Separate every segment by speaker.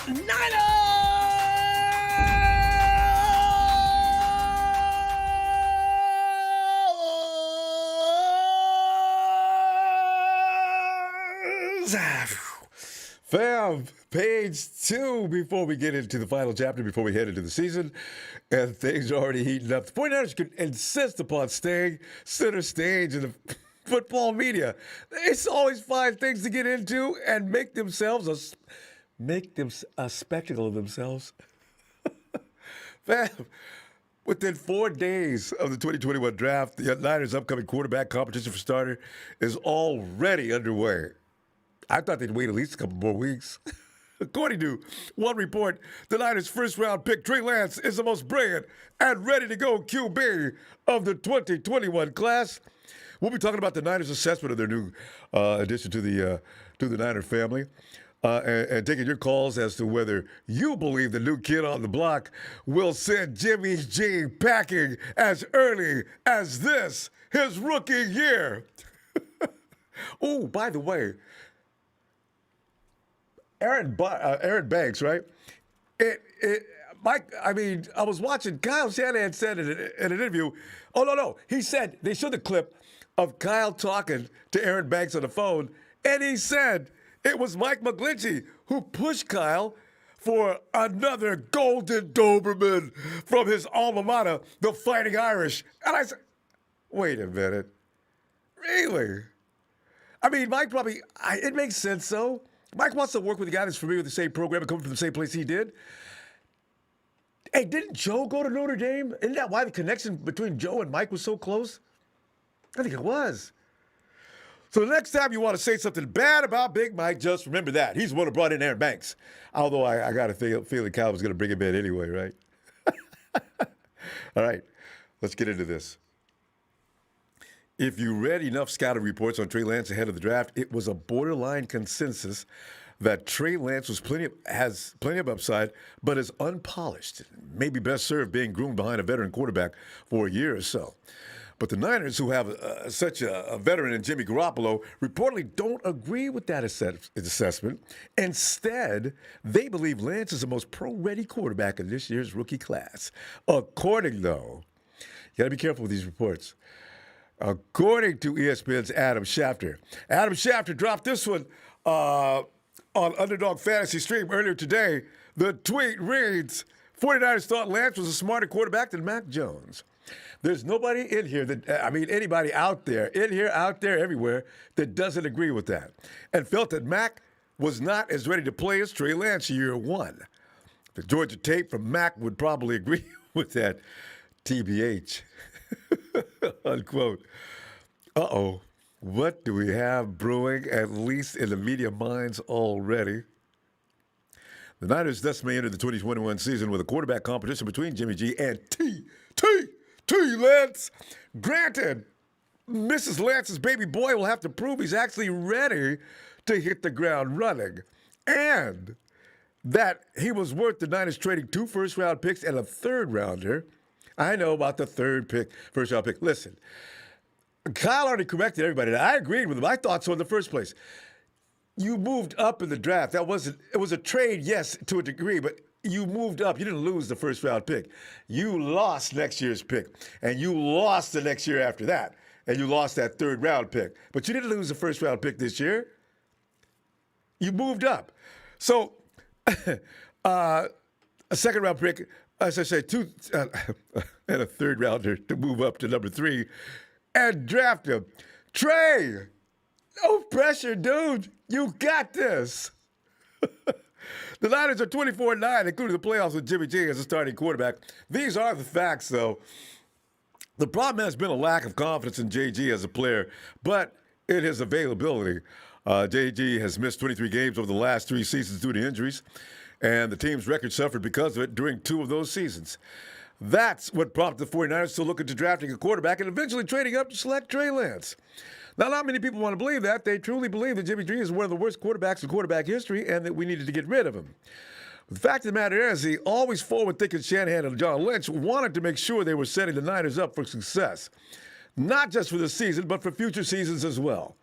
Speaker 1: Fam, page 2 before we get into the final chapter, before we head into the season, and things are already heating up. The 49ers could insist upon staying center stage in the football media. It's always find things to get into and make them a spectacle of themselves. Fam, within 4 days of the 2021 draft, the Niners' upcoming quarterback competition for starter is already underway. I thought they'd wait at least a couple more weeks. According to one report, the Niners' first-round pick, Trey Lance, is the most brilliant and ready-to-go QB of the 2021 class. We'll be talking about the Niners' assessment of their new addition to the Niner family, and taking your calls as to whether you believe the new kid on the block will send Jimmy G packing as early as this, his rookie year. Oh, by the way, Aaron Banks, right? Mike, I was watching. Kyle Shanahan said in an interview, he said, they showed the clip of Kyle talking to Aaron Banks on the phone, and he said it was Mike McGlinchey who pushed Kyle for another Golden Doberman from his alma mater, the Fighting Irish. And I said, wait a minute. Really? Mike probably, it makes sense, though. Mike wants to work with a guy that's familiar with the same program and coming from the same place he did. Hey, didn't Joe go to Notre Dame? Isn't that why the connection between Joe and Mike was so close? I think it was. So the next time you want to say something bad about Big Mike, just remember that. He's the one who brought in Aaron Banks. Although I got a feeling Cal was going to bring him in anyway, right? All right, let's get into this. If you read enough scouting reports on Trey Lance ahead of the draft, it was a borderline consensus that Trey Lance has plenty of upside, but is unpolished. Maybe best served being groomed behind a veteran quarterback for a year or so. But the Niners, who have such a veteran in Jimmy Garoppolo, reportedly don't agree with that assessment. Instead, they believe Lance is the most pro-ready quarterback in this year's rookie class. You got to be careful with these reports. According to ESPN's Adam Schefter. Adam Schefter dropped this one on Underdog Fantasy Stream earlier today. The tweet reads, 49ers thought Lance was a smarter quarterback than Mac Jones. There's nobody in here anybody out there, everywhere, that doesn't agree with that and felt that Mac was not as ready to play as Trey Lance year one. The Georgia tape from Mac would probably agree with that, TBH. Unquote. What do we have brewing, at least in the media minds already? The Niners thus may enter the 2021 season with a quarterback competition between Jimmy G and T. Lance. Granted, Mrs. Lance's baby boy will have to prove he's actually ready to hit the ground running, and that he was worth the Niners trading 2 first-round picks and a third-rounder. I know about the first-round pick. Listen, Kyle already corrected everybody. I agreed with him. I thought so in the first place. You moved up in the draft. It was a trade, yes, to a degree, but you moved up. You didn't lose the first-round pick. You lost next year's pick, and you lost the next year after that, and you lost that third-round pick. But you didn't lose the first-round pick this year. You moved up. So a second-round pick, as I say, 2 and a third rounder to move up to number 3 and draft him. Trey, no pressure, dude. You got this. The Niners are 24-9, including the playoffs with Jimmy G as a starting quarterback. These are the facts, though. The problem has been a lack of confidence in JG as a player, but in his availability. JG has missed 23 games over the last 3 seasons due to injuries, and the team's record suffered because of it during 2 of those seasons. That's what prompted the 49ers to look into drafting a quarterback and eventually trading up to select Trey Lance. Now, not many people want to believe that. They truly believe that Jimmy G is one of the worst quarterbacks in quarterback history and that we needed to get rid of him. The fact of the matter is, the always forward-thinking Shanahan and John Lynch wanted to make sure they were setting the Niners up for success, not just for this season, but for future seasons as well.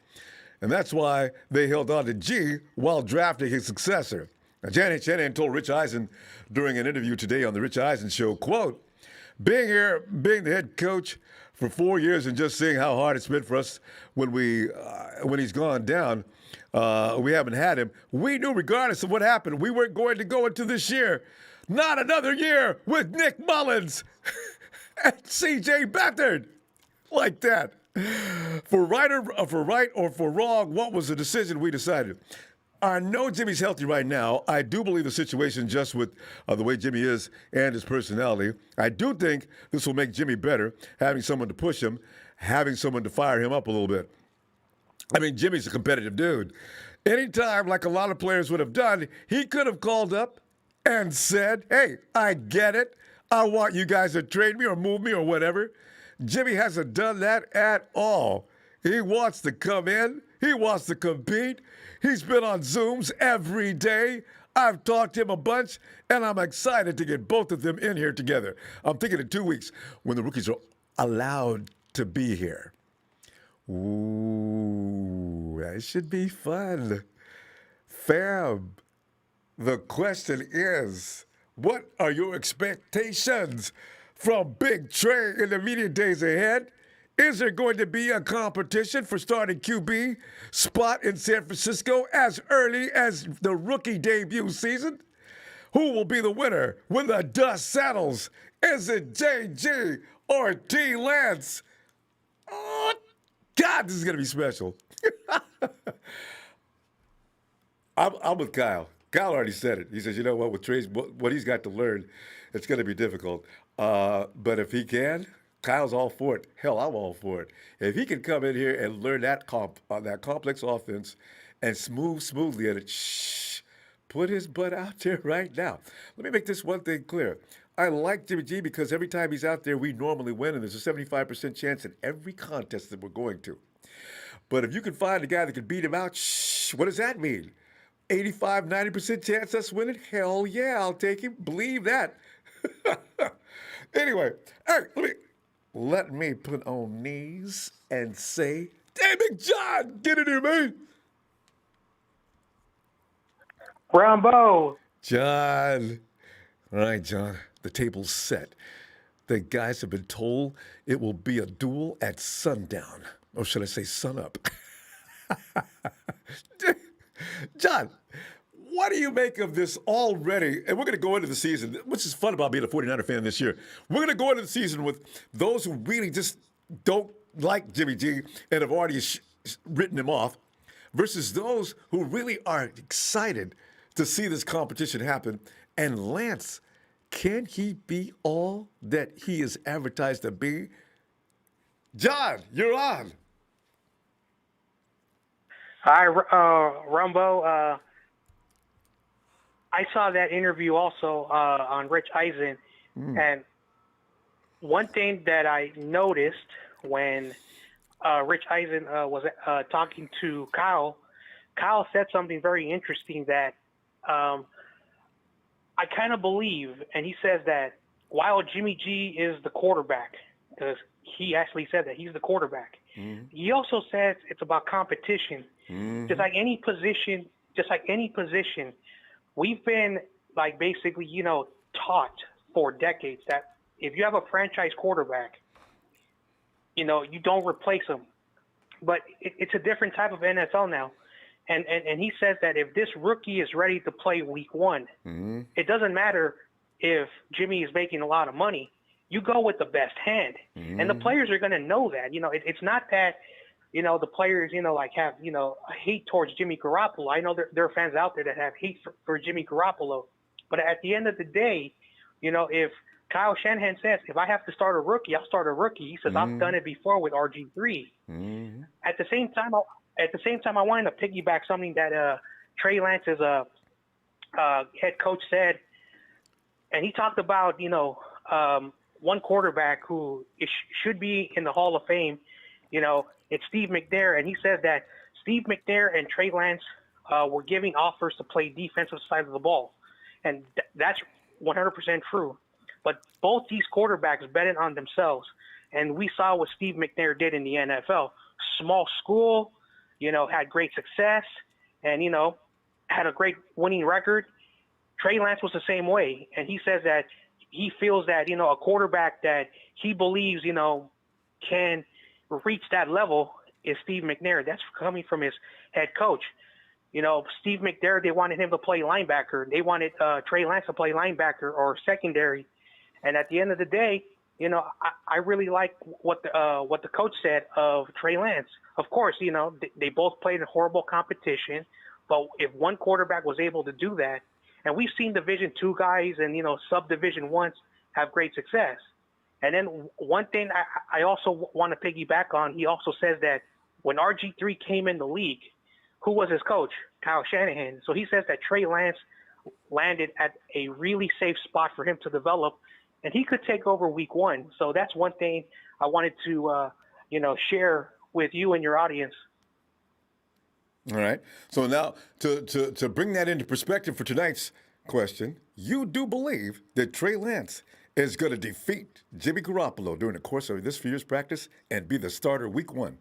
Speaker 1: And that's why they held on to G while drafting his successor. Now, Janet Shanahan told Rich Eisen during an interview today on the Rich Eisen Show, quote, being here, being the head coach for 4 years and just seeing how hard it's been for us when he's gone down, we haven't had him. We knew regardless of what happened, we weren't going to go into this year. Not another year with Nick Mullins and C.J. Beathard. Like that. For right or for wrong, what was the decision we decided? I know Jimmy's healthy right now. I do believe the situation just with the way Jimmy is and his personality. I do think this will make Jimmy better, having someone to push him, having someone to fire him up a little bit. I mean, Jimmy's a competitive dude. Anytime, like a lot of players would have done, he could have called up and said, hey, I get it. I want you guys to trade me or move me or whatever. Jimmy hasn't done that at all. He wants to come in. He wants to compete. He's been on Zooms every day. I've talked to him a bunch, and I'm excited to get both of them in here together. I'm thinking in 2 weeks when the rookies are allowed to be here. Ooh, that should be fun. Fam, the question is, what are your expectations from Big Trey in the immediate days ahead? Is there going to be a competition for starting QB spot in San Francisco as early as the rookie debut season? Who will be the winner when the dust settles? Is it JG or T. Lance? Oh, God, this is going to be special. I'm with Kyle. Kyle already said it. He says, you know what, with Trey's, what he's got to learn, it's going to be difficult. But if he can, Kyle's all for it. Hell, I'm all for it. If he can come in here and learn that complex offense and smoothly at it, put his butt out there right now. Let me make this one thing clear. I like Jimmy G because every time he's out there, we normally win, and there's a 75% chance in every contest that we're going to. But if you can find a guy that can beat him out, what does that mean? 85, 90% chance us winning? Hell yeah, I'll take him. Believe that. Anyway, hey, let me put on knees and say, hey, Big John, get in here, man.
Speaker 2: Ronbo.
Speaker 1: John. All right, John, the table's set. The guys have been told it will be a duel at sundown. Or should I say sunup? John, what do you make of this already? And we're going to go into the season, which is fun about being a 49er fan this year. We're going to go into the season with those who really just don't like Jimmy G and have already written him off versus those who really are excited to see this competition happen. And Lance, can he be all that he is advertised to be? John, you're on.
Speaker 2: Hi, Ronbo. I saw that interview also on Rich Eisen, and one thing that I noticed when Rich Eisen was talking to Kyle said something very interesting that I kind of believe, and he says that while Jimmy G is the quarterback, because he actually said that he's the quarterback, he also says it's about competition. Just like any position, we've been like basically, taught for decades that if you have a franchise quarterback, you don't replace him. But it's a different type of NFL now. And he says that if this rookie is ready to play week one, it doesn't matter if Jimmy is making a lot of money. You go with the best hand. And the players are going to know that. It's not that, the players, have, a hate towards Jimmy Garoppolo. I know there are fans out there that have hate for Jimmy Garoppolo. But at the end of the day, if Kyle Shanahan says, if I have to start a rookie, I'll start a rookie. He says, I've done it before with RG3. At the same time, I wanted to piggyback something that Trey Lance's head coach said. And he talked about, one quarterback who should be in the Hall of Fame, it's Steve McNair. And he said that Steve McNair and Trey Lance were giving offers to play defensive side of the ball. And that's 100% true. But both these quarterbacks betted on themselves. And we saw what Steve McNair did in the NFL. Small school, had great success and, had a great winning record. Trey Lance was the same way, and he says that he feels that, a quarterback that he believes, can reach that level is Steve McNair. That's coming from his head coach. Steve McNair, they wanted him to play linebacker. They wanted Trey Lance to play linebacker or secondary. And at the end of the day, I really like what the coach said of Trey Lance. Of course, they both played in horrible competition, but if one quarterback was able to do that, and we've seen Division II guys and subdivision ones have great success. And then one thing I also want to piggyback on, he also says that when RG3 came in the league, who was his coach? Kyle Shanahan. So he says that Trey Lance landed at a really safe spot for him to develop, and he could take over week 1. So that's one thing I wanted to, share with you and your audience.
Speaker 1: All right. So now to bring that into perspective for tonight's question, you do believe that Trey Lance is going to defeat Jimmy Garoppolo during the course of this year's practice and be the starter week 1?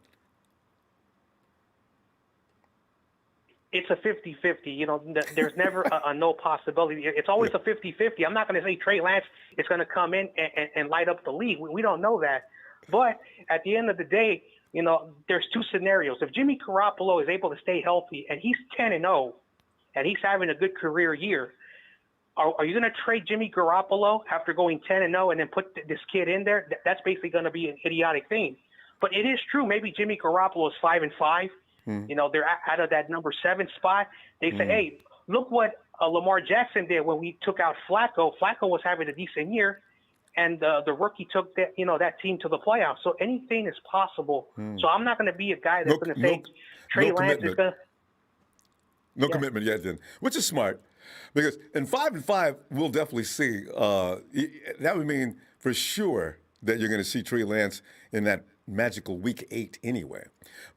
Speaker 2: It's a 50-50. There's never a no possibility. It's always a 50-50. I'm not going to say Trey Lance is going to come in and light up the league. We don't know that. But at the end of the day, there's two scenarios. If Jimmy Garoppolo is able to stay healthy and he's 10-0 and he's having a good career year, are you going to trade Jimmy Garoppolo after going 10-0 and then put this kid in there? That's basically going to be an idiotic thing. But it is true. Maybe Jimmy Garoppolo is 5-5. They're out of that number 7 spot. They say, hey, look what Lamar Jackson did when we took out Flacco. Flacco was having a decent year, and the rookie took that team to the playoffs. So anything is possible. So I'm not going to be a guy that's going to say Trey Lance is going to.
Speaker 1: No commitment yet, then, which is smart, because in 5-5 we'll definitely see. That would mean for sure that you're going to see Trey Lance in that magical week 8 anyway,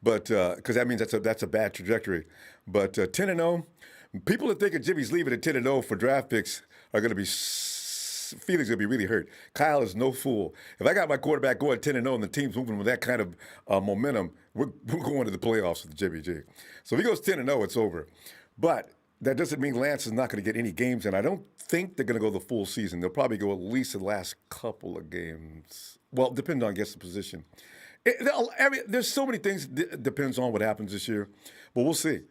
Speaker 1: but because that means that's a bad trajectory. But 10-0, people that think of Jimmy's leaving at 10-0 for draft picks are going to be feelings going to be really hurt. Kyle is no fool. If I got my quarterback going 10-0 and the team's moving with that kind of momentum, we're going to the playoffs with Jimmy G. So if he goes 10-0, it's over. But that doesn't mean Lance is not going to get any games, and I don't think they're going to go the full season. They'll probably go at least the last couple of games. Well, depending on, I guess, the position. There's so many things. Depends on what happens this year, but we'll see.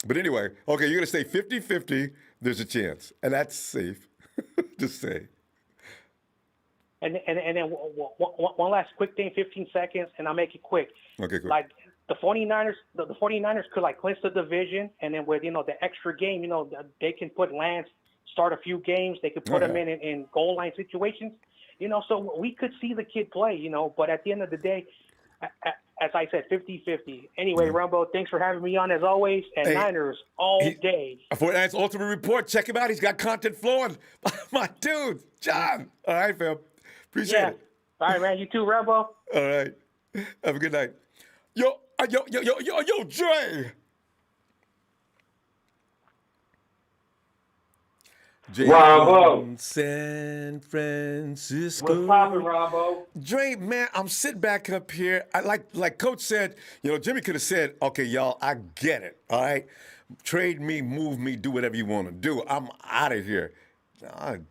Speaker 1: But anyway, okay, you're going to say 50-50, there's a chance, and that's safe. Just say.
Speaker 2: And then one last quick thing, 15 seconds, and I'll make it quick.
Speaker 1: Okay, cool.
Speaker 2: Like the 49ers, the 49ers could clinch the division, and then with the extra game, they can put Lance, start a few games. They could put him in goal line situations. So we could see the kid play. But at the end of the day, as I said, 50-50. Anyway, Ronbo, thanks for having me on as always. And Niners all day.
Speaker 1: For Niners Ultimate Report, check him out. He's got content flowing. My dude, John. All right, fam. Appreciate it.
Speaker 2: All right, man. You too, Ronbo.
Speaker 1: All right. Have a good night. Yo, Dre.
Speaker 3: Ronbo.
Speaker 1: San Francisco.
Speaker 3: What's poppin', Ronbo?
Speaker 1: Dre, man, I'm sitting back up here. Like Coach said, Jimmy could have said, okay, y'all, I get it, all right? Trade me, move me, do whatever you want to do. I'm out of here.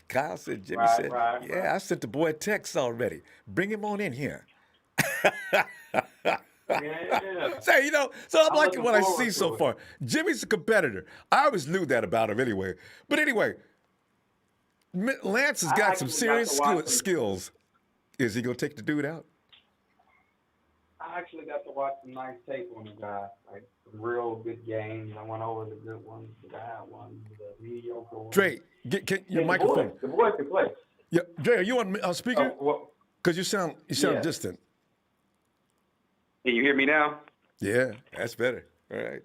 Speaker 1: Kyle said, Jimmy said, I sent the boy a text already. Bring him on in here.
Speaker 3: Yeah.
Speaker 1: Say, so I'm liking what I see
Speaker 3: forward
Speaker 1: so
Speaker 3: to it.
Speaker 1: far. Jimmy's a competitor. I always knew that about him anyway. But anyway, Lance has got some serious skills. Is he going to take the dude out?
Speaker 3: I actually got to watch some nice tape on the guy, like some real good games. I went over the good ones, the bad ones, the mediocre ones.
Speaker 1: Dre, get your microphone.
Speaker 3: The boys can play.
Speaker 1: Yeah, Dre, are you on speaker? Because you sound distant.
Speaker 3: Can you hear me now?
Speaker 1: Yeah, that's better. All right.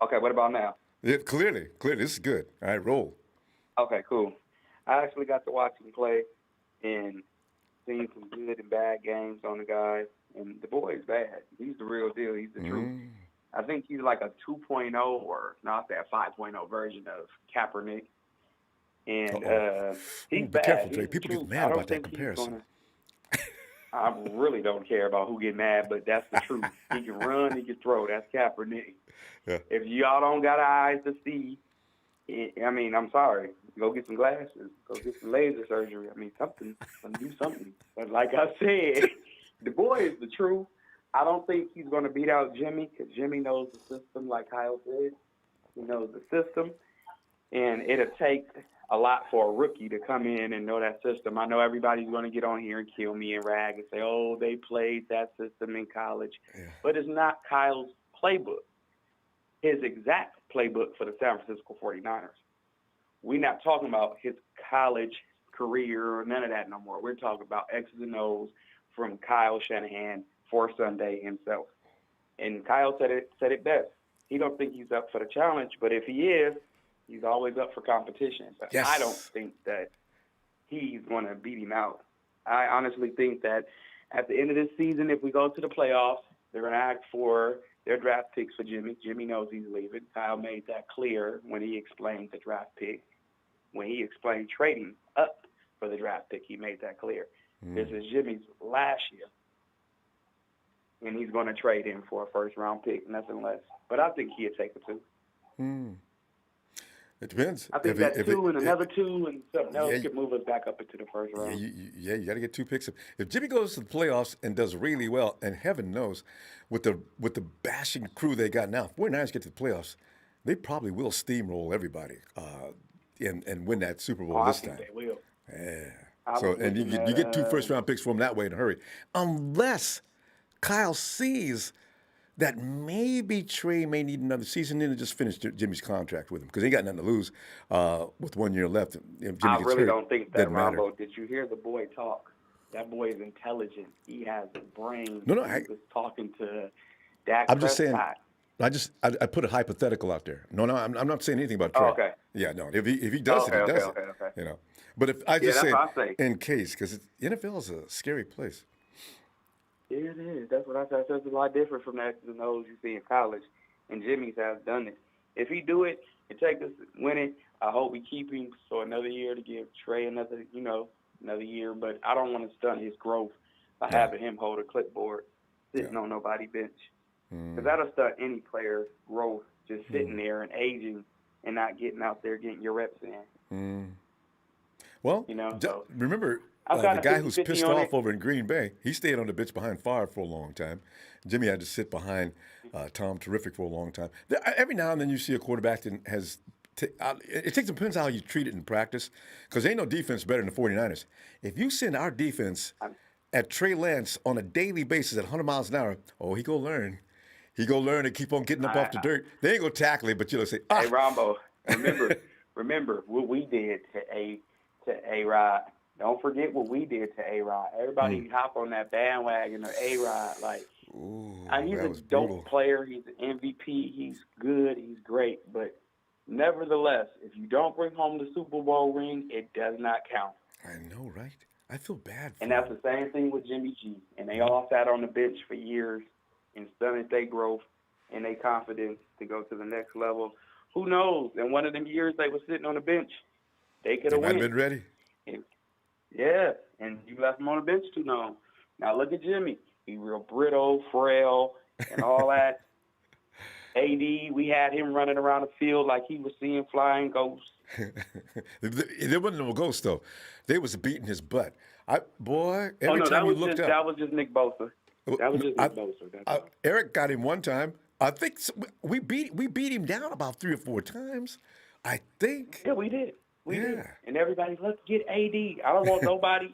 Speaker 3: Okay, what about now?
Speaker 1: Yeah, clearly. This is good. All right, roll.
Speaker 3: Okay, cool. I actually got to watch him play and seen some good and bad games on the guy. And the boy is bad. He's the real deal. He's the truth. I think he's like a 2.0 or not that 5.0 version of Kaepernick. And he's bad.
Speaker 1: Be careful, Dre.
Speaker 3: He's
Speaker 1: People
Speaker 3: the
Speaker 1: get
Speaker 3: truth.
Speaker 1: mad about that comparison.
Speaker 3: I really don't care about who get mad, but that's the truth. He can run, he can throw. That's Kaepernick.
Speaker 1: Yeah.
Speaker 3: If y'all don't got eyes to see, I'm sorry. Go get some glasses. Go get some laser surgery. I mean, something. Do something. But like I said, the boy is the truth. I don't think he's going to beat out Jimmy because Jimmy knows the system, like Kyle said. He knows the system. And it'll take a lot for a rookie to come in and know that system. I know everybody's going to get on here and kill me and rag and say, oh, they played that system in college. Yeah. But it's not Kyle's playbook, his exact playbook for the San Francisco 49ers. We're not talking about his college career or none of that no more. We're talking about X's and O's from Kyle Shanahan for Sunday himself. And Kyle said it best. He don't think he's up for the challenge, but if he is, he's always up for competition. But yes. I don't think that he's going to beat him out. I honestly think that at the end of this season, if we go to the playoffs, they're going to ask for their draft picks for Jimmy. Jimmy knows he's leaving. Kyle made that clear when he explained the draft pick. When he explained trading up for the draft pick, he made that clear. This is Jimmy's last year. And he's going to trade him for a first-round pick, nothing less. But I think he'll take a 2.
Speaker 1: It depends.
Speaker 3: I think that 2 and another 2 and something else could move us back up into the first round.
Speaker 1: You got to get 2 picks. If Jimmy goes to the playoffs and does really well, and heaven knows, with the bashing crew they got now, if 49ers get to the playoffs, they probably will steamroll everybody and win that Super Bowl this time.
Speaker 3: I think they will.
Speaker 1: Yeah. So and you get 2 first-round picks for them that way in a hurry, unless Kyle sees that maybe Trey may need another season and just finish Jimmy's contract with him because he ain't got nothing to lose with 1 year left. If Jimmy
Speaker 3: I
Speaker 1: gets
Speaker 3: really
Speaker 1: hurt,
Speaker 3: don't think that,
Speaker 1: Ronbo.
Speaker 3: Ronbo. Did you hear the boy talk? That boy is intelligent. He has a brain.
Speaker 1: No,
Speaker 3: he was talking to Dak
Speaker 1: I'm just saying.
Speaker 3: Prescott.
Speaker 1: I put a hypothetical out there. No, I'm not saying anything about Trey.
Speaker 3: Oh, okay.
Speaker 1: Yeah, no. If he does it, he does it.
Speaker 3: Okay.
Speaker 1: You know. But if I just say
Speaker 3: say
Speaker 1: in case, because NFL is a scary place.
Speaker 3: Yeah, it is. That's what I said. It's a lot different from that than those you see in college. And Jimmy's has done it. If he do it and take us winning, I hope we keep him for another year to give Trey another year. But I don't want to stunt his growth by having him hold a clipboard sitting on nobody's bench. Because that'll stunt any player's growth just sitting there and aging and not getting out there getting your reps in.
Speaker 1: Well,
Speaker 3: so
Speaker 1: remember the guy who's pissed off over in Green Bay, he stayed on the bench behind Favre for a long time. Jimmy had to sit behind Tom Terrific for a long time. Every now and then you see a quarterback that has it depends how you treat it in practice because ain't no defense better than the 49ers. If you send our defense at Trey Lance on a daily basis at 100 miles an hour, he go learn. He go learn and keep on getting up off the dirt. They ain't going to tackle it, but you'll say,
Speaker 3: Hey, Ronbo, remember what we did to A-Rod. Don't forget what we did to A-Rod. Everybody hop on that bandwagon of A-Rod. He's a dope player. He's an MVP. He's good. He's great. But nevertheless, if you don't bring home the Super Bowl ring, it does not count.
Speaker 1: I know, right? I feel bad for
Speaker 3: And that's the same thing with Jimmy G. And they all sat on the bench for years and stunted their growth and their confidence to go to the next level. Who knows? In one of them years they were sitting on the bench, they could have won.
Speaker 1: Might have been ready.
Speaker 3: And you left him on the bench too long. Now look at Jimmy. He's real brittle, frail, and all that. AD, we had him running around the field like he was seeing flying ghosts.
Speaker 1: There wasn't no ghost, though. They was beating his butt. Every time you looked up.
Speaker 3: That was just Nick Bosa. That was just Nick Bosa.
Speaker 1: Eric got him one time. I think we beat him down about 3 or 4 times, I think.
Speaker 3: Yeah, we did. We did. And everybody, let's get AD. I don't want nobody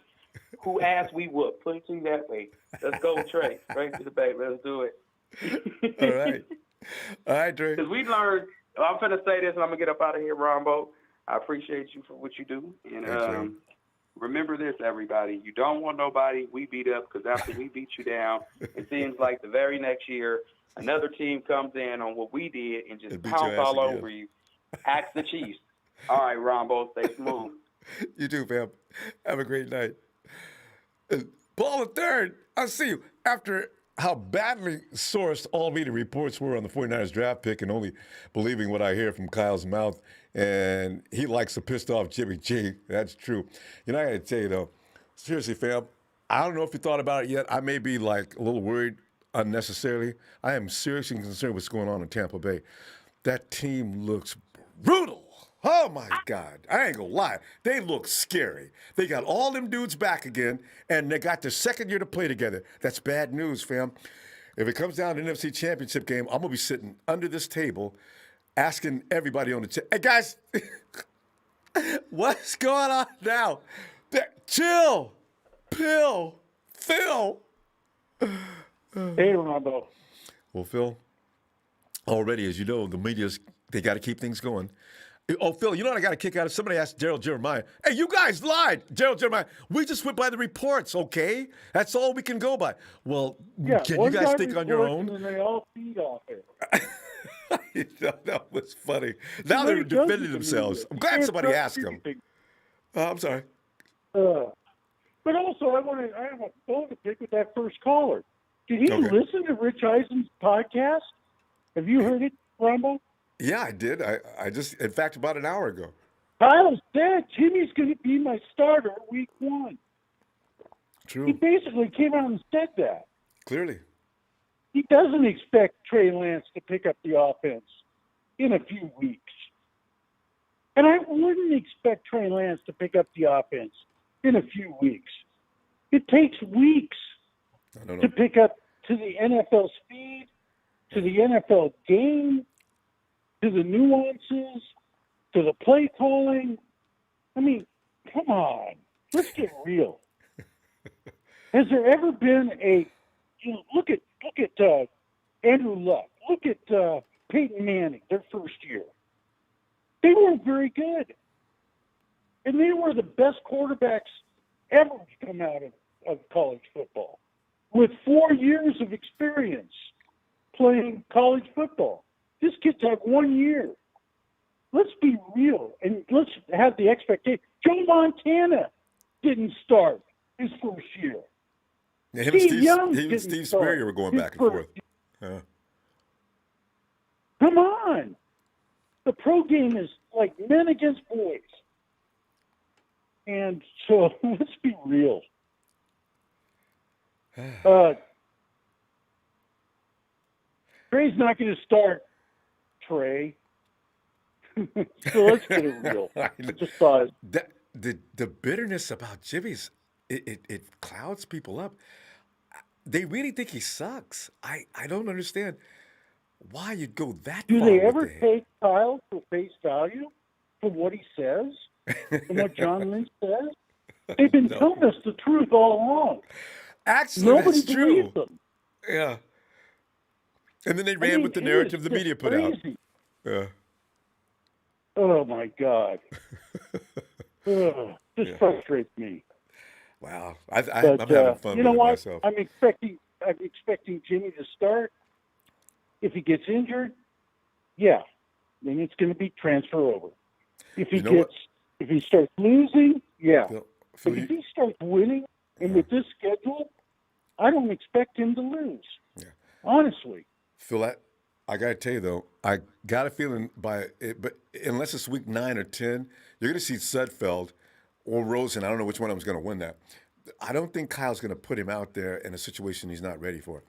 Speaker 3: who asked we would. Put it to you that way. Let's go, Trey. Straight to the bank. Let's do it.
Speaker 1: All right, Trey.
Speaker 3: Because we learned, I'm going to say this and I'm going to get up out of here, Ronbo. I appreciate you for what you do. And remember this, everybody. You don't want nobody we beat up because after we beat you down, it seems like the very next year, another team comes in on what we did and just pounce all over you. Ask the Chiefs. All right, Ronbo, stay smooth.
Speaker 1: You too, fam. Have a great night. Paul III, I see you. After how badly sourced all media reports were on the 49ers draft pick and only believing what I hear from Kyle's mouth, and he likes a pissed off Jimmy G. That's true. I got to tell you, though, seriously, fam, I don't know if you thought about it yet. I may be, a little worried unnecessarily. I am seriously concerned with what's going on in Tampa Bay. That team looks brutal. Oh my God. I ain't gonna lie. They look scary. They got all them dudes back again, and they got their second year to play together. That's bad news, fam. If it comes down to an NFC championship game, I'm gonna be sitting under this table asking everybody on the hey guys, what's going on now? Chill. Phil.
Speaker 4: Hey, Ronbo.
Speaker 1: Well, Phil, already, as you know, the media's, they got to keep things going. Oh, Phil, you know what I got to kick out of? Somebody asked Gerald Jeremiah, hey, you guys lied. Gerald Jeremiah, we just went by the reports, okay? That's all we can go by. Well,
Speaker 4: Yeah,
Speaker 1: can you guys think on your
Speaker 4: reports
Speaker 1: own?
Speaker 4: And they all feed off it.
Speaker 1: That was funny. Now they're defending themselves. I'm glad somebody asked them. I'm sorry.
Speaker 4: But also, I have a bone to pick with that first caller. Did he
Speaker 1: Okay.
Speaker 4: listen to Rich Eisen's podcast? Have you heard it, Ronbo?
Speaker 1: Yeah, I did. I just, in fact, about an hour ago.
Speaker 4: Kyle said Jimmy's going to be my starter week 1. He
Speaker 1: True.
Speaker 4: basically came out and said that.
Speaker 1: Clearly.
Speaker 4: He doesn't expect Trey Lance to pick up the offense in a few weeks. And I wouldn't expect Trey Lance to pick up the offense in a few weeks. It takes weeks
Speaker 1: I don't
Speaker 4: to
Speaker 1: know.
Speaker 4: pick up to the NFL speed, to the NFL game, to the nuances, to the play calling. I mean, come on. Let's get real. Has there ever been look at Andrew Luck. Look at Peyton Manning, their first year. They weren't very good. And they were the best quarterbacks ever to come out of college football with 4 years of experience playing college football. This kid's had 1 year. Let's be real and let's have the expectation. Joe Montana didn't start his first year.
Speaker 1: Yeah, him and
Speaker 4: didn't
Speaker 1: Steve
Speaker 4: start
Speaker 1: Spurrier were going
Speaker 4: his
Speaker 1: back and
Speaker 4: first
Speaker 1: forth.
Speaker 4: year.
Speaker 1: Yeah.
Speaker 4: Come on. The pro game is like men against boys. And so let's be real. Trey's not going to start, Trey. So let's get it real. I just thought.
Speaker 1: The bitterness about Jimmy's, it clouds people up. They really think he sucks. I don't understand why you'd go that
Speaker 4: Do
Speaker 1: far.
Speaker 4: they
Speaker 1: with
Speaker 4: ever
Speaker 1: it.
Speaker 4: take Kyle for face value for what he says and what John Lynch says? They've been telling us the truth all along.
Speaker 1: Actually,
Speaker 4: Nobody
Speaker 1: that's true.
Speaker 4: believes them.
Speaker 1: Yeah. And then they ran with the narrative the media put out. Yeah.
Speaker 4: Oh my God. This frustrates me.
Speaker 1: Wow. I'm
Speaker 4: But,
Speaker 1: having fun
Speaker 4: you
Speaker 1: with
Speaker 4: know
Speaker 1: it
Speaker 4: what?
Speaker 1: myself.
Speaker 4: I'm expecting Jimmy to start. If he gets injured, yeah, then it's going to be transfer over. If he starts losing, yeah.
Speaker 1: Phil,
Speaker 4: But if he starts winning, and with this schedule, I don't expect him to lose.
Speaker 1: Yeah.
Speaker 4: Honestly.
Speaker 1: Phil, I got to tell you, though, I got a feeling but unless it's week 9 or 10, you're going to see Sudfeld or Rosen. I don't know which one of them is going to win that. I don't think Kyle's going to put him out there in a situation he's not ready for.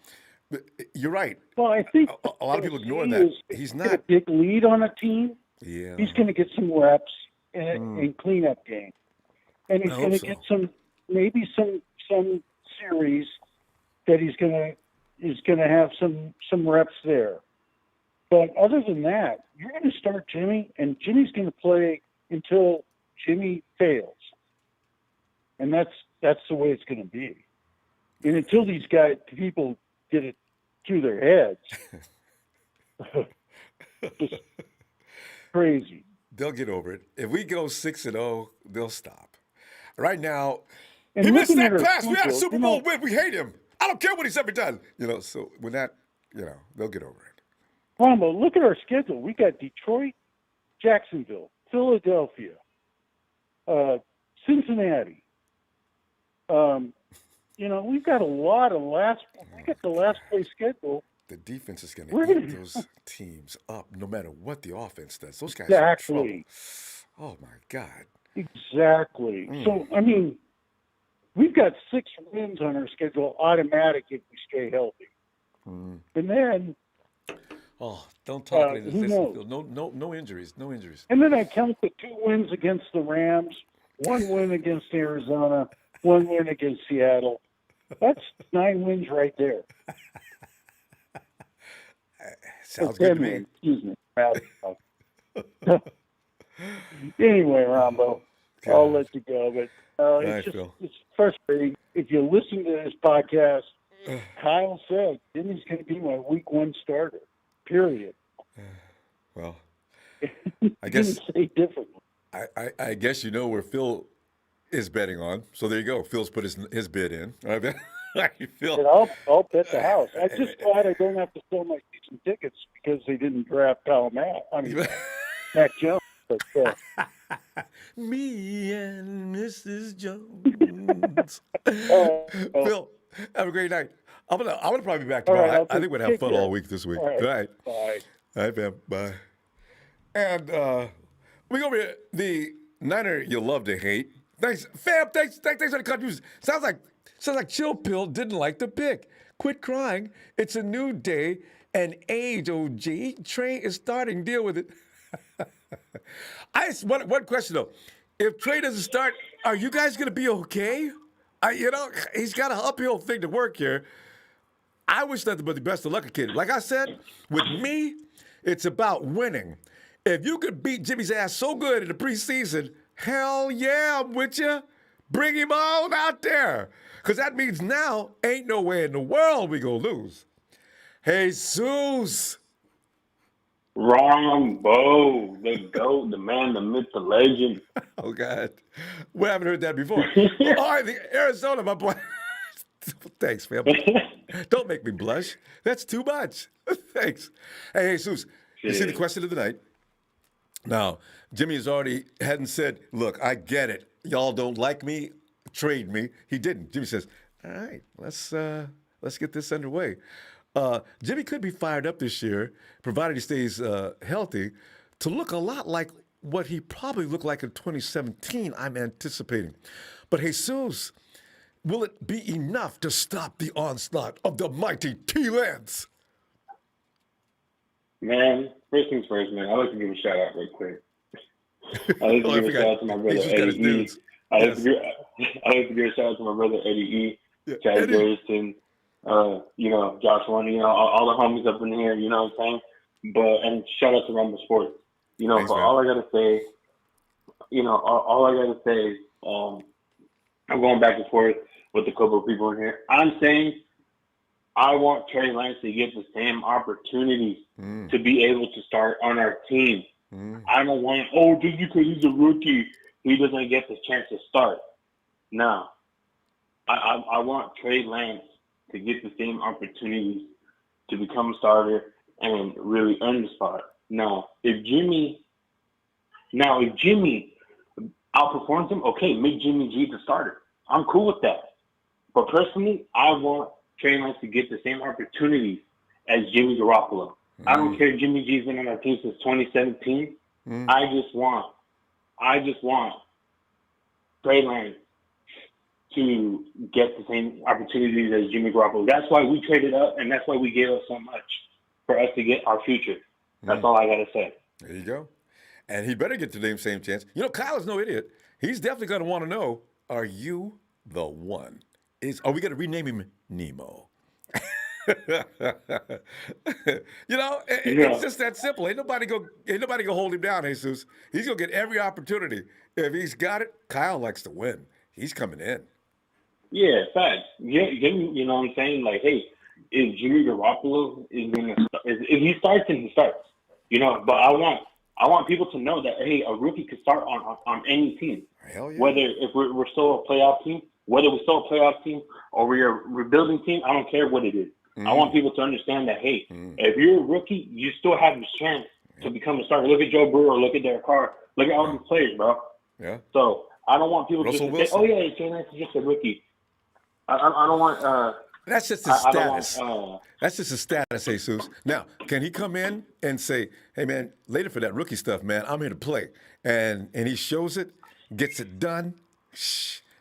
Speaker 1: But you're right.
Speaker 4: Well, I think
Speaker 1: a lot of people ignore that. He's
Speaker 4: get a
Speaker 1: not.
Speaker 4: big lead on a team.
Speaker 1: Yeah.
Speaker 4: He's going to get some reps in cleanup game, and he's going to get maybe some series that he's going to have some reps there. But other than that, you're going to start Jimmy, and Jimmy's going to play until Jimmy fails, and that's the way it's going to be. And until these people get it through their heads, just crazy.
Speaker 1: They'll get over it. If we go 6-0, they'll stop. Right now,
Speaker 4: And
Speaker 1: he missed
Speaker 4: looking
Speaker 1: that
Speaker 4: at our
Speaker 1: pass. We had a
Speaker 4: schedule,
Speaker 1: Super Bowl win. We hate him. I don't care what he's ever done. So when that, they'll get over it.
Speaker 4: Ronbo, look at our schedule. We got Detroit, Jacksonville, Philadelphia, Cincinnati. We've got a lot of we got the last place schedule.
Speaker 1: The defense is going to eat those teams up no matter what the offense does. Those guys are in trouble.
Speaker 4: Exactly.
Speaker 1: Oh, my God.
Speaker 4: Exactly. So, we've got 6 wins on our schedule automatic if we stay healthy. And then
Speaker 1: Oh, don't talk like
Speaker 4: Who
Speaker 1: this.
Speaker 4: knows?
Speaker 1: No injuries. No injuries.
Speaker 4: And then I count the 2 wins against the Rams, 1 win against Arizona, 1 win against Seattle. That's 9 wins right there.
Speaker 1: Sounds
Speaker 4: Or
Speaker 1: good to
Speaker 4: 10
Speaker 1: me.
Speaker 4: wins, excuse me. Anyway, Ronbo, I'll let you go. But
Speaker 1: Nice, Phil.
Speaker 4: it's frustrating. If you listen to this podcast, Kyle said Jimmy's going to be my week 1 starter, period.
Speaker 1: Well,
Speaker 4: He
Speaker 1: I guess
Speaker 4: didn't say differently.
Speaker 1: I guess you know where Phil is betting on. So there you go. Phil's put his bid in. All right, Phil.
Speaker 4: And I'll bet the house. I'm just glad I don't have to sell my season tickets because they didn't draft Mac Jones. But
Speaker 1: Me and Mrs. Jones.
Speaker 4: oh,
Speaker 1: Phil, have a great night. I'm gonna probably be back
Speaker 4: all
Speaker 1: tomorrow.
Speaker 4: right,
Speaker 1: I think we're gonna have
Speaker 4: take
Speaker 1: fun
Speaker 4: care.
Speaker 1: all week this week.
Speaker 4: All right.
Speaker 1: All right.
Speaker 4: Bye.
Speaker 1: All right, fam. Bye. And we go over here. The Niner you love to hate. Thanks, fam. Thanks for the contribution. Sounds like Chill Pill didn't like the pick. Quit crying. It's a new day and age. OG Trey is starting. Deal with it. One question though. If Trey doesn't start, are you guys gonna be okay? He's got an uphill thing to work here. I wish nothing but the best of luck, kid. Like I said, with me, it's about winning. If you could beat Jimmy's ass so good in the preseason, hell yeah, I'm with you. Bring him on out there. Because that means now ain't no way in the world we gonna lose. Jesus.
Speaker 5: Ronbo, the GOAT, the man, the myth, the legend.
Speaker 1: Oh, God. We haven't heard that before. All right, the Arizona, my boy. Thanks, fam. Don't make me blush. That's too much. Thanks. Hey, Jesus, you see the question of the night? Now, Jimmy hadn't said, look, I get it. Y'all don't like me, trade me. He didn't. Jimmy says, all right, let's get this underway. Jimmy could be fired up this year, provided he stays healthy, to look a lot like what he probably looked like in 2017, I'm anticipating. But Jesus, will it be enough to stop the onslaught of the mighty Trey Lance?
Speaker 5: Man, first things first, man. I'd like to give a shout out real quick. I'd like to give a shout out to my brother Eddie E. I'd like to give a shout out to my brother Eddie E. Chad Garrison, Josh One, all the homies up in here, you know what I'm saying? And shout out to Ronbo Sports.
Speaker 1: Thanks,
Speaker 5: but
Speaker 1: man.
Speaker 5: all I gotta say, I'm going back and forth with a couple of people in here. I'm saying I want Trey Lance to get the same opportunities to be able to start on our team. I don't want, just because he's a rookie, he doesn't get the chance to start. No. I want Trey Lance to get the same opportunities to become a starter and really earn the spot. Now, if Jimmy outperforms him, okay, make Jimmy G the starter. I'm cool with that. But personally, I want Trey Lance to get the same opportunities as Jimmy Garoppolo. I don't care if Jimmy G's been on our team since 2017. I just want Trey Lance to get the same opportunities as Jimmy Garoppolo. That's why we traded up, and that's why we gave up so much for us to get our future. That's all I got to say.
Speaker 1: There you go. And he better get the same chance. Kyle is no idiot. He's definitely going to want to know, are you the one? Are we going to rename him Nemo? It's just that simple. Ain't nobody go hold him down, Jesus. He's going to get every opportunity. If he's got it, Kyle likes to win. He's coming in.
Speaker 5: Yeah, facts. Yeah, you know what I'm saying? Like, hey, if Jimmy Garoppolo is going to start, if he starts, then he starts. But I want people to know that, hey, a rookie could start on any team.
Speaker 1: Hell yeah.
Speaker 5: Whether if we're still a playoff team, or we're a rebuilding team, I don't care what it is. I want people to understand that, hey, if you're a rookie, you still have the chance to become a starter. Look at Joe Brewer, look at Derek Carr, look at all these players, bro.
Speaker 1: Yeah.
Speaker 5: So I don't want people
Speaker 1: Russell
Speaker 5: to
Speaker 1: Wilson.
Speaker 5: say, oh yeah, Trey Lance is just a rookie. I don't want.
Speaker 1: That's just his status. That's just his status, Jesus. Now, can he come in and say, hey, man, later for that rookie stuff, man, I'm here to play. And he shows it, gets it done.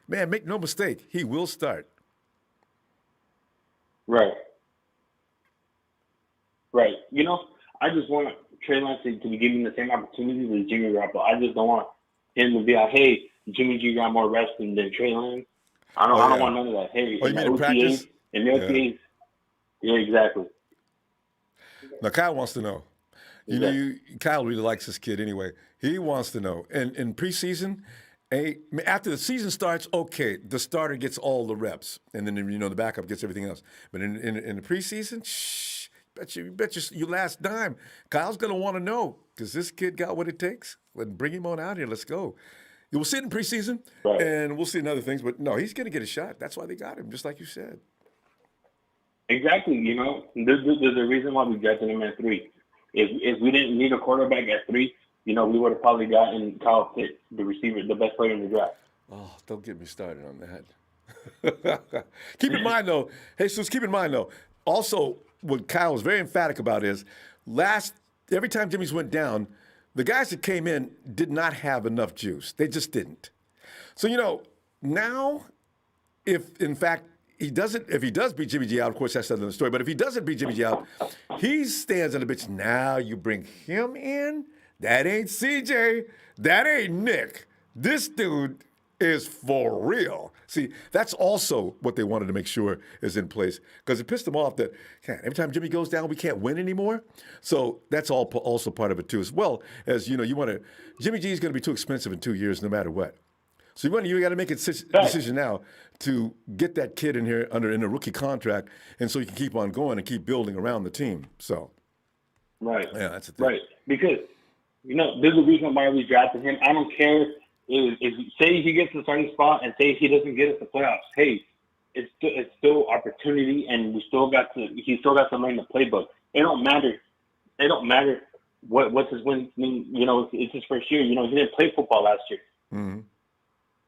Speaker 1: Man, make no mistake, he will start.
Speaker 5: Right. I just want Trey Lance to be given the same opportunities as Jimmy Garoppolo. I just don't want him to be like, hey, Jimmy G got more reps than Trey Lance. I don't want none of that. Hey,
Speaker 1: Oh, you mean in practice?
Speaker 5: In the OTAs, yeah, exactly.
Speaker 1: Now, Kyle wants to know. Kyle really likes this kid anyway. He wants to know. And in preseason, after the season starts, okay, the starter gets all the reps, and then the backup gets everything else. But in the preseason, bet you your last dime. Kyle's gonna want to know, does this kid got what it takes? Bring him on out here. Let's go. We'll see it in preseason,
Speaker 5: right.
Speaker 1: And we'll see in other things. But no, he's gonna get a shot. That's why they got him, just like you said.
Speaker 5: Exactly. There's a reason why we drafted him at 3. If we didn't need a quarterback at 3, we would have probably gotten Kyle Pitts, the receiver, the best player in the draft.
Speaker 1: Oh, don't get me started on that. Keep in mind, though, Jesus, also what Kyle was very emphatic about is every time Jimmy's went down, the guys that came in did not have enough juice. They just didn't. So, now, if in fact he does beat Jimmy G out, of course, that's another story. But if he doesn't beat Jimmy G out, he stands on the bench. Now you bring him in. That ain't CJ. That ain't Nick. This dude is for real. See, that's also what they wanted to make sure is in place because it pissed them off that every time Jimmy goes down, we can't win anymore. So that's also part of it too, as well as you want to. Jimmy G is going to be too expensive in 2 years, no matter what. So you got to make a decision now to get that kid in here in a rookie contract, and so you can keep on going and keep building around the team. So,
Speaker 5: right,
Speaker 1: yeah, that's the thing.
Speaker 5: Right, because there's a reason why we drafted him. I don't care if say he gets the starting spot and say he doesn't get us the playoffs. Hey, it's still opportunity, and he still got to learn the playbook. It don't matter. What's his win. It's his first year. He didn't play football last year.
Speaker 1: Mm-hmm.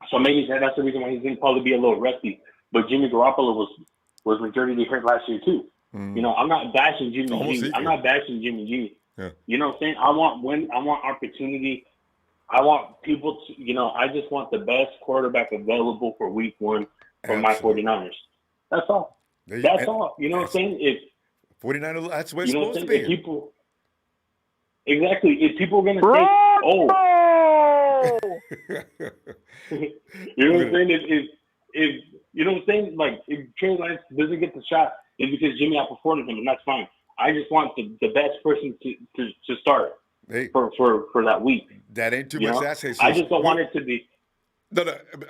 Speaker 5: So maybe that's the reason why he's going to probably be a little rusty. But Jimmy Garoppolo was majority hurt last year too.
Speaker 1: Mm-hmm.
Speaker 5: I'm not bashing Jimmy G. I'm not bashing Jimmy G.
Speaker 1: Yeah.
Speaker 5: You know what I'm saying? I want opportunity. I want people to, I just want the best quarterback available for week 1 for my 49ers. That's all. That's all. You know what I'm saying? If
Speaker 1: 49ers, that's what it's supposed to be.
Speaker 5: If people are going to say, you know what I'm saying? If you know what I'm saying? Like, if Trey Lance doesn't get the shot, it's because Jimmy outperformed him, and that's fine. I just want the best person to start for that week.
Speaker 1: That ain't too much to ask.
Speaker 5: I just don't want it to be.
Speaker 1: No,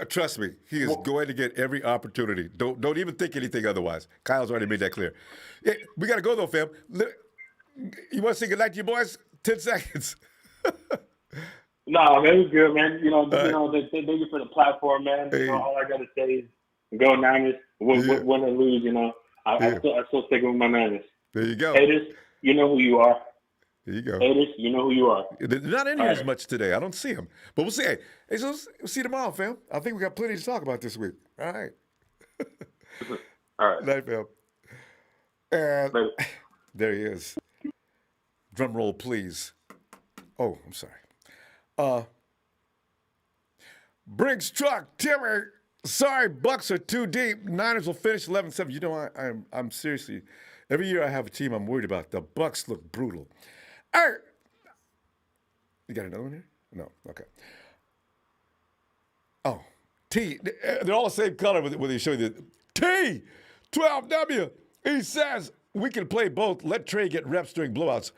Speaker 1: trust me. He is going to get every opportunity. Don't even think anything otherwise. Kyle's already made that clear. Yeah, we got to go, though, fam. You want to say goodnight to your boys? 10 seconds.
Speaker 5: No, man, it was good, man. Thank you for the platform, man.
Speaker 1: Hey.
Speaker 5: All I got to say is go Niners. Win or lose, I still stick with my Niners.
Speaker 1: There you go.
Speaker 5: Haters, you know who you are.
Speaker 1: There you go.
Speaker 5: Haters, you know who you are.
Speaker 1: They're not in here as much today. I don't see them. But we'll see. Hey, so we'll see you tomorrow, fam. I think we got plenty to talk about this week. All right.
Speaker 5: All right.
Speaker 1: Night, fam. And
Speaker 5: Later.
Speaker 1: there he is. Drum roll, please. Oh, I'm sorry. Briggs truck, Timmy. Sorry, Bucks are too deep. Niners will finish 11-7. I'm seriously, every year I have a team I'm worried about. The Bucks look brutal. Hey, you got another one here? No, okay. Oh, T. They're all the same color when they show you the T. 12W. He says we can play both. Let Trey get reps during blowouts.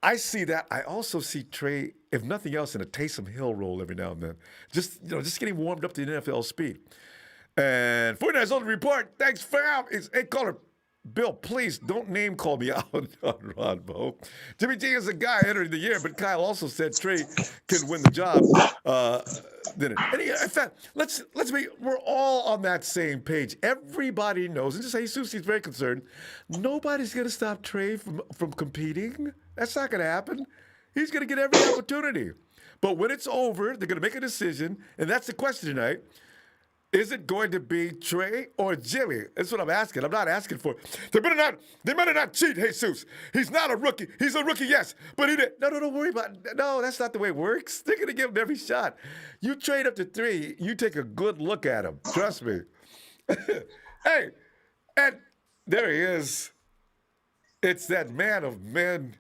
Speaker 1: I see that. I also see Trey, if nothing else, in a Taysom Hill role every now and then. Just getting warmed up to the NFL speed. And 49ers on the report. Thanks, fam. Hey, caller, Bill, please don't name call me out on Ronbo. Jimmy G is a guy entering the year, but Kyle also said Trey can win the job. In fact, let's be, we're all on that same page. Everybody knows, and just say Jesus is very concerned, nobody's going to stop Trey from competing. That's not going to happen. He's going to get every opportunity. But when it's over, they're going to make a decision, and that's the question tonight. Is it going to be Trey or Jimmy? That's what I'm asking. I'm not asking for. They better not cheat, Jesus. He's not a rookie. He's a rookie, yes. But he did. No, don't worry about it. No, that's not the way it works. They're going to give him every shot. You trade up to 3, you take a good look at him. Trust me. Hey, and there he is. It's that man of men.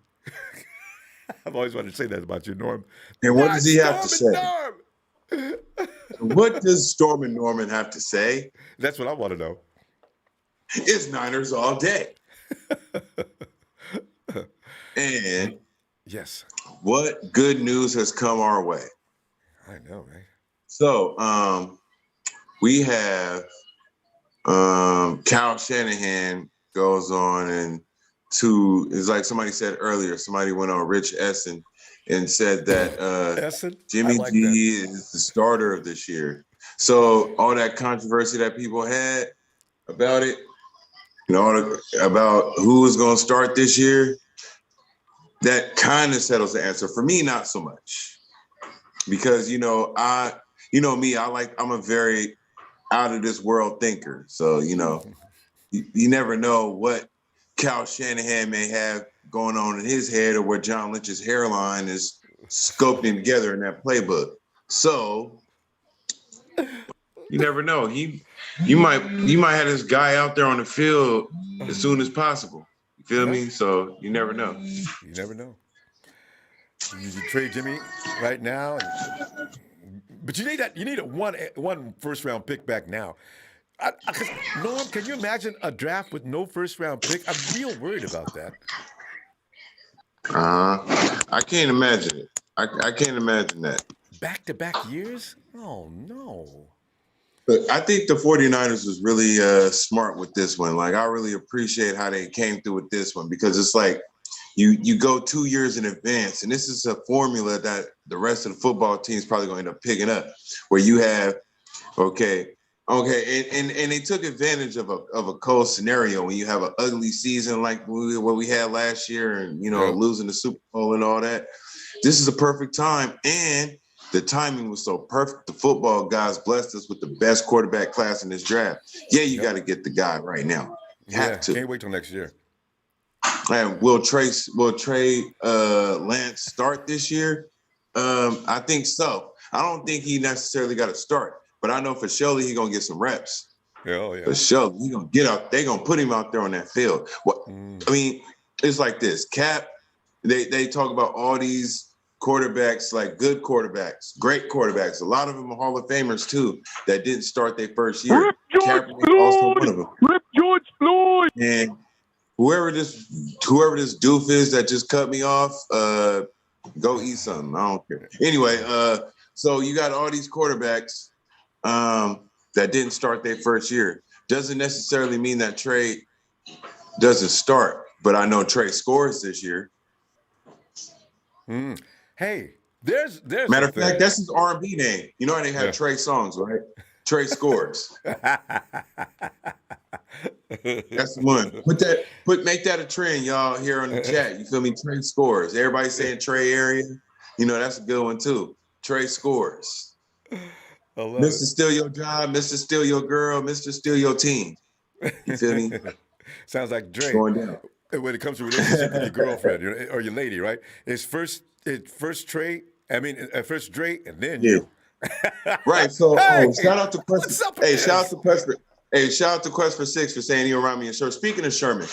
Speaker 1: I've always wanted to say that about you, Norm.
Speaker 6: And what
Speaker 1: Not
Speaker 6: does he have to
Speaker 1: Storm and
Speaker 6: say?
Speaker 1: Norm.
Speaker 6: What does Storm and Norman have to say?
Speaker 1: That's what I want to know.
Speaker 6: It's Niners all day. And
Speaker 1: Yes,
Speaker 6: what good news has come our way?
Speaker 1: I know, right?
Speaker 6: So we have Kyle Shanahan goes on and it's like somebody said earlier, somebody went on Rich Essen and said that
Speaker 1: Essen? I
Speaker 6: Jimmy
Speaker 1: like
Speaker 6: G
Speaker 1: that.
Speaker 6: is the starter of this year. So all that controversy that people had about it, about who is going to start this year, that kind of settles the answer. For me, not so much. Because, me, I'm a very out of this world thinker. So, you never know what Cal Shanahan may have going on in his head or what John Lynch's hairline is sculpting together in that playbook. So you never know. You might have this guy out there on the field as soon as possible. You feel me? So you never know.
Speaker 1: You never know. You trade Jimmy right now, but you need that. You need a one first round pick back now. Norm, can you imagine a draft with no first round pick? I'm real worried about that.
Speaker 6: I can't imagine it. I can't imagine that.
Speaker 1: Back-to-back years? Oh, no.
Speaker 6: But I think the 49ers was really smart with this one. Like, I really appreciate how they came through with this one because it's like you go 2 years in advance, and this is a formula that the rest of the football team is probably going to end up picking up, where you have, okay, and they took advantage of a cold scenario when you have an ugly season like what we had last year and, losing the Super Bowl and all that. This is a perfect time, and the timing was so perfect. The football guys blessed us with the best quarterback class in this draft. Yeah, you got to get the guy right now. Have to.
Speaker 1: Can't wait till next year.
Speaker 6: And will Trey Lance start this year? I think so. I don't think he necessarily got to start, but I know for surely he's gonna get some reps.
Speaker 1: Oh yeah.
Speaker 6: For sure, he's gonna get out. They're gonna put him out there on that field. I mean, it's like this. Cap. They talk about all these quarterbacks, like good quarterbacks, great quarterbacks. A lot of them are Hall of Famers too that didn't start their first year.
Speaker 4: Rip George
Speaker 6: Kaepernick also one of them.
Speaker 4: Rip George Floyd.
Speaker 6: And whoever this doof is that just cut me off, go eat something. I don't care. Anyway, so you got all these quarterbacks that didn't start their first year. Doesn't necessarily mean that Trey doesn't start, but I know Trey scores this year.
Speaker 1: Hey, there's
Speaker 6: matter of fact, that's his R&B name. You know how they have Trey songs, right? Trey scores. That's the one. Make that a trend, y'all, here on the chat. You feel me? Trey scores. Everybody saying Trey area. That's a good one too. Trey scores. Mr. Steal Your Job, Mr. Steal Your Girl, Mr. Steal Your Team. You feel me?
Speaker 1: Sounds like Dre.
Speaker 6: Going down.
Speaker 1: When it comes to relationship with your girlfriend or your lady, right? It's first Dre, and then you.
Speaker 6: Right. So
Speaker 1: hey,
Speaker 6: shout out to Quest.
Speaker 1: What's up
Speaker 6: Shout out to Quest for Six for saying he around me in Sherman. Speaking of Sherman,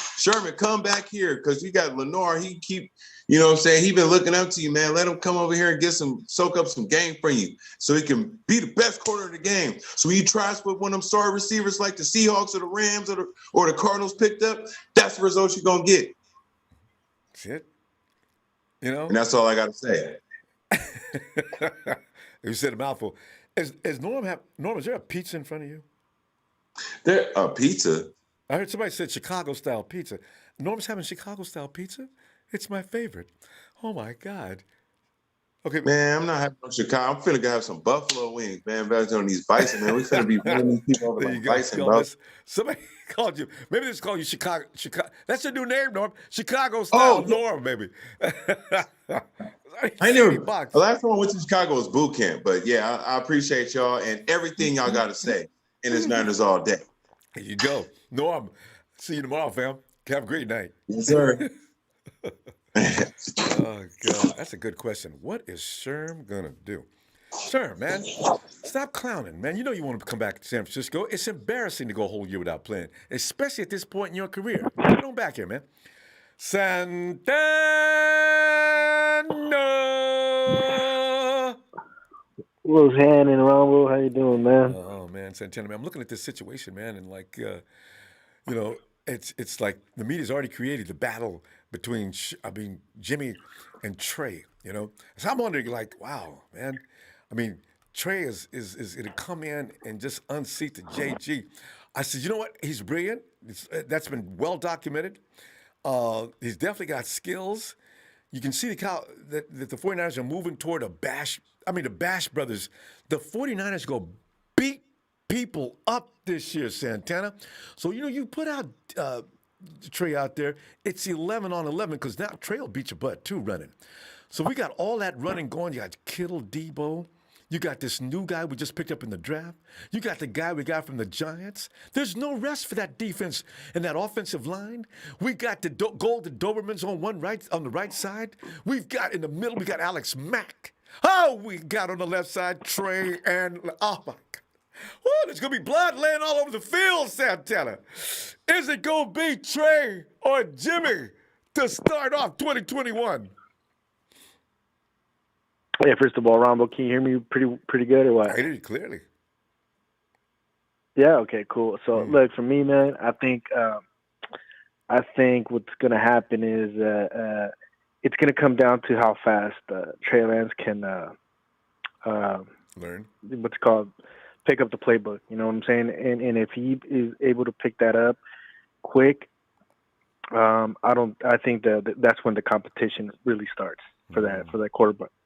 Speaker 6: come back here because you got Lenore. He keep, he been looking up to you, man. Let him come over here and soak up some game from you so he can be the best corner of the game. So when you try to put one of them star receivers like the Seahawks or the Rams or the Cardinals picked up, that's the results you're going to get.
Speaker 1: Shit.
Speaker 6: And that's all I got to say.
Speaker 1: You said a mouthful. Is Norm, is there a pizza in front of you?
Speaker 6: There a pizza?
Speaker 1: I heard somebody said Chicago-style pizza. Norm's having Chicago-style pizza? It's my favorite. Oh, my God. Okay,
Speaker 6: man, I'm not having no Chicago. I'm finna go have some buffalo wings, man. Back on these bison, man. We finna be running these people over like bison, bro.
Speaker 1: Somebody called you. Maybe they just call you Chicago. That's your new name, Norm. Chicago-style Norm, maybe.
Speaker 6: I never. The last time I went to Chicago was boot camp, but yeah, I appreciate y'all and everything y'all got to say. And it's Niners all day.
Speaker 1: There you go, Norm. See you tomorrow, fam. Have a great night.
Speaker 6: Yes, sir.
Speaker 1: Oh God, that's a good question. What is Sherm gonna do? Sherm, man, stop clowning, man. You know you want to come back to San Francisco. It's embarrassing to go a whole year without playing, especially at this point in your career. Get on back here, man. Santana.
Speaker 7: What's happening, Ronbo? How you doing, man?
Speaker 1: Oh man, Santana, man, I'm looking at this situation, man, and like, you know, it's like the media's already created the battle between, Jimmy and Trey. You know, so I'm wondering, like, wow, man. I mean, Trey is going to come in and just unseat the JG. I said, you know what? He's brilliant. That's been well documented. He's definitely got skills. You can see that the 49ers are moving toward a bash. I mean, the Bash brothers. The 49ers go beat people up this year, Santana. So, you put out Trey out there, it's 11 on 11 because now Trey will beat your butt too running. So we got all that running going. You got Kittle, Debo. You got this new guy we just picked up in the draft. You got the guy we got from the Giants. There's no rest for that defense and that offensive line. We got the Golden Dobermans on the right side. We've got in the middle, we got Alex Mack. Oh, we got on the left side Trey and oh my God. Woo, there's gonna be blood laying all over the field, Santana. Is it gonna be Trey or Jimmy to start off 2021?
Speaker 7: Yeah, first of all, Ronbo, can you hear me pretty good or what?
Speaker 1: I hear you clearly.
Speaker 7: Yeah. Okay. Cool. So look, for me, man, I think what's gonna happen is it's gonna come down to how fast Trey Lance can
Speaker 1: learn
Speaker 7: what's called pick up the playbook. You know what I'm saying? And if he is able to pick that up quick, I think that's when the competition really starts for that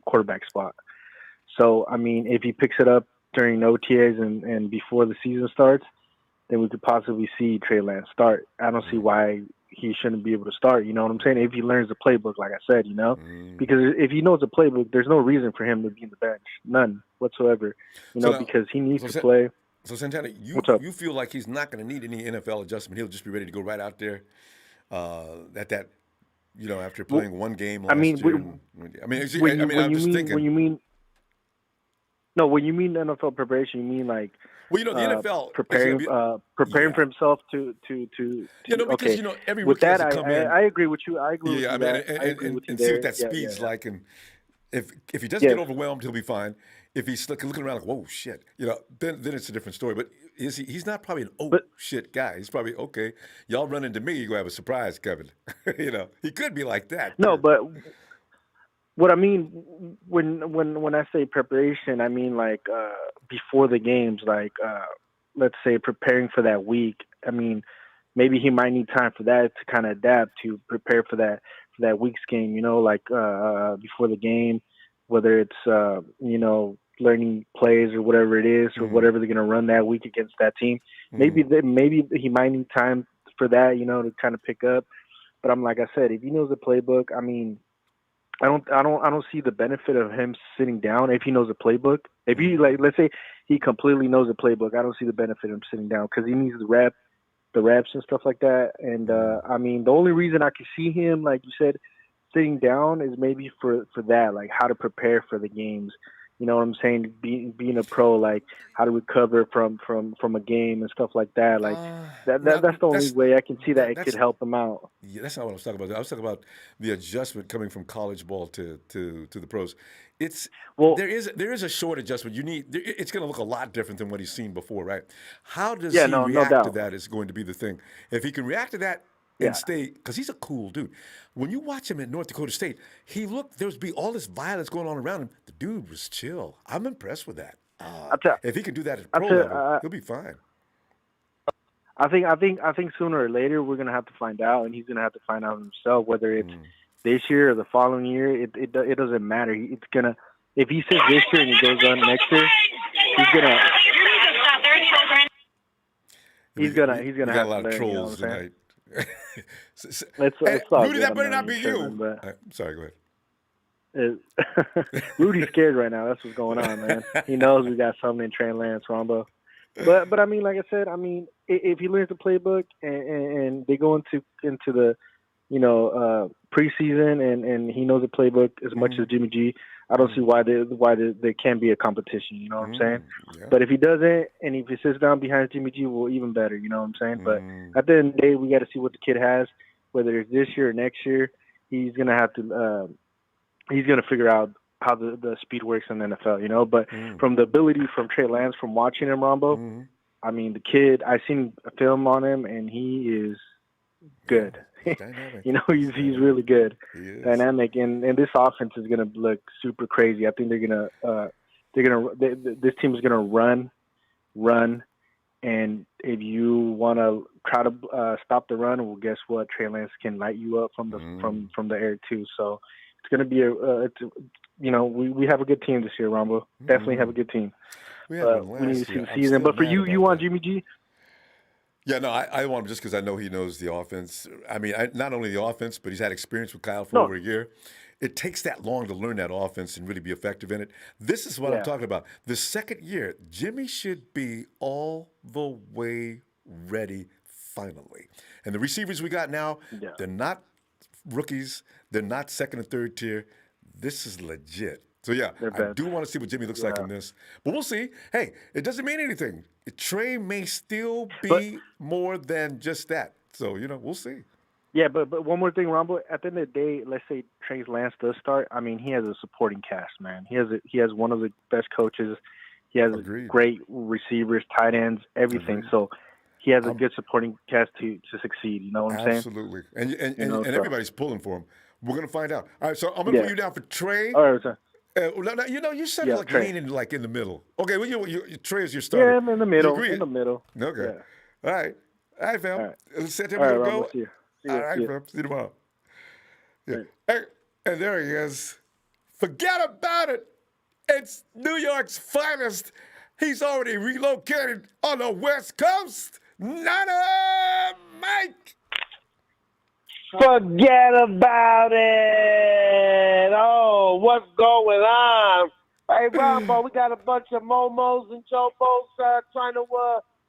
Speaker 7: quarterback spot. So I mean, if he picks it up during OTAs and before the season starts, then we could possibly see Trey Lance start. I don't see why he shouldn't be able to start. You know what I'm saying? If he learns the playbook, like I said, because if he knows the playbook, there's no reason for him to be in the bench, none whatsoever. Because he needs to play.
Speaker 1: So Santana, you feel like he's not going to need any NFL adjustment. He'll just be ready to go right out there after playing one game last year.
Speaker 7: When you mean NFL preparation, you mean like
Speaker 1: the NFL
Speaker 7: preparing for himself to
Speaker 1: because
Speaker 7: okay.
Speaker 1: every
Speaker 7: with
Speaker 1: rookie has
Speaker 7: that
Speaker 1: to come in.
Speaker 7: I agree with you. I agree with you.
Speaker 1: And see what that speed's like, and if he doesn't get overwhelmed, he'll be fine. If he's looking around like, whoa, shit, then it's a different story. But he's not probably an shit guy. He's probably, okay, y'all run into me, you're going to have a surprise coming. He could be like that.
Speaker 7: No, but what I mean when I say preparation, I mean like before the games, like let's say preparing for that week. I mean, maybe he might need time for that to kind of adapt to prepare for that week's game, like before the game, whether it's, learning plays or whatever it is, or whatever they're going to run that week against that team. Maybe he might need time for that, to kind of pick up. But like I said, if he knows the playbook, I mean, I don't see the benefit of him sitting down if he knows the playbook. If he let's say he completely knows the playbook, I don't see the benefit of him sitting down because he needs the reps and stuff like that. And I mean, the only reason I can see him, like you said, sitting down is maybe for that, like how to prepare for the games. You know what I'm saying? Being a pro, like how to recover from a game and stuff like that. Like that's the only way I can see that it could help him out.
Speaker 1: Yeah, that's not what I was talking about. I was talking about the adjustment coming from college ball to the pros. There is a short adjustment. It's going to look a lot different than what he's seen before, right? How does he react to that is going to be the thing. If he can react to that and stay, because he's a cool dude. When you watch him at North Dakota State, there would be all this violence going on around him. The dude was chill. I'm impressed with that. If he can do that at pro level, he'll be fine.
Speaker 7: I think sooner or later we're gonna have to find out, and he's gonna have to find out himself whether it's this year or the following year. It doesn't matter. It's gonna, if he says this year and he goes on next year, he's gonna have
Speaker 1: a lot
Speaker 7: to
Speaker 1: of
Speaker 7: learn,
Speaker 1: trolls tonight.
Speaker 7: Rudy,
Speaker 1: that better not be you. Sorry, go
Speaker 7: ahead. Rudy's scared right now. That's what's going on, man. He knows we got something in Trey Lance, Ronbo. But I mean, like I said, I mean, if he learns the playbook and they go into the preseason and he knows the playbook as much as Jimmy G, I don't see why there can't be a competition. You know what I'm saying? Yeah. But if he doesn't, and if he sits down behind Jimmy G, well, even better. You know what I'm saying? But at the end of the day, we got to see what the kid has. whether it's this year or next year, he's gonna have to he's gonna figure out how the speed works in the NFL, you know. But from the ability from Trey Lance, from watching him, Ronbo, I mean, the kid, I've seen a film on him, and he is good.
Speaker 1: Dynamic.
Speaker 7: You know, he's really good.
Speaker 1: He is.
Speaker 7: Dynamic, and this offense is gonna look super crazy. I think this team is gonna run, and if you want to try to stop the run, well, guess what? Trey Lance can light you up from the from the air too. So it's gonna be we have a good team this year, Ronbo. Definitely have a good team.
Speaker 1: We
Speaker 7: need to see the season. But for you want Jimmy G?
Speaker 1: Yeah, no, I want him just because I know he knows the offense. I mean, not only the offense, but he's had experience with Kyle for over a year. It takes that long to learn that offense and really be effective in it. This is what I'm talking about. The second year, Jimmy should be all the way ready finally. And the receivers we got now, they're not rookies. They're not second and third tier. This is legit. So, yeah, I do want to see what Jimmy looks like in this. But we'll see. Hey, it doesn't mean anything. Trey may still be more than just that. So, we'll see.
Speaker 7: Yeah, but one more thing, Ronbo. At the end of the day, let's say Trey Lance does start. I mean, he has a supporting cast, man. He has one of the best coaches. He has great receivers, tight ends, everything. So he has a good supporting cast to succeed. You know what I'm saying?
Speaker 1: Absolutely. And everybody's pulling for him. We're going to find out. All right, so I'm going to put you down for Trey.
Speaker 7: All right, sir.
Speaker 1: You sound like leaning like in the middle. Okay, well, Trey is your starter.
Speaker 7: Yeah, I'm in the middle. In the middle.
Speaker 1: Okay.
Speaker 7: Yeah.
Speaker 1: All right, fam.
Speaker 7: Right.
Speaker 1: Let's set him
Speaker 7: to
Speaker 1: go.
Speaker 7: See you.
Speaker 1: All right, fam. See you tomorrow. Yeah. Hey, and there he is. Forget about it. It's New York's finest. He's already relocated on the West Coast. Nana Mike.
Speaker 8: Forget about it. Oh, what's going on? Hey, Ronbo, we got a bunch of Momos and Jobos trying to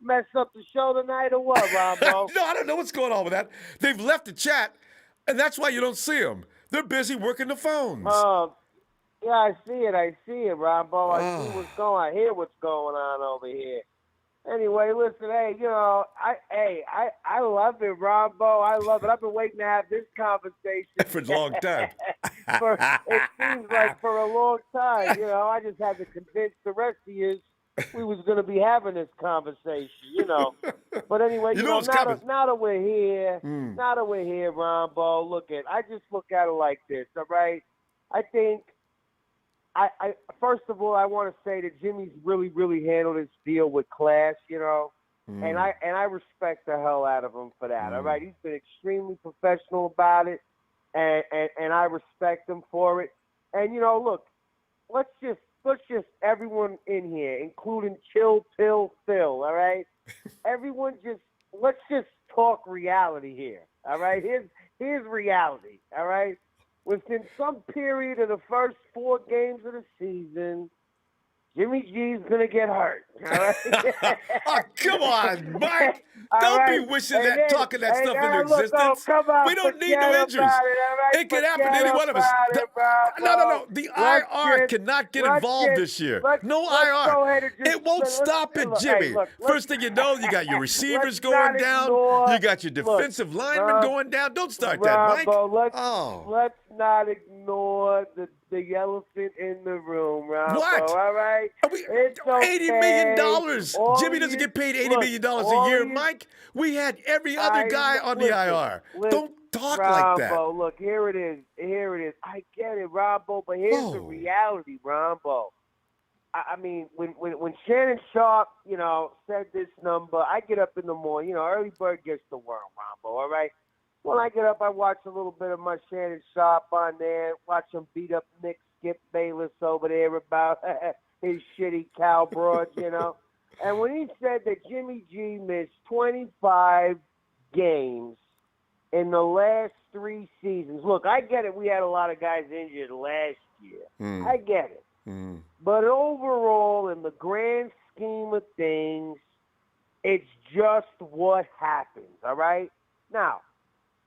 Speaker 8: mess up the show tonight or what, Ronbo?
Speaker 1: No, I don't know what's going on with that. They've left the chat, and that's why you don't see them. They're busy working the phones.
Speaker 8: Yeah, I see it, Ronbo. I see what's going on. I hear what's going on over here. Anyway, listen, hey, I love it, Ronbo. I love it. I've been waiting to have this conversation
Speaker 1: for a long time.
Speaker 8: It seems like for a long time. I just had to convince the rest of you we was going to be having this conversation, But anyway, now that we're here, Ronbo, I just look at it like this, all right? I think I first of all, I want to say that Jimmy's really, really handled his deal with class, and I respect the hell out of him for that. All right, he's been extremely professional about it, and I respect him for it. And look, let's just everyone in here, including Chill Pill Phil, all right, let's just talk reality here. All right, here's reality. All right. Within some period of the first 4 games of the season, Jimmy G's going to get hurt. All right?
Speaker 1: Oh, come on, Mike. Don't be wishing that, talking that stuff into existence. We don't need no injuries. It can happen to any one of us. No. The IR cannot get involved this year. No IR. It won't stop it, Jimmy. First thing you know, you got your receivers going down. You got your defensive linemen going down. Don't start that, Mike.
Speaker 8: Let's not ignore the elephant in the room, Ronbo.
Speaker 1: What?
Speaker 8: All right?
Speaker 1: It's okay. $80 million. Jimmy doesn't get paid $80 million a year, Mike. We had every other guy on the IR. Don't talk like that.
Speaker 8: Ronbo, look, here it is. I get it, Ronbo, but here's the reality, Ronbo. I mean, when Shannon Sharp, said this number, I get up in the morning. Early bird gets the worm, Ronbo, all right? When I get up, I watch a little bit of my Shannon Sharp on there, watch him beat up Nick Skip Bayless over there about his shitty cow broads, And when he said that Jimmy G missed 25 games in the last 3 seasons, look, I get it. We had a lot of guys injured last year. I get it. But overall, in the grand scheme of things, it's just what happens, all right? Now,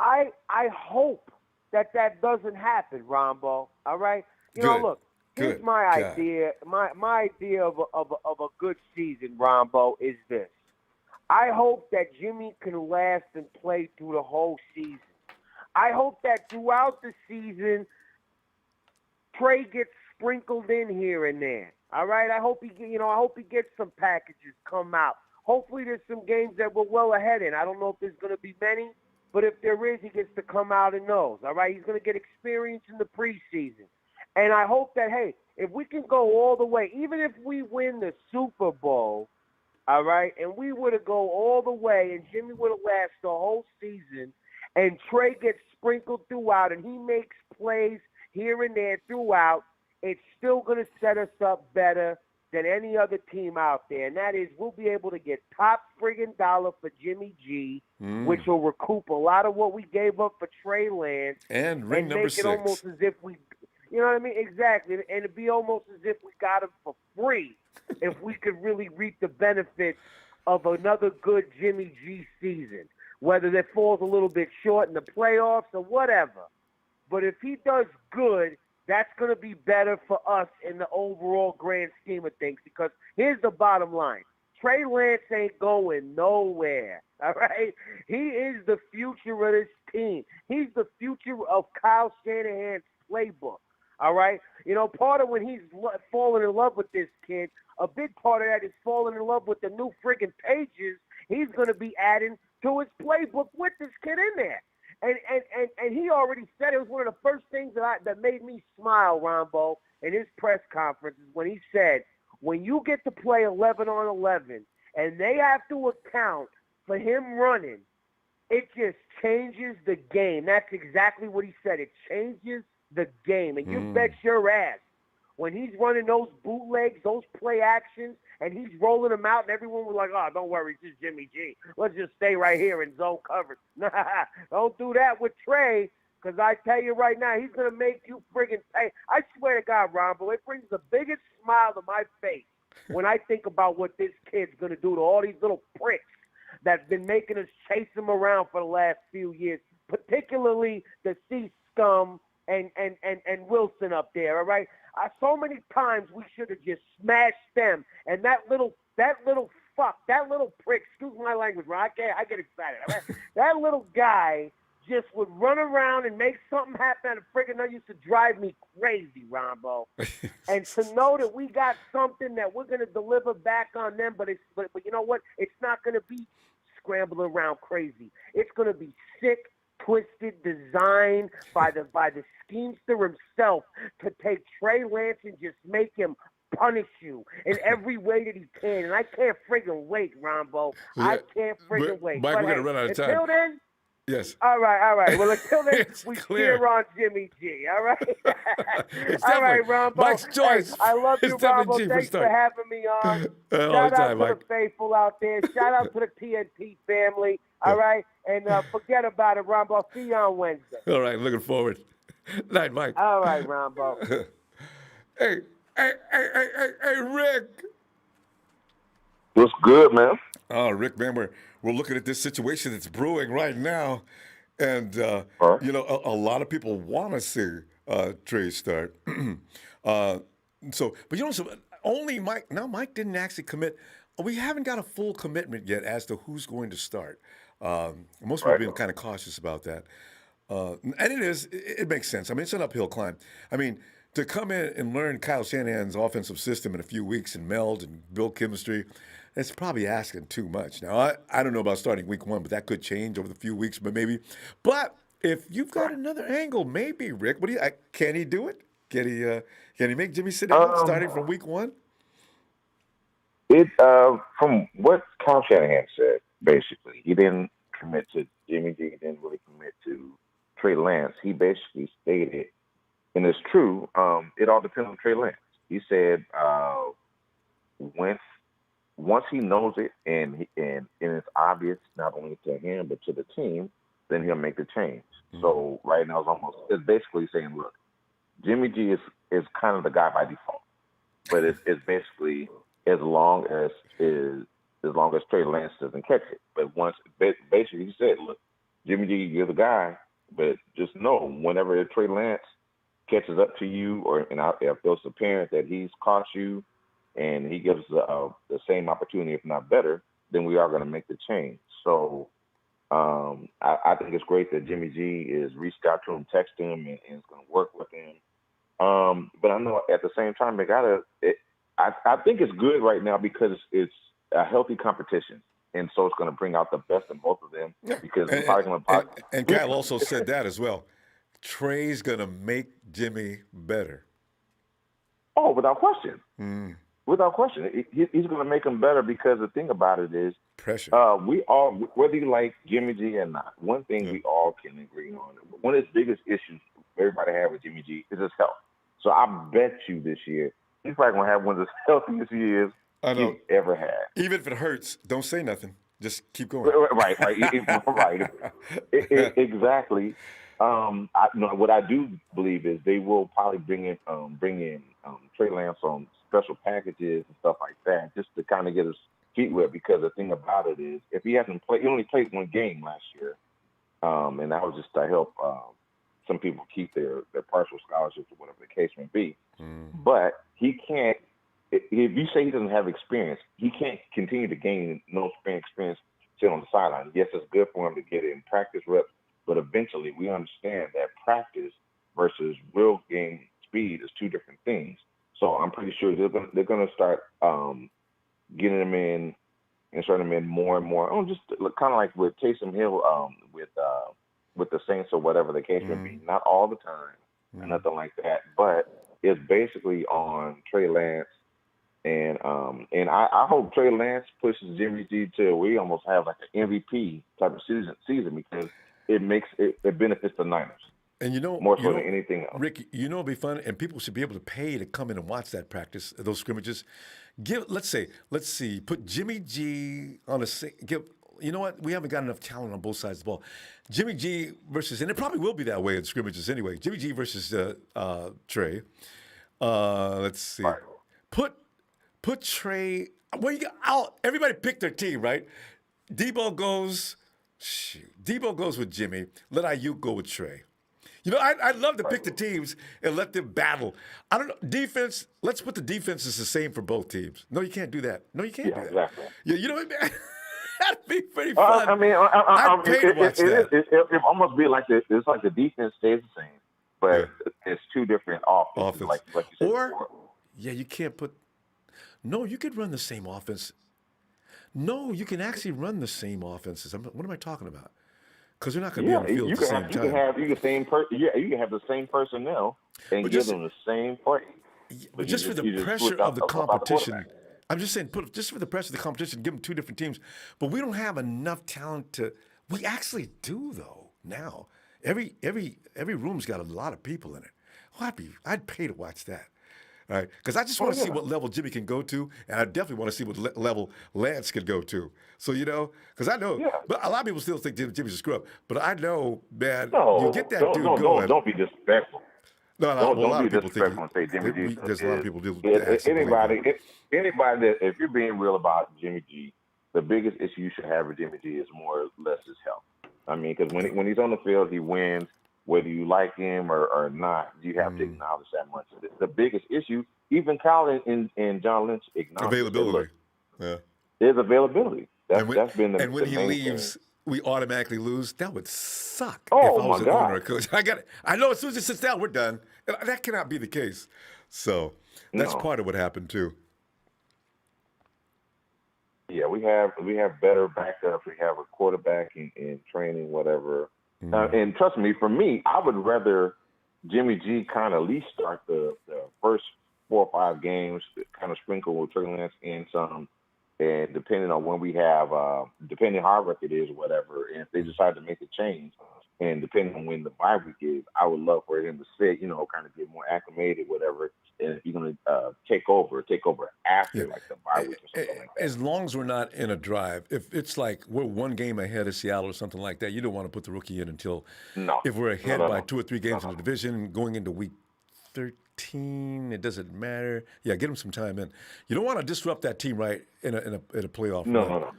Speaker 8: I hope that doesn't happen, Ronbo, all right? Look, here's my idea. My idea of a good season, Ronbo, is this. I hope that Jimmy can last and play through the whole season. I hope that throughout the season, Trey gets sprinkled in here and there. All right, I hope he gets some packages come out. Hopefully, there's some games that we're well ahead in. I don't know if there's going to be many, but if there is, he gets to come out in those. All right, he's going to get experience in the preseason, and I hope that if we can go all the way, even if we win the Super Bowl, all right, and we were to go all the way, and Jimmy would have lasted the whole season, and Trey gets sprinkled throughout, and he makes plays here and there throughout, it's still going to set us up better than any other team out there. And that is, we'll be able to get top friggin' dollar for Jimmy G, which will recoup a lot of what we gave up for Trey Lance.
Speaker 1: And ring number
Speaker 8: make
Speaker 1: 6.
Speaker 8: it almost as if we, you know what I mean? Exactly. And it'd be almost as if we got him for free if we could really reap the benefits of another good Jimmy G season, whether that falls a little bit short in the playoffs or whatever. But if he does good, that's going to be better for us in the overall grand scheme of things, because here's the bottom line. Trey Lance ain't going nowhere, all right? He is the future of this team. He's the future of Kyle Shanahan's playbook, all right? You know, part of when he's falling in love with this kid, a big part of that is falling in love with the new friggin' pages he's going to be adding to his playbook with this kid in there. And he already said, it was one of the first things that made me smile, Ronbo, in his press conferences when he said, when you get to play 11 on 11 and they have to account for him running, it just changes the game. That's exactly what he said. It changes the game. And you bet your ass, when he's running those bootlegs, those play actions, and he's rolling them out, and everyone was like, oh, don't worry, it's just Jimmy G. Let's just stay right here in zone coverage. Nah, don't do that with Trey, because I tell you right now, he's going to make you friggin' pay. I swear to God, Ronbo, it brings the biggest smile to my face when I think about what this kid's going to do to all these little pricks that's been making us chase him around for the last few years, particularly the C-Scum and Wilson up there, all right? So many times we should have just smashed them, and that little prick, excuse my language, Ron, I get excited, all right? That little guy just would run around and make something happen, and friggin' that used to drive me crazy, Ronbo. And to know that we got something that we're going to deliver back on them, but you know what? It's not going to be scrambling around crazy. It's going to be sick, twisted design by the schemester himself to take Trey Lance and just make him punish you in every way that he can. And I can't friggin' wait, Ronbo.
Speaker 1: Yeah,
Speaker 8: I can't friggin' wait.
Speaker 1: Mike,
Speaker 8: but
Speaker 1: we're going to run out of time.
Speaker 8: Until then,
Speaker 1: yes.
Speaker 8: All right. Well, until then,
Speaker 1: It's
Speaker 8: we
Speaker 1: clear.
Speaker 8: cheer on Jimmy G. All right.
Speaker 1: It's
Speaker 8: All right,
Speaker 1: definitely
Speaker 8: Ronbo.
Speaker 1: Mike's choice.
Speaker 8: Hey, I love you,
Speaker 1: It's definitely
Speaker 8: Ronbo.
Speaker 1: G for
Speaker 8: Thanks for
Speaker 1: start.
Speaker 8: having me on.
Speaker 1: All
Speaker 8: Shout
Speaker 1: the time,
Speaker 8: out to
Speaker 1: Mike.
Speaker 8: the faithful out there. Shout out to the TNT family. All right. And forget about it, Ronbo. I'll see you on Wednesday.
Speaker 1: All right, looking forward. Night, Mike.
Speaker 8: All right, Ronbo.
Speaker 1: Hey, Rick.
Speaker 9: What's good, man?
Speaker 1: Oh, Rick, man, we're looking at this situation that's brewing right now, and you know, a lot of people want to see Trey start. But you know, only Mike. Now, Mike didn't actually commit. We haven't got a full commitment yet as to who's going to start. Most people have been kind of cautious about that, and it makes sense. I mean, it's an uphill climb. I mean, to come in and learn Kyle Shanahan's offensive system in a few weeks and meld and build chemistry, it's probably asking too much. Now, I don't know about starting week 1, but that could change over the few weeks, but maybe. But if you've got another angle, maybe, Rick, can he do it? Can he make Jimmy sit down starting from week 1?
Speaker 9: From what Kyle Shanahan said, basically, he didn't commit to Jimmy G. He didn't really commit to Trey Lance. He basically stated, and it's true, it all depends on Trey Lance. He said once he knows it and it's obvious not only to him but to the team, then he'll make the change. Mm-hmm. So right now it's basically saying, look, Jimmy G is kind of the guy by default, but it's basically as long as Trey Lance doesn't catch it. But once basically he said, look, Jimmy G, you're the guy, but just know whenever Trey Lance catches up to you, if it's apparent that he's caught you, and he gives the same opportunity, if not better, then we are going to make the change. So I think it's great that Jimmy G is reached out to him, texted him, and is going to work with him. But I know at the same time I think it's good right now because it's a healthy competition, and so it's going to bring out the best in both of them. Because
Speaker 1: and,
Speaker 9: probably going to
Speaker 1: and Kyle also said that as well. Trey's going to make Jimmy better.
Speaker 9: Oh, without question. Without question. He's going to make him better because the thing about it is
Speaker 1: pressure.
Speaker 9: We all, whether you like Jimmy G or not, one thing we all can agree on. One of the biggest issues everybody have with Jimmy G is his health. So I bet you this year, he's probably going to have one of the healthiest years he's ever had.
Speaker 1: Even if it hurts, don't say nothing. Just keep going.
Speaker 9: Right. Exactly. What I do believe is they will probably bring in Trey Lance on special packages and stuff like that, just to kind of get his feet wet. Because the thing about it is, if he hasn't played, he only played one game last year, and that was just to help some people keep their partial scholarships or whatever the case may be. But he can't. If you say he doesn't have experience, he can't continue to gain no experience sitting on the sideline. Yes, it's good for him to get in practice reps, but eventually we understand that practice versus real game speed is two different things. So I'm pretty sure they're going to start getting him in and starting him in more and more. Oh, just kind of like with Taysom Hill with the Saints or whatever the case may be. Not all the time, and nothing like that, but it's basically on Trey Lance. And I hope Trey Lance pushes Jimmy G to we almost have like an MVP type of season because it benefits the Niners.
Speaker 1: And
Speaker 9: more so than anything else.
Speaker 1: Rick, it'd be fun, and people should be able to pay to come in and watch that practice, those scrimmages. Let's see, put Jimmy G on you know what? We haven't got enough talent on both sides of the ball. Jimmy G versus, and it probably will be that way in scrimmages anyway. Jimmy G versus Trey. Let's see.
Speaker 9: Right.
Speaker 1: Put Trey. Everybody pick their team, right? Debo goes with Jimmy. Let Ayuk go with Trey. I'd love to pick the teams and let them battle. I don't know. Defense, let's put the defenses the same for both teams. No, you can't do that. No, you can't do that.
Speaker 9: Exactly.
Speaker 1: Yeah, you know what I mean? That'd be pretty fun. I'd pay to watch that.
Speaker 9: It almost be like it's like the defense stays the same, but it's two different offenses. Like you said before.
Speaker 1: You can't put. No, you could run the same offense. No, you can actually run the same offenses. What am I talking about? Because they're not going to be on the field at the same time.
Speaker 9: You can have the same personnel and give them the same play.
Speaker 1: But just for the pressure of the competition, I'm just saying, just for the pressure of the competition, give them two different teams. But we don't have enough talent to. We actually do though now. Every room's got a lot of people in it. Well, I'd pay to watch that. All right, because I just want to see what level Jimmy can go to, and I definitely want to see what level Lance can go to. So, because I know, but a lot of people still think Jimmy's a scrub. But I know, man, you get that dude going.
Speaker 9: Don't be disrespectful.
Speaker 1: Don't
Speaker 9: be disrespectful and say Jimmy G.
Speaker 1: There's a lot of people do.
Speaker 9: Anybody that, if you're being real about Jimmy G, the biggest issue you should have with Jimmy G is more or less his health. I mean, because when he's on the field, he wins. Whether you like him or not, you have to acknowledge that much. The biggest issue, even Kyle and John Lynch acknowledge
Speaker 1: availability.
Speaker 9: Is availability. That's been the
Speaker 1: and when
Speaker 9: the
Speaker 1: he
Speaker 9: main
Speaker 1: leaves,
Speaker 9: thing.
Speaker 1: we automatically lose. That would suck.
Speaker 9: Oh,
Speaker 1: if I was
Speaker 9: my
Speaker 1: an
Speaker 9: God.
Speaker 1: owner or coach. I know as soon as it sits down, we're done. That cannot be the case. So that's part of what happened too.
Speaker 9: Yeah, we have better backups. We have a quarterback in training, whatever. And trust me, for me, I would rather Jimmy G kind of at least start the first 4 or 5 games, kind of sprinkle with Trey Lance in some, and depending on when we have, depending how our record is or whatever, and if they decide to make a change, and depending on when the bye week is, I would love for him to sit, kind of get more acclimated, whatever. And if you're going to take over after like the bye week or something like that.
Speaker 1: As long as we're not in a drive, if it's like we're one game ahead of Seattle or something like that, you don't want to put the rookie in until if we're ahead by 2 or 3 games in the division, going into week 13, it doesn't matter. Yeah, get him some time in. You don't want to disrupt that team right in a playoff.
Speaker 9: No.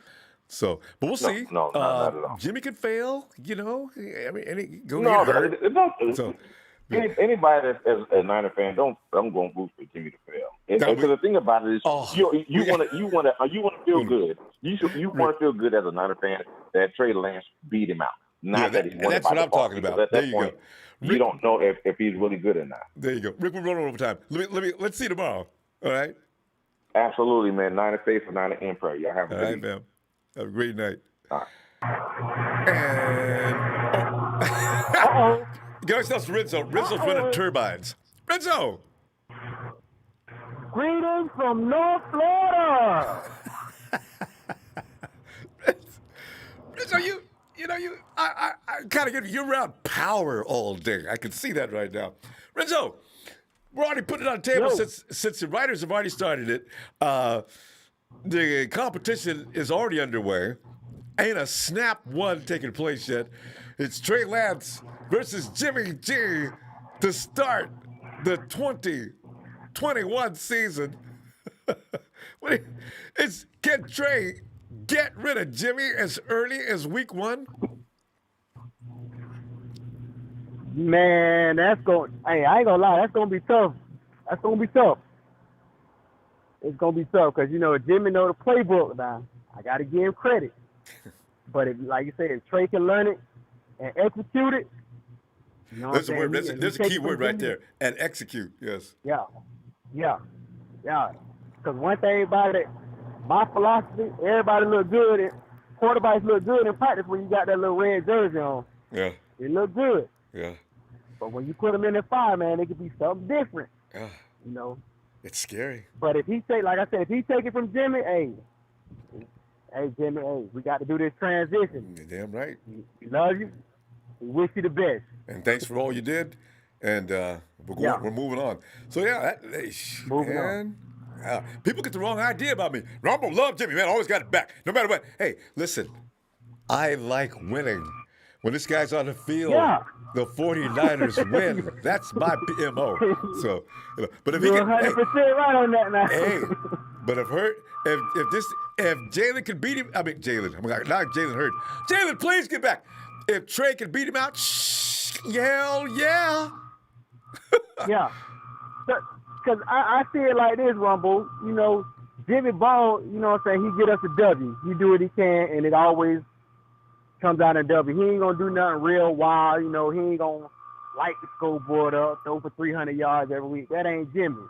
Speaker 1: So, but we'll see.
Speaker 9: No, not at all.
Speaker 1: Jimmy could fail, I mean,
Speaker 9: Anybody that's a Niner fan, I'm going to root for Jimmy to fail. And so the thing about it is, you want to feel good. You want to feel good as a Niner fan that Trey Lance beat him out. Not that he won.
Speaker 1: That's what I'm talking about.
Speaker 9: At
Speaker 1: There
Speaker 9: that
Speaker 1: you
Speaker 9: point,
Speaker 1: go.
Speaker 9: you don't know if he's really good or not.
Speaker 1: There you go. Rick, we're running over time. Let's see you tomorrow. All right?
Speaker 9: Absolutely, man. Niner faithful, Niner empire. Y'all have a
Speaker 1: All
Speaker 9: good
Speaker 1: right,
Speaker 9: evening.
Speaker 1: fam. Have a great night.
Speaker 9: All right.
Speaker 1: And get ourselves to Renzo. Renzo's running turbines. Renzo!
Speaker 7: Greetings from North Florida.
Speaker 1: Renzo, I kind of you're around power all day. I can see that right now. Renzo, we're already putting it on the table since the writers have already started it. The competition is already underway. Ain't a snap one taking place yet. It's Trey Lance versus Jimmy G to start the 2021 season. Can Trey get rid of Jimmy as early as week 1?
Speaker 7: Man, hey, I ain't gonna lie, that's gonna be tough. It's gonna be tough because Jimmy know the playbook now. I gotta give him credit. But like you said, if Trey can learn it and execute it,
Speaker 1: There's a word. There's a key word right there. And execute. Yes.
Speaker 7: Yeah. Because one thing about it, my philosophy, everybody look good, and quarterbacks look good in practice when you got that little red jersey on.
Speaker 1: Yeah.
Speaker 7: It look good.
Speaker 1: Yeah.
Speaker 7: But when you put them in the fire, man, it could be something different.
Speaker 1: Yeah. It's scary.
Speaker 7: But if he take it from Jimmy, hey, Jimmy, we got to do this transition.
Speaker 1: You're damn right.
Speaker 7: We love you. We wish you the best.
Speaker 1: And thanks for all you did. And we're moving on. So
Speaker 7: Moving on.
Speaker 1: People get the wrong idea about me. Ronbo love Jimmy, man. Always got it back, no matter what. Hey, listen, I like winning. When this guy's on the field, the 49ers win. That's my MO. So, but if
Speaker 7: You're
Speaker 1: he can,
Speaker 7: 100% right on that now.
Speaker 1: hey, but if Jalen can beat him, not Jalen Hurts. Jalen, please get back. If Trey can beat him out, hell yeah.
Speaker 7: Yeah. Because I see it like this, Rumble. Jimmy Ball, he get us a W. He do what he can, and it always comes out in W. He ain't going to do nothing real wild. He ain't going to light the scoreboard up, throw for 300 yards every week. That ain't Jimmy.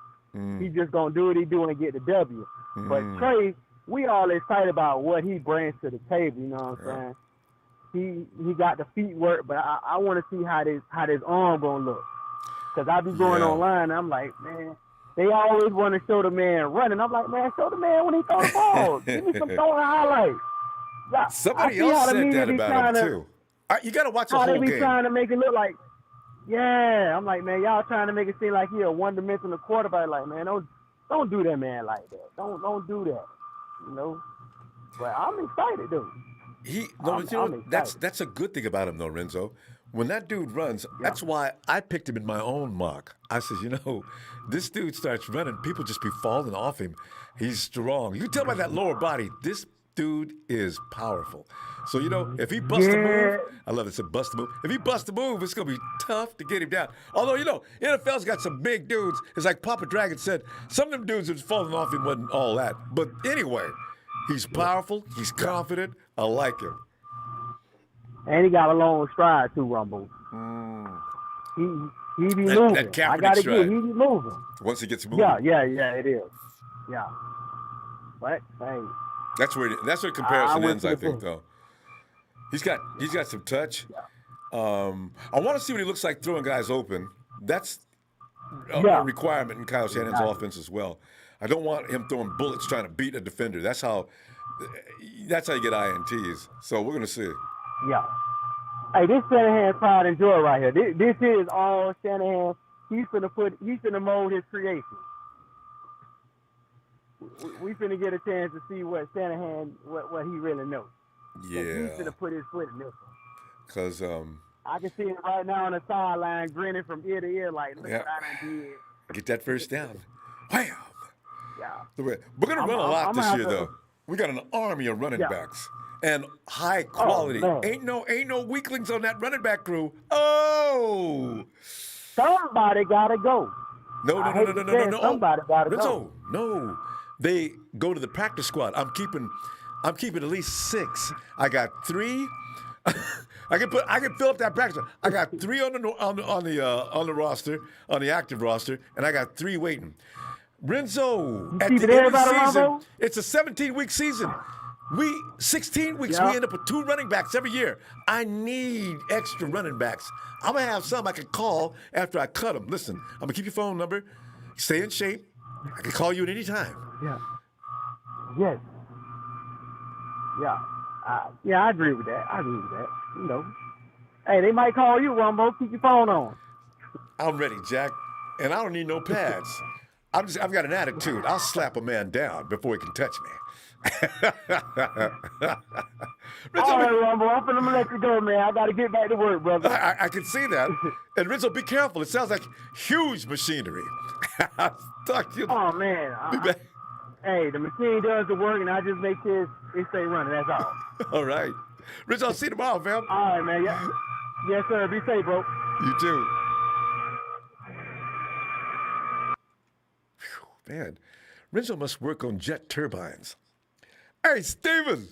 Speaker 7: He just going to do what he do and get the W. But Trey, we all excited about what he brings to the table, you know what I'm saying? He got the feet work, but I want to see how this arm going to look. Because I be going online, and I'm like, man, they always want to show the man running. I'm like, man, show the man when he throw the ball. Give me some throwing highlights.
Speaker 1: Somebody else said that about him, too. You got to watch the whole game.
Speaker 7: They be trying to make it look like, I'm like, man, y'all trying to make it seem like he a one-dimensional quarterback. Like, man, don't do that man like that. Don't do that, But I'm excited, though.
Speaker 1: That's a good thing about him, though, Renzo. When that dude runs, that's why I picked him in my own mock. I said, this dude starts running, people just be falling off him. He's strong. You can tell by that lower body, this dude is powerful. So, if he busts a move, I love it, bust a move. If he busts a move, it's going to be tough to get him down. Although, NFL's got some big dudes. It's like Papa Dragon said, some of them dudes that's falling off him wasn't all that. But anyway, he's powerful. He's confident. I like him.
Speaker 7: And he got a long stride, too, Rumble. He be moving.
Speaker 1: That
Speaker 7: I got to
Speaker 1: stride.
Speaker 7: get he be moving.
Speaker 1: Once he gets moving.
Speaker 7: Yeah, it is. Yeah. But, hey.
Speaker 1: That's where the comparison ends, I think, though. He's got some touch. I want to see what he looks like throwing guys open. That's a requirement in Kyle Shanahan's offense as well. I don't want him throwing bullets trying to beat a defender. That's how you get INTs. So we're gonna see.
Speaker 7: Yeah. Hey, this Shanahan pride and joy right here. This is all Shanahan. He's finna mold his creation. We finna get a chance to see what Shanahan, what he really knows.
Speaker 1: Yeah.
Speaker 7: He's finna put his foot in this one.
Speaker 1: Because
Speaker 7: I can see him right now on the sideline grinning from ear to ear like, look what I done did.
Speaker 1: Get that first down. Wham!
Speaker 7: Yeah.
Speaker 1: We're going to run a lot this year, though. We got an army of running backs. And high quality. Ain't no weaklings on that running back crew. Oh!
Speaker 7: Somebody got to go.
Speaker 1: No.
Speaker 7: Somebody got to go.
Speaker 1: No. They go to the practice squad. I'm keeping I'm keeping at least 6. I got 3. I can fill up that practice. I got 3 on the roster, on the active roster, and I got 3 waiting. Renzo, at the
Speaker 7: keeping
Speaker 1: end of the
Speaker 7: everybody,
Speaker 1: season,
Speaker 7: Ronbo?
Speaker 1: it's a 17-week season. 16 weeks,
Speaker 7: Yeah.
Speaker 1: we end up with 2 running backs every year. I need extra running backs. I'm going to have some I can call after I cut them. Listen, I'm going to keep your phone number. Stay in shape. I can call you at any time.
Speaker 7: Yeah. Yes. Yeah. Yeah, I agree with that. You know. Hey, they might call you, Ronbo. Keep your phone on.
Speaker 1: I'm ready, Jack. And I don't need no pads. I've got an attitude. I'll slap a man down before he can touch me. Rizzo,
Speaker 7: All right, Ronbo. I'm finna let you go, man. I got to get back to work, brother.
Speaker 1: I can see that. And Rizzo, be careful. It sounds like huge machinery. I'll talk to you.
Speaker 7: Oh, man.
Speaker 1: Be back.
Speaker 7: Hey, the machine does the work, and I just make sure it stay running. That's all.
Speaker 1: All right. Rizzo, I'll see you tomorrow, fam.
Speaker 7: All right, man. Yeah. Yes, sir. Be safe, bro.
Speaker 1: You too. Whew, man, Rizzo must work on jet turbines. Hey, Steven.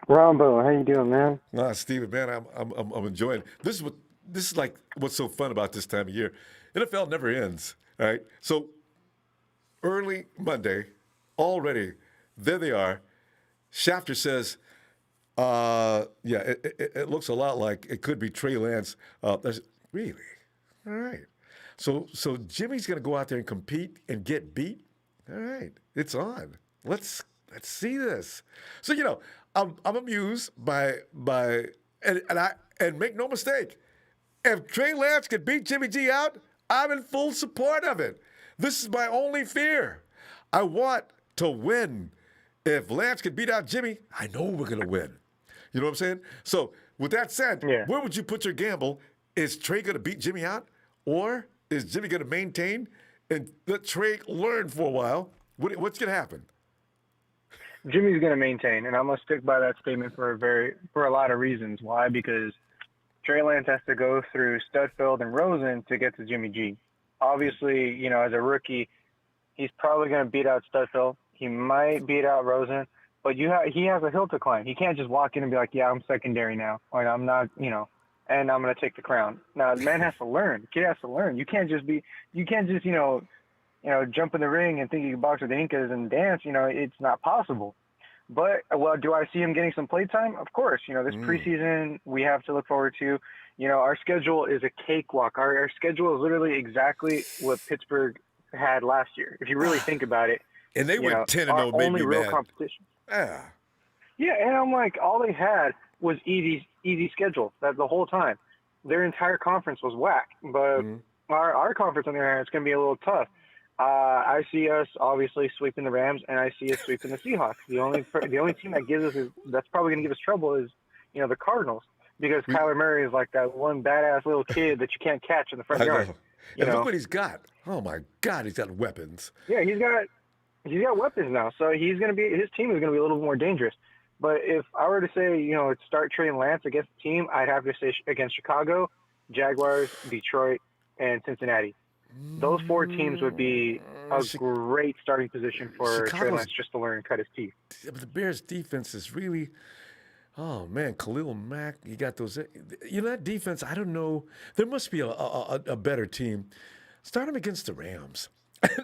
Speaker 10: Ronbo, how you doing, man?
Speaker 1: Steven, man, I'm enjoying it. This is like what's so fun about this time of year. NFL never ends, all right? So early Monday, already, there they are. Schefter says, it looks a lot like it could be Trey Lance. Really? All right. So Jimmy's going to go out there and compete and get beat? All right. It's on. Let's see this. So, I'm amused by and make no mistake, if Trey Lance could beat Jimmy G out, I'm in full support of it. This is my only fear. I want to win. If Lance could beat out Jimmy, I know we're going to win. You know what I'm saying? So with that said, where would you put your gamble? Is Trey going to beat Jimmy out? Or is Jimmy going to maintain and let Trey learn for a while? What's going to happen?
Speaker 10: Jimmy's going to maintain, and I'm going to stick by that statement for a lot of reasons. Why? Because Trey Lance has to go through Studfeld and Rosen to get to Jimmy G. Obviously, as a rookie, he's probably going to beat out Studfeld. He might beat out Rosen, but he has a hill to climb. He can't just walk in and be like, yeah, I'm secondary now. Or I'm not, and I'm going to take the crown. Now, the man has to learn. The kid has to learn. You can't just jump in the ring and think you can box with the Incas and dance. It's not possible. But, do I see him getting some play time? Of course. This preseason we have to look forward to. Our schedule is a cakewalk. Our schedule is literally exactly what Pittsburgh had last year, if you really think about it.
Speaker 1: And they went 10-0, made
Speaker 10: only
Speaker 1: me
Speaker 10: real
Speaker 1: mad.
Speaker 10: competition.
Speaker 1: Yeah.
Speaker 10: Yeah, and I'm like, all they had was easy schedule that the whole time. Their entire conference was whack. But our conference, on the other hand, it's going to be a little tough. I see us obviously sweeping the Rams, and I see us sweeping the Seahawks. The only team that's probably going to give us trouble is, the Cardinals, because Kyler Murray is like that one badass little kid that you can't catch in the front yard.
Speaker 1: And look what he's got. Oh my God, he's got weapons.
Speaker 10: Yeah, he's got weapons now, so his team is going to be a little more dangerous. But if I were to say, start Trey Lance against the team, I'd have to say against Chicago, Jaguars, Detroit, and Cincinnati. Those 4 teams would be a great starting position for Trey Lance just to learn and cut his teeth.
Speaker 1: But the Bears' defense is really, oh man, Khalil Mack, you got those. That defense, I don't know. There must be a better team. Start them against the Rams.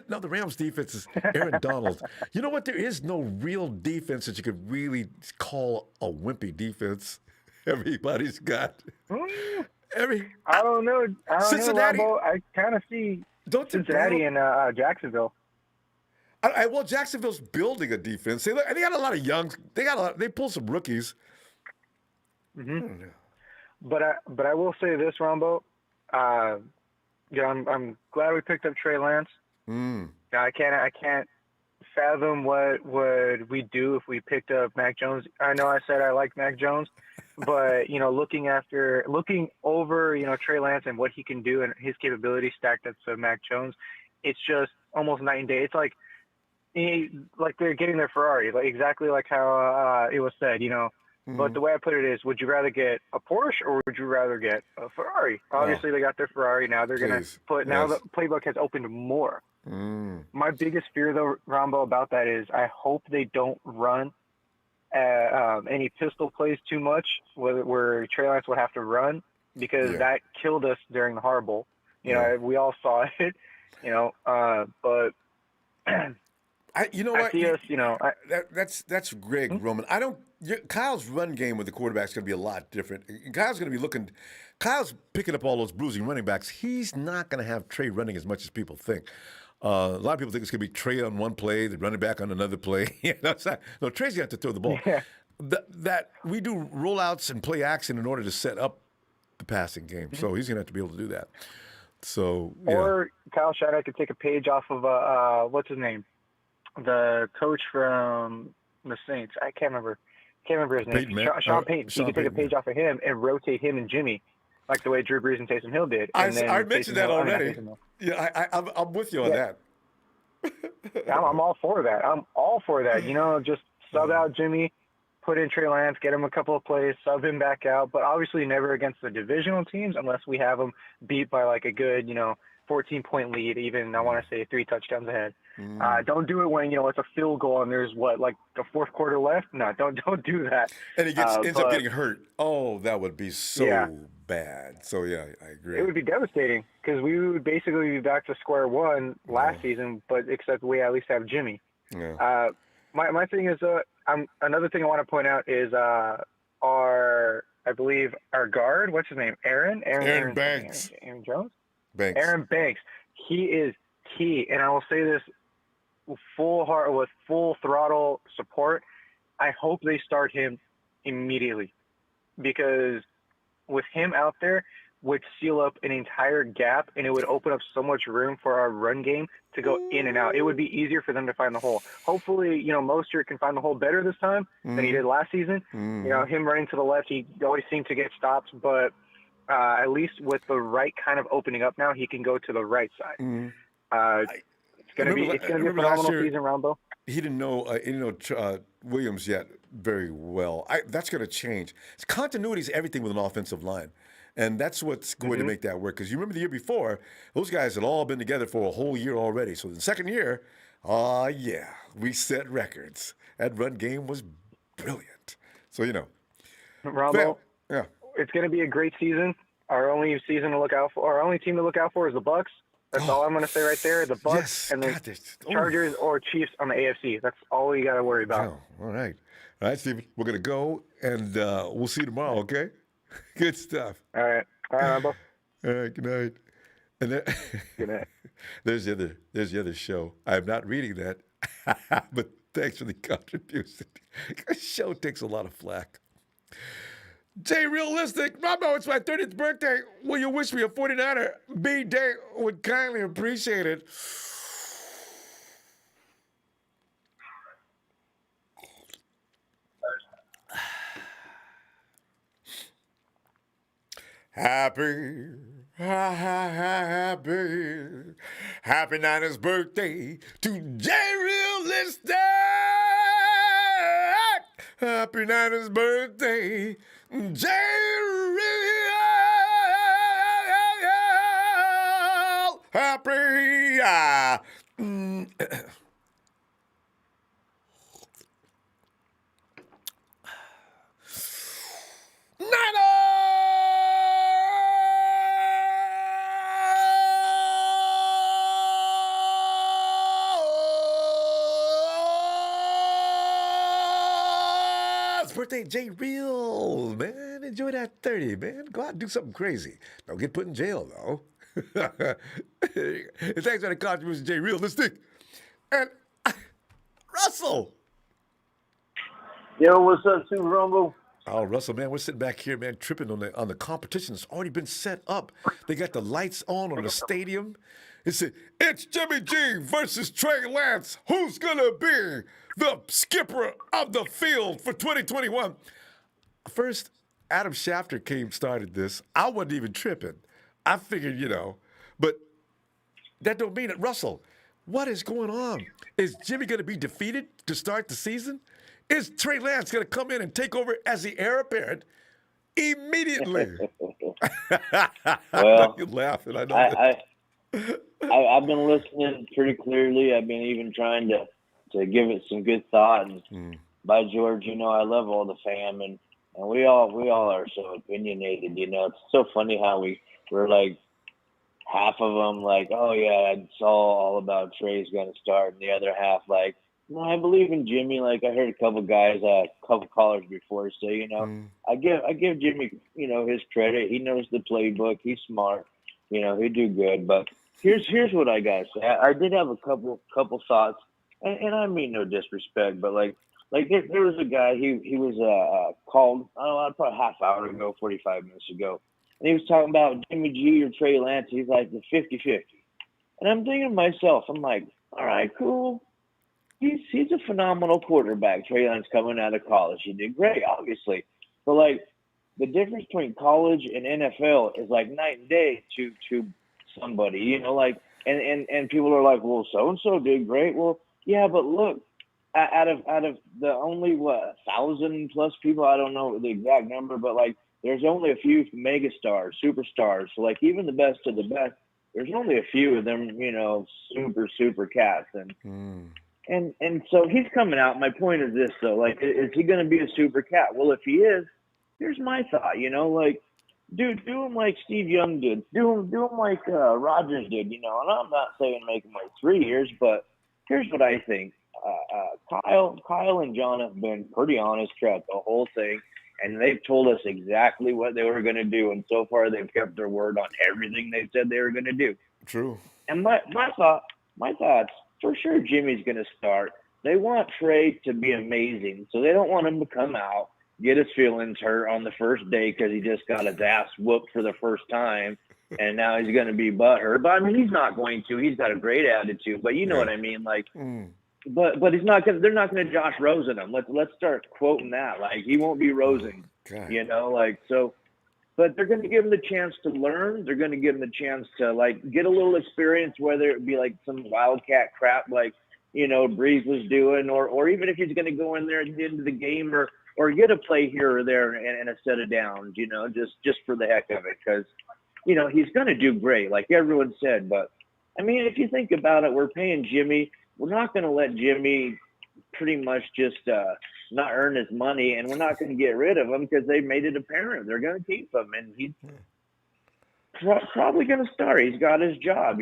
Speaker 1: No, the Rams' defense is Aaron Donald. You know what? There is no real defense that you could really call a wimpy defense. Everybody's got.
Speaker 10: I don't know.
Speaker 1: Cincinnati.
Speaker 10: Ronbo. I kind of see Cincinnati and Jacksonville.
Speaker 1: Well, Jacksonville's building a defense. They got a lot of young. They pull some rookies.
Speaker 10: Mm-hmm. But I will say this, Ronbo. I'm glad we picked up Trey Lance. I can't fathom what would we do if we picked up Mac Jones. I know I said I like Mac Jones, but looking over Trey Lance and what he can do and his capabilities stacked up to Mac Jones, it's just almost night and day. It's like they're getting their Ferrari, exactly like how it was said, But the way I put it is, would you rather get a Porsche or would you rather get a Ferrari? Obviously, they got their Ferrari. Now they're going to put. Now the playbook has opened more. My biggest fear, though, Ronbo, about that is I hope they don't run any pistol plays too much, where Trey Lance would have to run, because that killed us during the Horrible. You know, we all saw it. You know, but
Speaker 1: you know what?
Speaker 10: I see us. You know,
Speaker 1: that's Greg Roman. Kyle's run game with the quarterback's going to be a lot different. Kyle's going to be looking. Kyle's picking up all those bruising running backs. He's not going to have Trey running as much as people think. A lot of people think it's going to be Trey on one play, the running back on another play. No, Trey's got to throw the ball.
Speaker 10: Yeah.
Speaker 1: That we do rollouts and play action in order to set up the passing game. So he's going to have to be able to do that. So
Speaker 10: or Kyle Shanahan could take a page off of what's his name, the coach from the Saints. I can't remember his name. Sean Payton. He could take a page off of him and rotate him and Jimmy, like the way Drew Brees and Taysom Hill did.
Speaker 1: I mentioned that already. I'm with you on that.
Speaker 10: I'm all for that. I'm all for that. You know, just sub out Jimmy, put in Trey Lance, get him a couple of plays, sub him back out, but obviously never against the divisional teams unless we have them beat by like a good, 14-point lead, even, I want to say 3 touchdowns ahead. Don't do it when, it's a field goal and there's like the fourth quarter left. No, don't do that.
Speaker 1: And he ends up getting hurt. Oh, that would be so bad. So, yeah, I agree.
Speaker 10: It would be devastating because we would basically be back to square one last season, but except we at least have Jimmy.
Speaker 1: Yeah.
Speaker 10: My thing is, another thing I want to point out is our guard, what's his name? Aaron
Speaker 1: Banks.
Speaker 10: Aaron Jones?
Speaker 1: Banks.
Speaker 10: Aaron Banks. He is key, and I will say this with full throttle support. I hope they start him immediately, because with him out there would seal up an entire gap, and it would open up so much room for our run game to go in and out. It would be easier for them to find the hole. Hopefully, Mostert can find the hole better this time than he did last season. Him running to the left, he always seemed to get stopped, but at least with the right kind of opening up now, he can go to the right side. It's gonna be a phenomenal season, Ronbo.
Speaker 1: He didn't know Williams yet very well. That's going to change. Continuity is everything with an offensive line, and that's what's going to make that work. Because you remember the year before, those guys had all been together for a whole year already. So the second year, we set records. That run game was brilliant. So
Speaker 10: Ronbo, it's going to be a great season. Our only team to look out for is the Bucks. That's all I'm going to say right there. The Bucks and the Chargers or Chiefs on the AFC. That's all you got to worry about.
Speaker 1: Oh, all right, Steven. We're going to go, and we'll see you tomorrow, okay? Good stuff.
Speaker 10: All right, Ronbo.
Speaker 1: All right, good night. And then,
Speaker 10: good night.
Speaker 1: There's the other show. I'm not reading that, but thanks for the contribution. The show takes a lot of flack. Jay Realistic, Ronbo, it's my 30th birthday. Will you wish me a 49er B-Day? Would kindly appreciate it. Happy Niners birthday to Jay Realistic. Happy Niners birthday, Jay Real. Happy birthday, Jay Real, man. Enjoy that 30, man. Go out and do something crazy. Don't get put in jail, though. And thanks for the contribution, Jay Realistic. And Russell.
Speaker 11: Yo, what's up, Super Rumble?
Speaker 1: Oh, Russell, man, we're sitting back here, man, tripping on the competition that's already been set up. They got the lights on the stadium. It's Jimmy G versus Trey Lance. Who's gonna be the skipper of the field for 2021? First, Adam Schefter started this. I wasn't even tripping. I figured, but that don't mean it. Russell, what is going on? Is Jimmy going to be defeated to start the season? Is Trey Lance going to come in and take over as the heir apparent immediately?
Speaker 11: Well,
Speaker 1: you're laughing. I know.
Speaker 11: I've been listening pretty clearly. I've been even trying to give it some good thought, by George, I love all the fam, and we all are so opinionated. It's so funny how we're like half of them like, oh yeah, it's all about Trey's gonna start, and the other half like, no, I believe in Jimmy. Like I heard a couple guys, a couple callers before say, I give Jimmy, his credit. He knows the playbook. He's smart. He'd do good. But here's what I gotta say. I did have a couple thoughts, and I mean no disrespect, but like there was a guy. He was called. I don't know, probably half hour ago, 45 minutes ago, and he was talking about Jimmy G or Trey Lance. He's like the 50-50, and I'm thinking to myself, I'm like, all right, cool. He's a phenomenal quarterback. Trey Lance coming out of college. He did great, obviously. But like the difference between college and NFL is like night and day to somebody, and people are like, well, so and so did great. Well, yeah, but look, out of the only 1,000 plus people, I don't know the exact number, but like there's only a few megastars, superstars. So like even the best of the best, there's only a few of them, super cats And so he's coming out. My point is this, though. Like, is he going to be a super cat? Well, if he is, here's my thought, like, dude, do him like Steve Young did. Do him like Rodgers did, And I'm not saying make him like 3 years, but here's what I think. Kyle and John have been pretty honest throughout the whole thing, and they've told us exactly what they were going to do. And so far, they've kept their word on everything they said they were going to do.
Speaker 1: True.
Speaker 11: And my thoughts, for sure Jimmy's going to start. They want Trey to be amazing, so they don't want him to come out, get his feelings hurt on the first day because he just got his ass whooped for the first time, and now he's going to be butthurt. But, I mean, he's not going to. He's got a great attitude, but you know what I mean. Like, but he's not going. They're not going to Josh Rosen him. Let's start quoting that. Like, he won't be Rosen, so. But they're going to give him the chance to learn. They're going to give him the chance to, like, get a little experience, whether it be, like, some wildcat crap like, Breeze was doing, or even if he's going to go in there at the end of the game or get a play here or there and a set of downs, just for the heck of it. Because, he's going to do great, like everyone said. But, I mean, if you think about it, we're paying Jimmy. We're not going to let Jimmy pretty much just not earn his money, and we're not going to get rid of him because they made it apparent they're going to keep him, and he's probably going to start. He's got his job,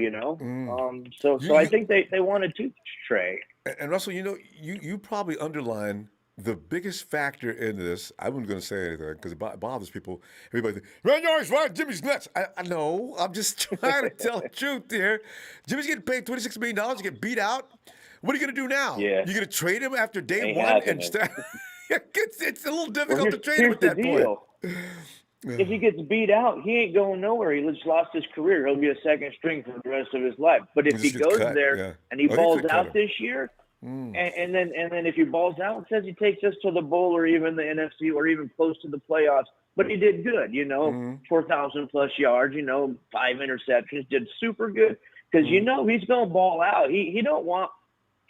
Speaker 11: So I think they wanted to Trey.
Speaker 1: And Russell, you probably underline the biggest factor in this. I wasn't going to say anything because it bothers people. Everybody thinks, Ron Yards, right? Jimmy's nuts. I know. I'm just trying to tell the truth here. Jimmy's getting paid $26 million to get beat out. What are you going to do now?
Speaker 11: Yeah.
Speaker 1: You're going to trade him after day
Speaker 11: Ain't
Speaker 1: one?
Speaker 11: happening.
Speaker 1: It's a little difficult to trade him at
Speaker 11: the
Speaker 1: that
Speaker 11: deal.
Speaker 1: point.
Speaker 11: If he gets beat out, he ain't going nowhere. He just lost his career. He'll be a second string for the rest of his life. But if he goes there and he balls out this year, and then if he balls out and says he takes us to the bowl or even the NFC or even close to the playoffs, but he did good, 4,000 plus yards, 5 interceptions, did super good because he's going to ball out.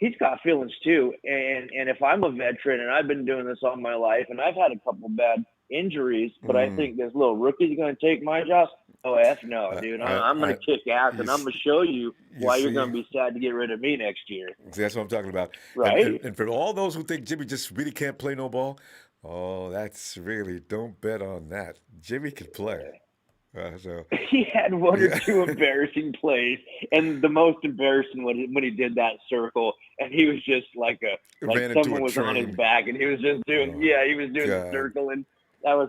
Speaker 11: He's got feelings too, and if I'm a veteran and I've been doing this all my life and I've had a couple bad injuries, but I think this little rookie's going to take my job. Oh, F no, dude. I'm going to kick ass, and I'm going to show you why you're going to be sad to get rid of me next year.
Speaker 1: See, that's what I'm talking about.
Speaker 11: Right?
Speaker 1: And for all those who think Jimmy just really can't play no ball, that's really, don't bet on that. Jimmy can play.
Speaker 11: He had one or two embarrassing plays, and the most embarrassing when he did that circle, and he was just like someone was on his back, and he was just doing the circle, and that was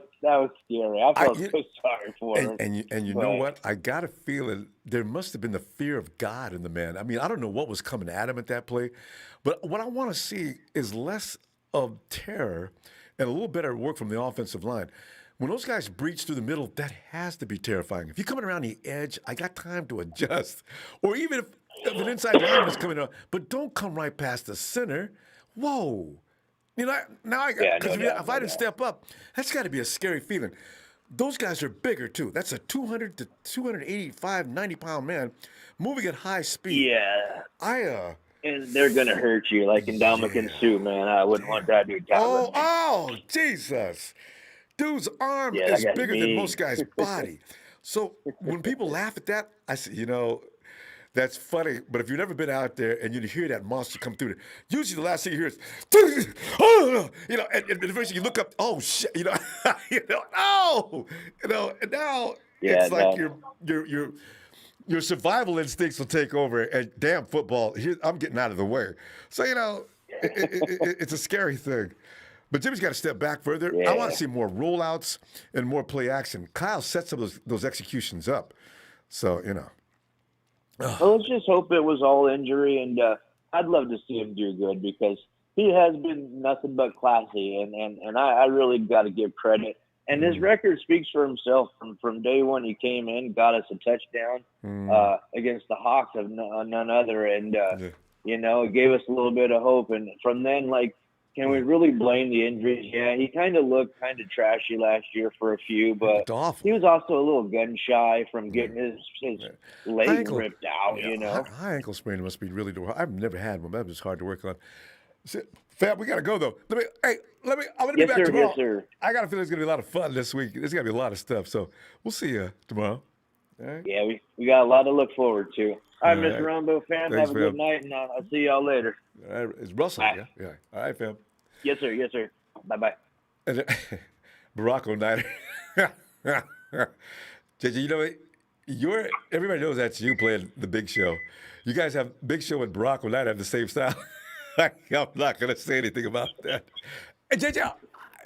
Speaker 11: scary. I felt so sorry for him.
Speaker 1: And you know what? I got a feeling there must have been the fear of God in the man. I mean, I don't know what was coming at him at that play, but what I want to see is less of terror and a little better work from the offensive line. When those guys breach through the middle, that has to be terrifying. If you're coming around the edge, I got time to adjust. Or even if an inside lineman is coming up, but don't come right past the center. Whoa. If I didn't step up, that's got to be a scary feeling. Those guys are bigger, too. That's a 200 to 285, 90-pound man moving at high speed.
Speaker 11: Yeah. And they're going to hurt you, like in Dominican Sue, man. I wouldn't want that dude tackling me.
Speaker 1: Oh, Jesus. Dude's arm is bigger than most guys' body. So when people laugh at that, I say, that's funny. But if you've never been out there and you hear that monster come through, usually the last thing you hear is, and eventually you look up, oh shit, no, and now
Speaker 11: Yeah,
Speaker 1: it's like
Speaker 11: no.
Speaker 1: your survival instincts will take over. And damn football, I'm getting out of the way. So it's a scary thing. But Jimmy's got to step back further. I want
Speaker 11: Yeah.
Speaker 1: to see more rollouts and more play action. Kyle sets some of those executions up. So,
Speaker 11: Well, let's just hope it was all injury, and I'd love to see him do good because he has been nothing but classy, and I really got to give credit. And his record speaks for himself. From day one, he came in, got us a touchdown against the Hawks of none other, and it gave us a little bit of hope. And from then, can we really blame the injuries? Yeah, he kind of looked kind of trashy last year for a few, but he was also a little gun shy from getting his leg ripped out,
Speaker 1: High ankle sprain must be really hard. I've never had one. That was hard to work on. Fab, we got to go, though. I'm going to be back tomorrow.
Speaker 11: Yes, sir.
Speaker 1: I got to feel there's going to be a lot of fun this week. There's going to be a lot of stuff. So we'll see you tomorrow. All right?
Speaker 11: Yeah, we got a lot to look forward to. All right,
Speaker 1: All
Speaker 11: Mr.
Speaker 1: right.
Speaker 11: Ronbo, fam.
Speaker 1: Thanks,
Speaker 11: Have a good
Speaker 1: fam.
Speaker 11: night, and I'll see y'all later.
Speaker 1: All right. It's Russell,
Speaker 11: Bye.
Speaker 1: yeah? Yeah. All right, fam.
Speaker 11: Yes, sir. Yes, sir. Bye-bye.
Speaker 1: And Barack O'Nider. JJ, everybody knows that's you playing the Big Show. You guys have Big Show and Barack O'Nider have the same style. I'm not going to say anything about that. And JJ,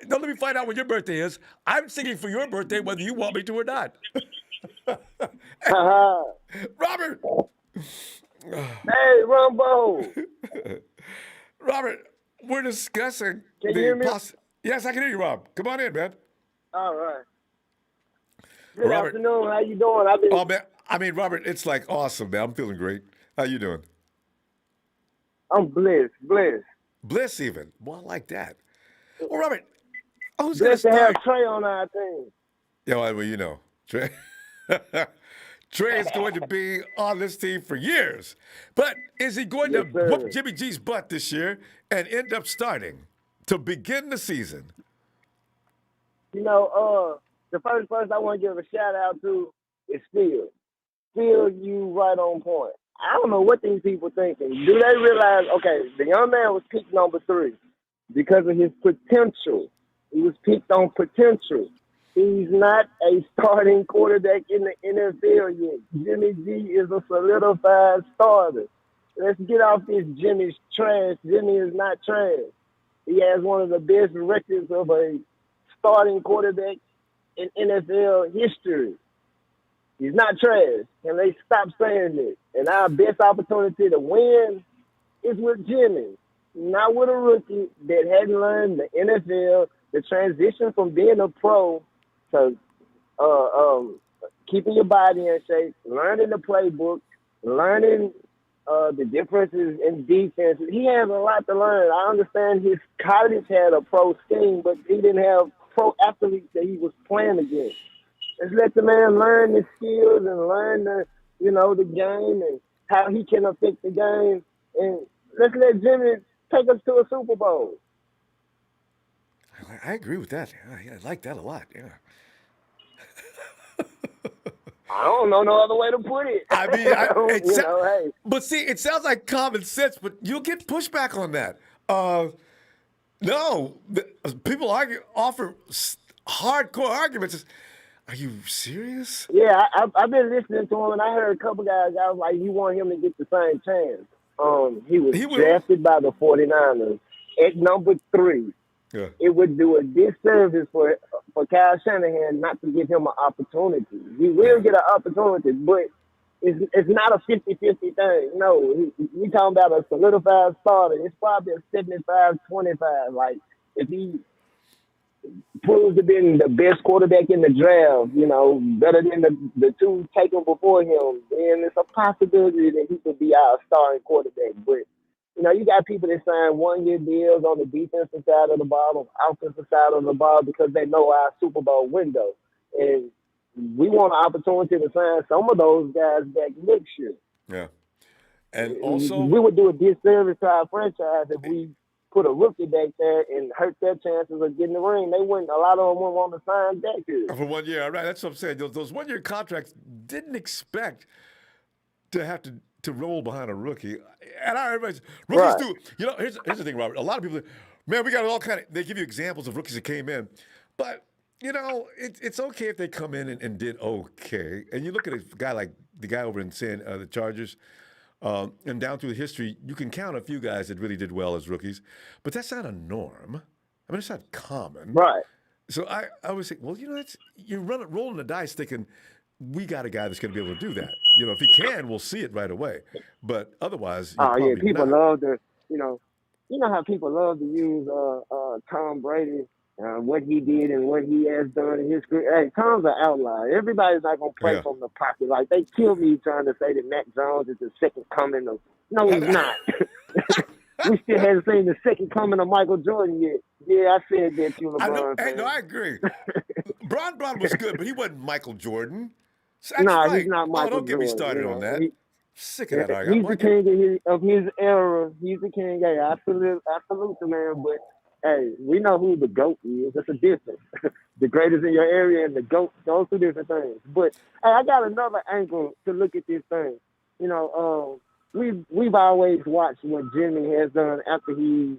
Speaker 1: don't let me find out when your birthday is. I'm singing for your birthday whether you want me to or not. Robert.
Speaker 8: Hey, Ronbo.
Speaker 1: Robert, we're discussing
Speaker 8: Can you hear me?
Speaker 1: Yes, I can hear you, Rob. Come on in, man.
Speaker 8: All right. Good
Speaker 1: Robert.
Speaker 8: afternoon. How you doing?
Speaker 1: Oh, man. Robert, it's awesome, man. I'm feeling great. How you doing?
Speaker 8: I'm blessed.
Speaker 1: Bliss even. Well, I like that. Well, Robert, who's
Speaker 8: Blessed to
Speaker 1: going
Speaker 8: have
Speaker 1: to start?
Speaker 8: Trey on our team.
Speaker 1: Yeah, well, Trey. Trey is going to be on this team for years. But is he going to
Speaker 8: sir.
Speaker 1: whoop Jimmy G's butt this year and end up starting to begin the season?
Speaker 8: The first person I want to give a shout out to is Phil. Phil, you right on point. I don't know what these people thinking. Do they realize, okay, the young man was picked number 3 because of his potential. He was picked on potential. He's not a starting quarterback in the NFL yet. Jimmy G is a solidified starter. Let's get off this Jimmy's trash. Jimmy is not trash. He has one of the best records of a starting quarterback in NFL history. He's not trash. And they stop saying this. And our best opportunity to win is with Jimmy, not with a rookie that hadn't learned the NFL, the transition from being a pro to keeping your body in shape, learning the playbook, learning the differences in defense. He has a lot to learn. I understand his college had a pro scheme, but he didn't have pro athletes that he was playing against. Let's let the man learn the skills and learn the game and how he can affect the game. And let's let Jimmy take us to a Super Bowl.
Speaker 1: I agree with that. I like that a lot, yeah.
Speaker 8: I don't know no other way to put it.
Speaker 1: I mean,
Speaker 8: hey.
Speaker 1: But see, it sounds like common sense, but you'll get pushback on that. No, people offer hardcore arguments. Are you serious?
Speaker 8: Yeah, I've been listening to him, and I heard a couple guys. I was like, you want him to get the same chance. He was drafted by the 49ers at number 3.
Speaker 1: Yeah.
Speaker 8: It would do a disservice for Kyle Shanahan not to give him an opportunity. He will get an opportunity, but it's not a 50-50 thing. No, we talking about a solidified starter. It's probably a 75-25. Like, if he proves to be the best quarterback in the draft, better than the 2 taken before him, then it's a possibility that he could be our starting quarterback. But you got people that sign 1-year deals on the defensive side of the ball, on the offensive side of the ball, because they know our Super Bowl window. And we want an opportunity to sign some of those guys back next year.
Speaker 1: Yeah. And also,
Speaker 8: we would do a disservice to our franchise if we put a rookie back there and hurt their chances of getting the ring. A lot of them wouldn't want to sign back here.
Speaker 1: For 1 year, right? That's what I'm saying. Those 1-year contracts didn't expect to have to to roll behind a rookie. And everybody's rookies
Speaker 8: Right.
Speaker 1: do. You know, here's the thing, Robert. A lot of people, man, we got all kind of. They give you examples of rookies that came in, but you know, it's okay if they come in and did okay. And you look at a guy like the guy over in the Chargers. And down through the history, you can count a few guys that really did well as rookies, but that's not a norm. I mean, it's not common.
Speaker 8: Right.
Speaker 1: So I always think, well, you know, you're rolling the dice thinking, we got a guy that's going to be able to do that. You know, if he can, we'll see it right away. But otherwise,
Speaker 8: Oh yeah,
Speaker 1: probably
Speaker 8: people
Speaker 1: not.
Speaker 8: love to, you know how people love to use Tom Brady, what he did and what he has done in his career. Hey, Tom's an outlier. Everybody's not gonna play
Speaker 1: Yeah.
Speaker 8: from the pocket. Like they kill me trying to say that Mac Jones is the second coming of. No, he's not. We still haven't seen the second coming of Michael Jordan yet. Yeah, I said that to
Speaker 1: I know.
Speaker 8: LeBron.
Speaker 1: Hey,
Speaker 8: fan.
Speaker 1: no, I agree. Bron was good, but he wasn't Michael Jordan. So
Speaker 8: No,
Speaker 1: that's right.
Speaker 8: he's not Michael
Speaker 1: don't get me
Speaker 8: Jordan,
Speaker 1: started
Speaker 8: you
Speaker 1: on
Speaker 8: know.
Speaker 1: that. Sick of that argument.
Speaker 8: He's the king of his era. He's the king. Hey, I salute the man. But hey, we know who the GOAT is. That's a difference. The greatest in your area and the GOAT, those two different things. But hey, I got another angle to look at this thing. You know, we've always watched what Jimmy has done after he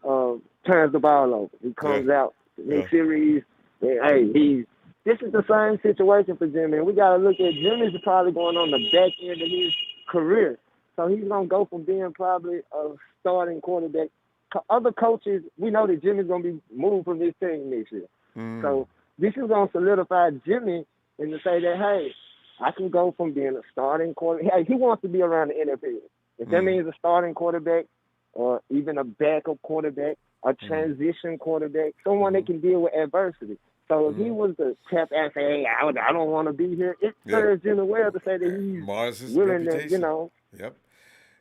Speaker 8: turns the ball over. He comes out in series. And, hey, this is the same situation for Jimmy. And we got to look at Jimmy's probably going on the back end of his career. So he's going to go from being probably a starting quarterback. Other coaches, we know that Jimmy's going to be moved from this team next year. So this is going to solidify Jimmy and to say that, hey, I can go from being a starting quarterback. Hey, he wants to be around the NFL. If that means a starting quarterback or even a backup quarterback, a transition quarterback, someone that can deal with adversity. So if he was to tap out and say, hey, I don't want to be here, it serves Jimmy well to say that he's willing to, you know.
Speaker 1: Yep.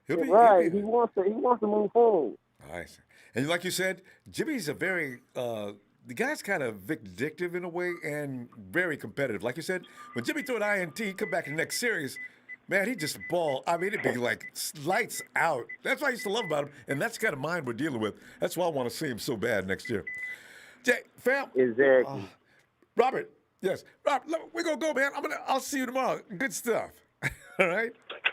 Speaker 8: He wants to move forward.
Speaker 1: Nice. And like you said, Jimmy's a very the guy's kind of vindictive in a way and very competitive. Like you said, when Jimmy threw an INT, come back in the next series, man, he just ball. I mean, it'd be like lights out. That's what I used to love about him, and that's the kind of mind we're dealing with. That's why I want to see him so bad next year. Jay, fam.
Speaker 8: Exactly.
Speaker 1: Robert, yes. Robert, we're going to go, man. I'll see you tomorrow. Good stuff. All right?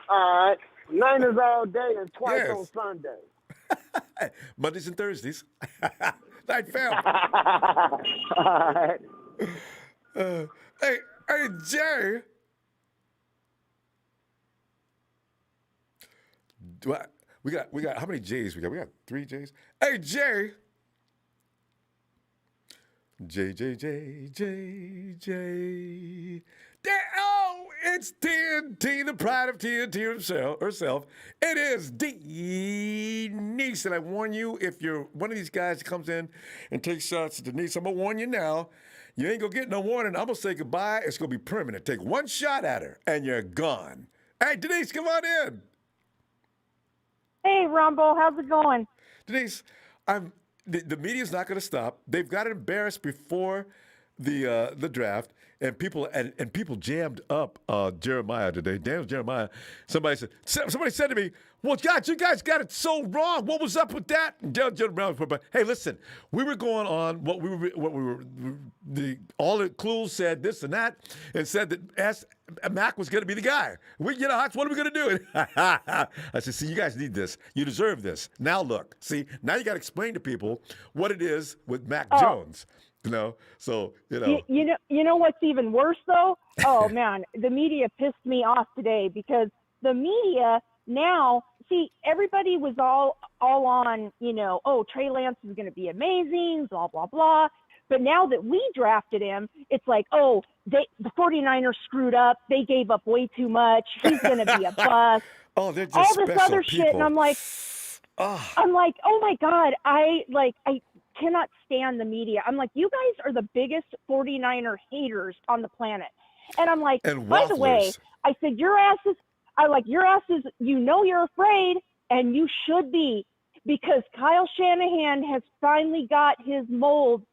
Speaker 8: All right. Niners all day and twice on Sunday.
Speaker 1: Mondays and Thursdays. Night, fam.
Speaker 8: All right.
Speaker 1: Hey, Jay. We got how many J's we got? We got 3 J's. Hey, Jay. J. Oh, it's TNT, the pride of TNT herself. It is Denise. And I warn you, if you're one of these guys that comes in and takes shots at Denise, I'm going to warn you now. You ain't going to get no warning. I'm going to say goodbye. It's going to be permanent. Take one shot at her, and you're gone. Hey, Denise, come on in.
Speaker 12: Hey, Ronbo, how's it going?
Speaker 1: Denise, the media's not going to stop. They've got embarrassed before the draft, and people jammed up Jeremiah today. Damn Jeremiah! Somebody said to me, "Well, God, you guys got it so wrong. What was up with that?" And Jeremiah, but hey, listen, we were going on all the clues said this and that, and said that Mac was going to be the guy. What are we going to do? I said, see, you guys need this. You deserve this. Now look, see, now you got to explain to people what it is with Mac Jones. You know, so
Speaker 12: You know what's even worse though? Oh man, the media pissed me off today because the media now, see, everybody was all on, Trey Lance is going to be amazing, blah blah blah. But now that we drafted him, it's like, the 49ers screwed up. They gave up way too much. He's going to be a bust.
Speaker 1: Oh, they're just
Speaker 12: all this other
Speaker 1: people.
Speaker 12: shit, and I'm like, oh my God, I cannot stand the media. I'm like, you guys are the biggest 49er haters on the planet. And I'm like, by the way, I said, your asses, you're afraid, and you should be, because Kyle Shanahan has finally got his mold,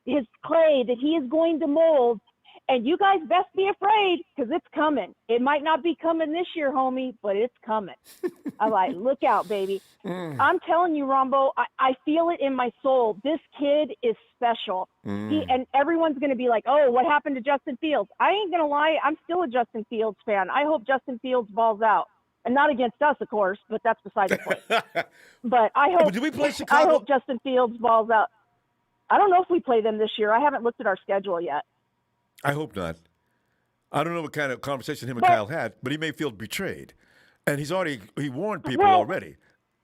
Speaker 12: his clay that he is going to mold. And you guys best be afraid, because it's coming. It might not be coming this year, homie, but it's coming. I'm like, look out, baby. I'm telling you, Ronbo, I feel it in my soul. This kid is special. And everyone's going to be like, oh, what happened to Justin Fields? I ain't going to lie. I'm still a Justin Fields fan. I hope Justin Fields balls out. And not against us, of course, but that's beside the point. But I hope,
Speaker 1: Did we play
Speaker 12: I
Speaker 1: Chicago?
Speaker 12: hope Justin Fields balls out. I don't know if we play them this year. I haven't looked at our schedule yet.
Speaker 1: I hope not. I don't know what kind of conversation him and
Speaker 12: But-
Speaker 1: Kyle had, but he may feel betrayed. And he warned people already.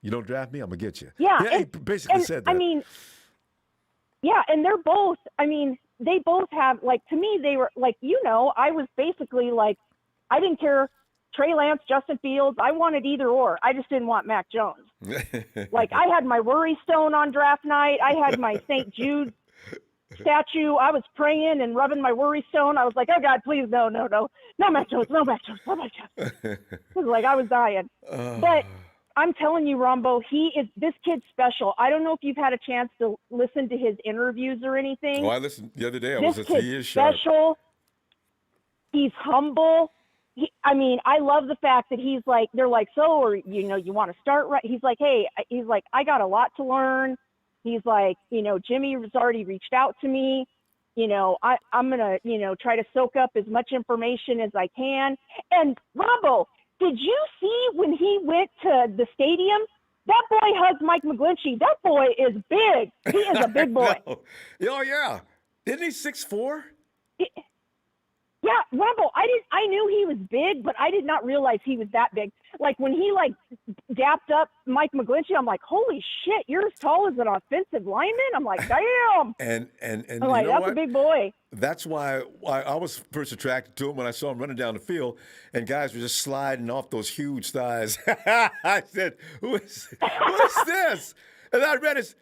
Speaker 1: You don't draft me, I'm going to get you.
Speaker 12: Yeah.
Speaker 1: He basically said that.
Speaker 12: I mean, yeah, and they're both, I mean, they both have, like, to me, they were, like, I was basically like, I didn't care, Trey Lance, Justin Fields, I wanted either or. I just didn't want Mac Jones. Like, I had my worry stone on draft night. I had my St. Jude statue. I was praying and rubbing my worry stone. I was like, oh, God, please, no, Mac Jones, no Mac Jones, no Mac Jones. It was like I was dying. But I'm telling you, Ronbo, this kid's special. I don't know if you've had a chance to listen to his interviews or anything.
Speaker 1: Oh, I listened the other day.
Speaker 12: This kid's
Speaker 1: he is sharp.
Speaker 12: special. He's humble. I love the fact that he's like, they're like, so, or, you want to start right. He's like, hey, I got a lot to learn. He's like, Jimmy has already reached out to me. I'm going to, try to soak up as much information as I can. And Ronbo, did you see when he went to the stadium? That boy hugged Mike McGlinchey. That boy is big. He is a big boy.
Speaker 1: Oh, yeah. Isn't he 6'4"?
Speaker 12: Yeah, Ronbo, I knew he was big, but I did not realize he was that big. Like, when he, dapped up Mike McGlinchey, I'm like, holy shit, you're as tall as an offensive lineman? I'm like, damn.
Speaker 1: And
Speaker 12: I'm like, that's
Speaker 1: what?
Speaker 12: a big boy.
Speaker 1: That's why I was first attracted to him when I saw him running down the field, and guys were just sliding off those huge thighs. I said, who is this? And I read his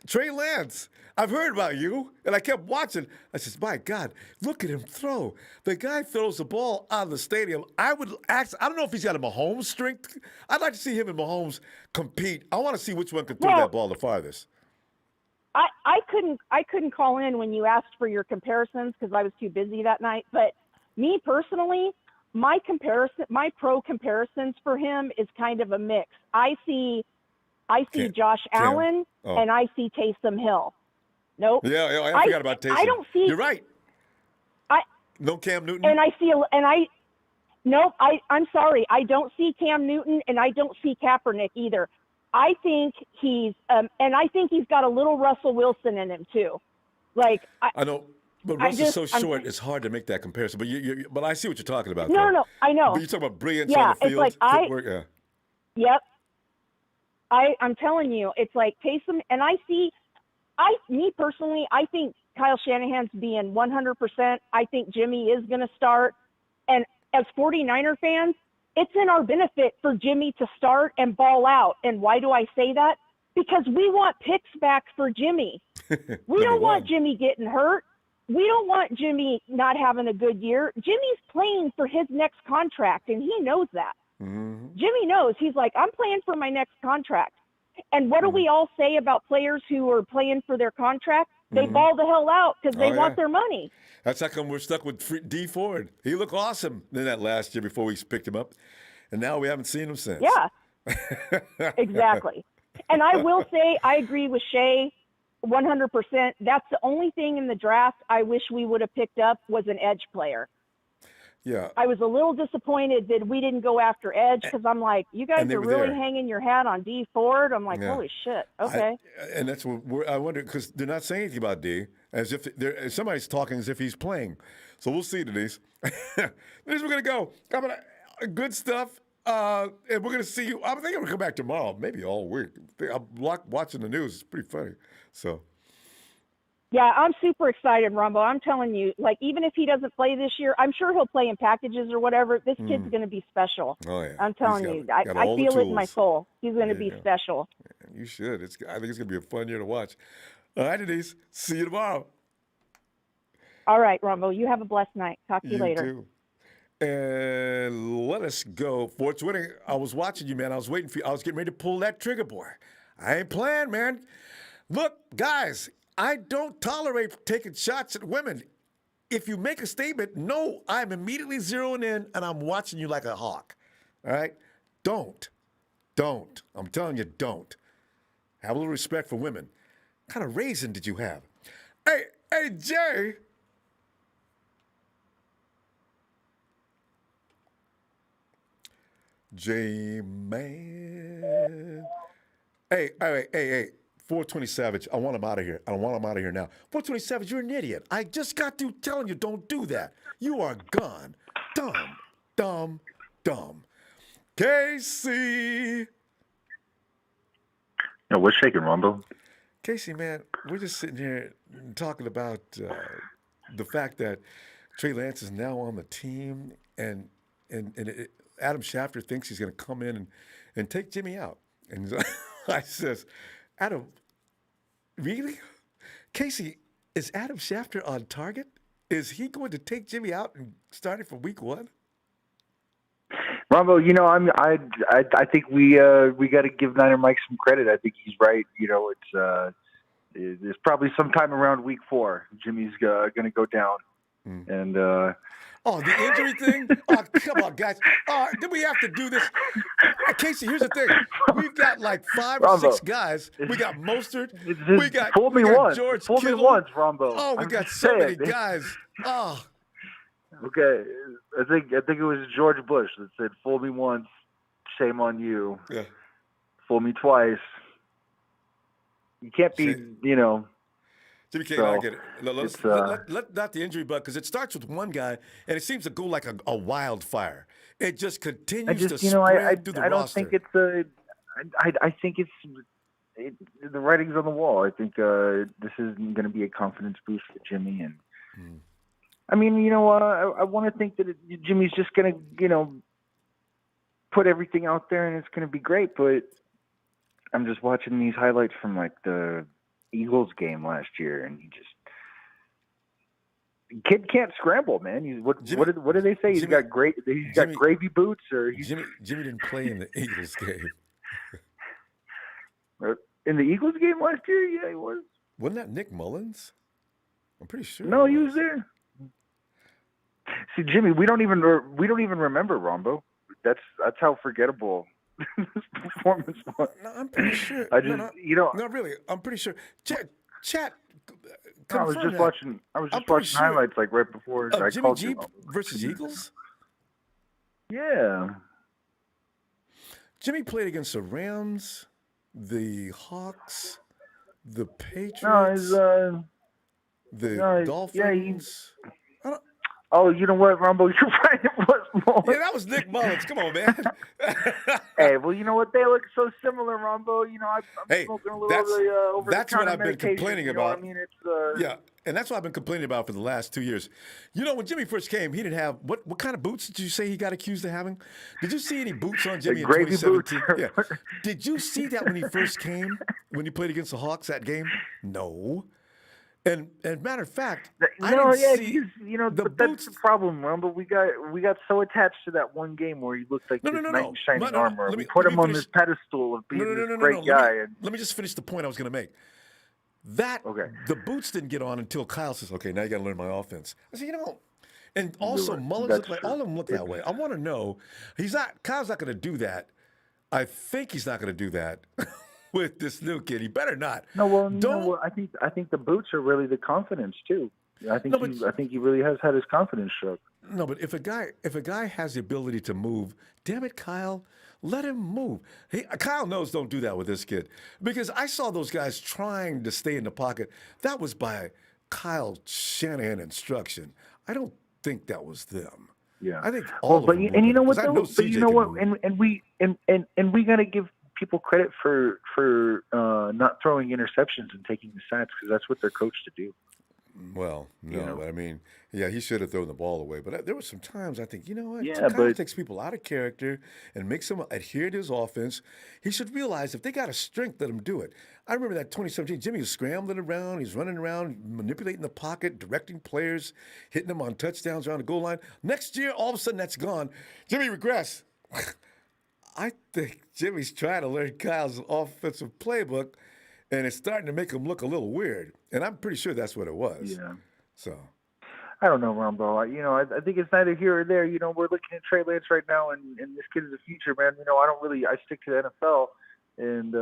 Speaker 1: Trey Lance. I've heard about you, and I kept watching. I said, my God, look at him throw. The guy throws the ball out of the stadium. I don't know if he's got a Mahomes strength. I'd like to see him and Mahomes compete. I want to see which one can throw that ball the farthest.
Speaker 12: I couldn't call in when you asked for your comparisons because I was too busy that night. But me personally, my pro comparisons for him is kind of a mix. I see Josh Allen and I see Taysom Hill. Nope.
Speaker 1: Yeah, I forgot about Taysom.
Speaker 12: I don't see.
Speaker 1: You're right. No Cam Newton.
Speaker 12: And I'm sorry. I don't see Cam Newton, and I don't see Kaepernick either. I think he's got a little Russell Wilson in him too. Like
Speaker 1: I know, but Russell's so short, it's hard to make that comparison. But I see what you're talking about.
Speaker 12: No, I know.
Speaker 1: But you're talking about brilliance on the field, footwork.
Speaker 12: Yep. I'm telling you, it's like Taysom, and me personally, I think Kyle Shanahan's being 100%. I think Jimmy is going to start. And as 49er fans, it's in our benefit for Jimmy to start and ball out. And why do I say that? Because we want picks back for Jimmy. We don't want Jimmy getting hurt. We don't want Jimmy not having a good year. Jimmy's playing for his next contract, and he knows that.
Speaker 1: Mm-hmm.
Speaker 12: Jimmy knows. He's like, I'm playing for my next contract. And what do we all say about players who are playing for their contract? They ball the hell out because they want their money.
Speaker 1: That's how come we're stuck with D Ford. He looked awesome in that last year before we picked him up, and now we haven't seen him since.
Speaker 12: Yeah, exactly. And I will say I agree with Shay 100%. That's the only thing in the draft I wish we would have picked up was an edge player.
Speaker 1: Yeah.
Speaker 12: I was a little disappointed that we didn't go after edge because I'm like, you guys are really hanging your hat on D Ford. I'm like, holy shit. Okay.
Speaker 1: And that's what I wonder, because they're not saying anything about D, as if somebody's talking as if he's playing. So we'll see, Denise. Denise, we're going to go. Good stuff. And we're going to see you. I think I'm going to come back tomorrow, maybe all week. I'm watching the news. It's pretty funny. So.
Speaker 12: Yeah, I'm super excited, Ronbo. I'm telling you, like, even if he doesn't play this year, I'm sure he'll play in packages or whatever. This kid's going to be special.
Speaker 1: Oh, yeah.
Speaker 12: I'm telling you. I feel it in my soul. He's going to be special.
Speaker 1: You should. I think it's going to be a fun year to watch. All right, Denise. See you tomorrow.
Speaker 12: All right, Ronbo. You have a blessed night. Talk to you later.
Speaker 1: Too. And let us go. Fort's winning. I was watching you, man. I was waiting for you. I was getting ready to pull that trigger, boy. I ain't playing, man. Look, guys. I don't tolerate taking shots at women. If you make a statement, no, I'm immediately zeroing in and I'm watching you like a hawk. All right? Don't. I'm telling you, don't. Have a little respect for women. What kind of raising did you have? Hey, Jay. J-Man. Hey, all right, hey. 420 Savage, I want him out of here. I want him out of here now. 420 Savage, you're an idiot. I just got through telling you don't do that. You are gone. Dumb. Casey.
Speaker 13: No, what's shaking, Ronbo?
Speaker 1: Casey, man, we're just sitting here talking about the fact that Trey Lance is now on the team, and Adam Schefter thinks he's going to come in and take Jimmy out. And I says, Adam, really? Casey, is Adam Schefter on target? Is he going to take Jimmy out and start it for week 1?
Speaker 13: Ronbo, I think we got to give Niner Mike some credit. I think he's right. It's probably sometime around week 4. Jimmy's going to go down, and
Speaker 1: the injury thing. Oh, come on, guys. Do we have to do this? Casey, here's the thing. We've got like 5 or 6 guys. We got Mostert. We got George
Speaker 13: Fool
Speaker 1: Kittle.
Speaker 13: me once, Ronbo.
Speaker 1: Oh, we got so many guys. Oh.
Speaker 13: Okay, I think it was George Bush that said, "Fool me once, shame on you.
Speaker 1: Yeah.
Speaker 13: Fool me twice." You can't be,
Speaker 1: Jimmy K,
Speaker 13: so
Speaker 1: I get it. Let not the injury bug, because it starts with one guy, and it seems to go like a wildfire. It just continues to spread through the roster.
Speaker 13: I don't think it's I think it's the writing's on the wall. I think this isn't going to be a confidence boost for Jimmy, and I mean, I want to think that Jimmy's just going to, put everything out there and it's going to be great. But I'm just watching these highlights from like the Eagles game last year, and kid can't scramble, man. What do they say? He's got gravy boots, or
Speaker 1: Jimmy didn't play in the Eagles game.
Speaker 13: In the Eagles game last year, yeah, he was.
Speaker 1: Wasn't that Nick Mullins? I'm pretty sure.
Speaker 13: No, he was there. See, Jimmy, we don't even remember Ronbo. That's how forgettable this performance was.
Speaker 1: No, I'm pretty sure. Not really. I'm pretty sure. Chat.
Speaker 13: I was just watching highlights like right before I
Speaker 1: Jimmy
Speaker 13: called
Speaker 1: G
Speaker 13: you.
Speaker 1: versus Eagles.
Speaker 13: Yeah.
Speaker 1: Jimmy played against the Rams, the Hawks, the Patriots, the Dolphins.
Speaker 13: Oh, you know what, Ronbo? You're right. It was Mullins.
Speaker 1: Yeah, that was Nick Mullins. Come on, man.
Speaker 13: Hey, well, you know what? They look so similar, Ronbo. I'm smoking a little over
Speaker 1: that's what I've been
Speaker 13: medication,
Speaker 1: complaining about.
Speaker 13: I mean, it's
Speaker 1: yeah, and that's what I've been complaining about for the last 2 years. When Jimmy first came, he didn't have what kind of boots did you say he got accused of having? Did you see any boots on Jimmy in 2017? Yeah. Did you see that when he first came, when he played against the Hawks that game? No. And matter of fact, I didn't see the
Speaker 13: but
Speaker 1: boots.
Speaker 13: That's the problem, Ronbo. We got so attached to that one game where he looked like this knight in shining armor. We put him on this pedestal of being this great guy.
Speaker 1: Let me just finish the point I was going to make. The boots didn't get on until Kyle says, "Okay, now you got to learn my offense." I said, and also Mullins looked like all of them look that way. I want to know Kyle's not going to do that. I think he's not going to do that. With this new kid, he better not.
Speaker 13: I think the boots are really the confidence too. I think he really has had his confidence shook.
Speaker 1: No, but if a guy has the ability to move, damn it, Kyle, let him move. Kyle knows don't do that with this kid, because I saw those guys trying to stay in the pocket. That was by Kyle Shanahan instruction. I don't think that was them.
Speaker 13: Yeah,
Speaker 1: I think all.
Speaker 13: But you know what though? But you know what? And we got to give people credit for not throwing interceptions and taking the sacks, because that's what they're coached to do.
Speaker 1: Well, no, but I mean, yeah, he should have thrown the ball away. But there were some times I think,
Speaker 13: but
Speaker 1: takes people out of character and makes them adhere to his offense. He should realize if they got a strength, let him do it. I remember that 2017, Jimmy was scrambling around, he's running around, manipulating the pocket, directing players, hitting them on touchdowns around the goal line. Next year, all of a sudden, that's gone. Jimmy regressed. I think Jimmy's trying to learn Kyle's offensive playbook, and it's starting to make him look a little weird. And I'm pretty sure that's what it was.
Speaker 13: Yeah.
Speaker 1: So.
Speaker 13: I don't know, Ronbo. I think it's neither here or there. We're looking at Trey Lance right now, and this kid is the future, man. I stick to the NFL. And,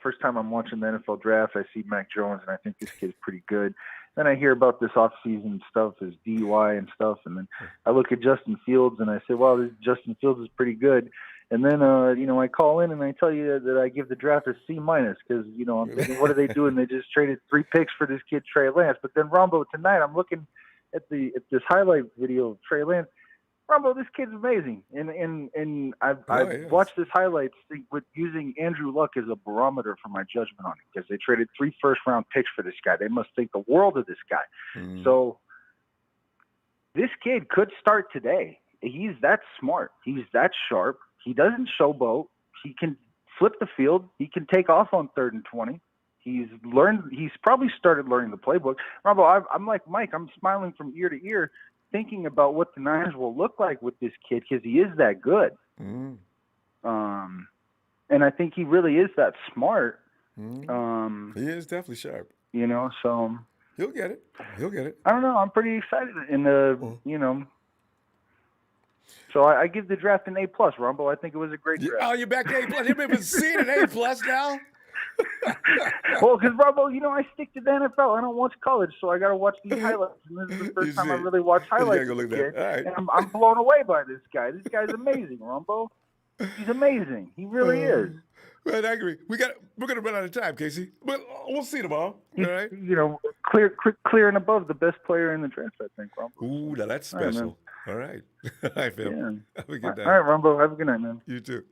Speaker 13: first time I'm watching the NFL draft, I see Mac Jones, and I think this kid's pretty good. Then I hear about this offseason stuff, his DUI and stuff, and then I look at Justin Fields, and I say, well, this Justin Fields is pretty good. And then, I call in and I tell you that I give the draft a C- because, I'm thinking, what are they doing? They just traded 3 picks for this kid, Trey Lance. But then, Ronbo, tonight I'm looking at this highlight video of Trey Lance. Ronbo, this kid's amazing. And I've watched this highlights with using Andrew Luck as a barometer for my judgment on it, because they traded 3 first-round picks for this guy. They must think the world of this guy. So this kid could start today. He's that smart. He's that sharp. He doesn't showboat. He can flip the field. He can take off on 3rd and 20. He's probably started learning the playbook. Ronbo, I'm like Mike. I'm smiling from ear to ear, thinking about what the Niners will look like with this kid, because he is that good. And I think he really is that smart.
Speaker 1: He is definitely sharp.
Speaker 13: So
Speaker 1: he'll get it.
Speaker 13: I don't know. I'm pretty excited. And so I give the draft an A+, Ronbo. I think it was a great draft.
Speaker 1: Oh, you're back to A+. You've been seeing an A+ now?
Speaker 13: Well, because, Ronbo, I stick to the NFL. I don't watch college, so I got to watch these highlights. And this is the first time I really watch highlights.
Speaker 1: Go look at that. All right.
Speaker 13: And I'm blown away by this guy. This guy's amazing, Ronbo. He's amazing. He really is.
Speaker 1: Well, I agree. We're gonna run out of time, Casey. But we'll see tomorrow. All right.
Speaker 13: Clear and above the best player in the draft, I think, Ronbo.
Speaker 1: Ooh, now that's special. All right. All right, Phil.
Speaker 13: Yeah.
Speaker 1: Have a good night.
Speaker 13: All right, Ronbo. Have a good night, man.
Speaker 1: You too.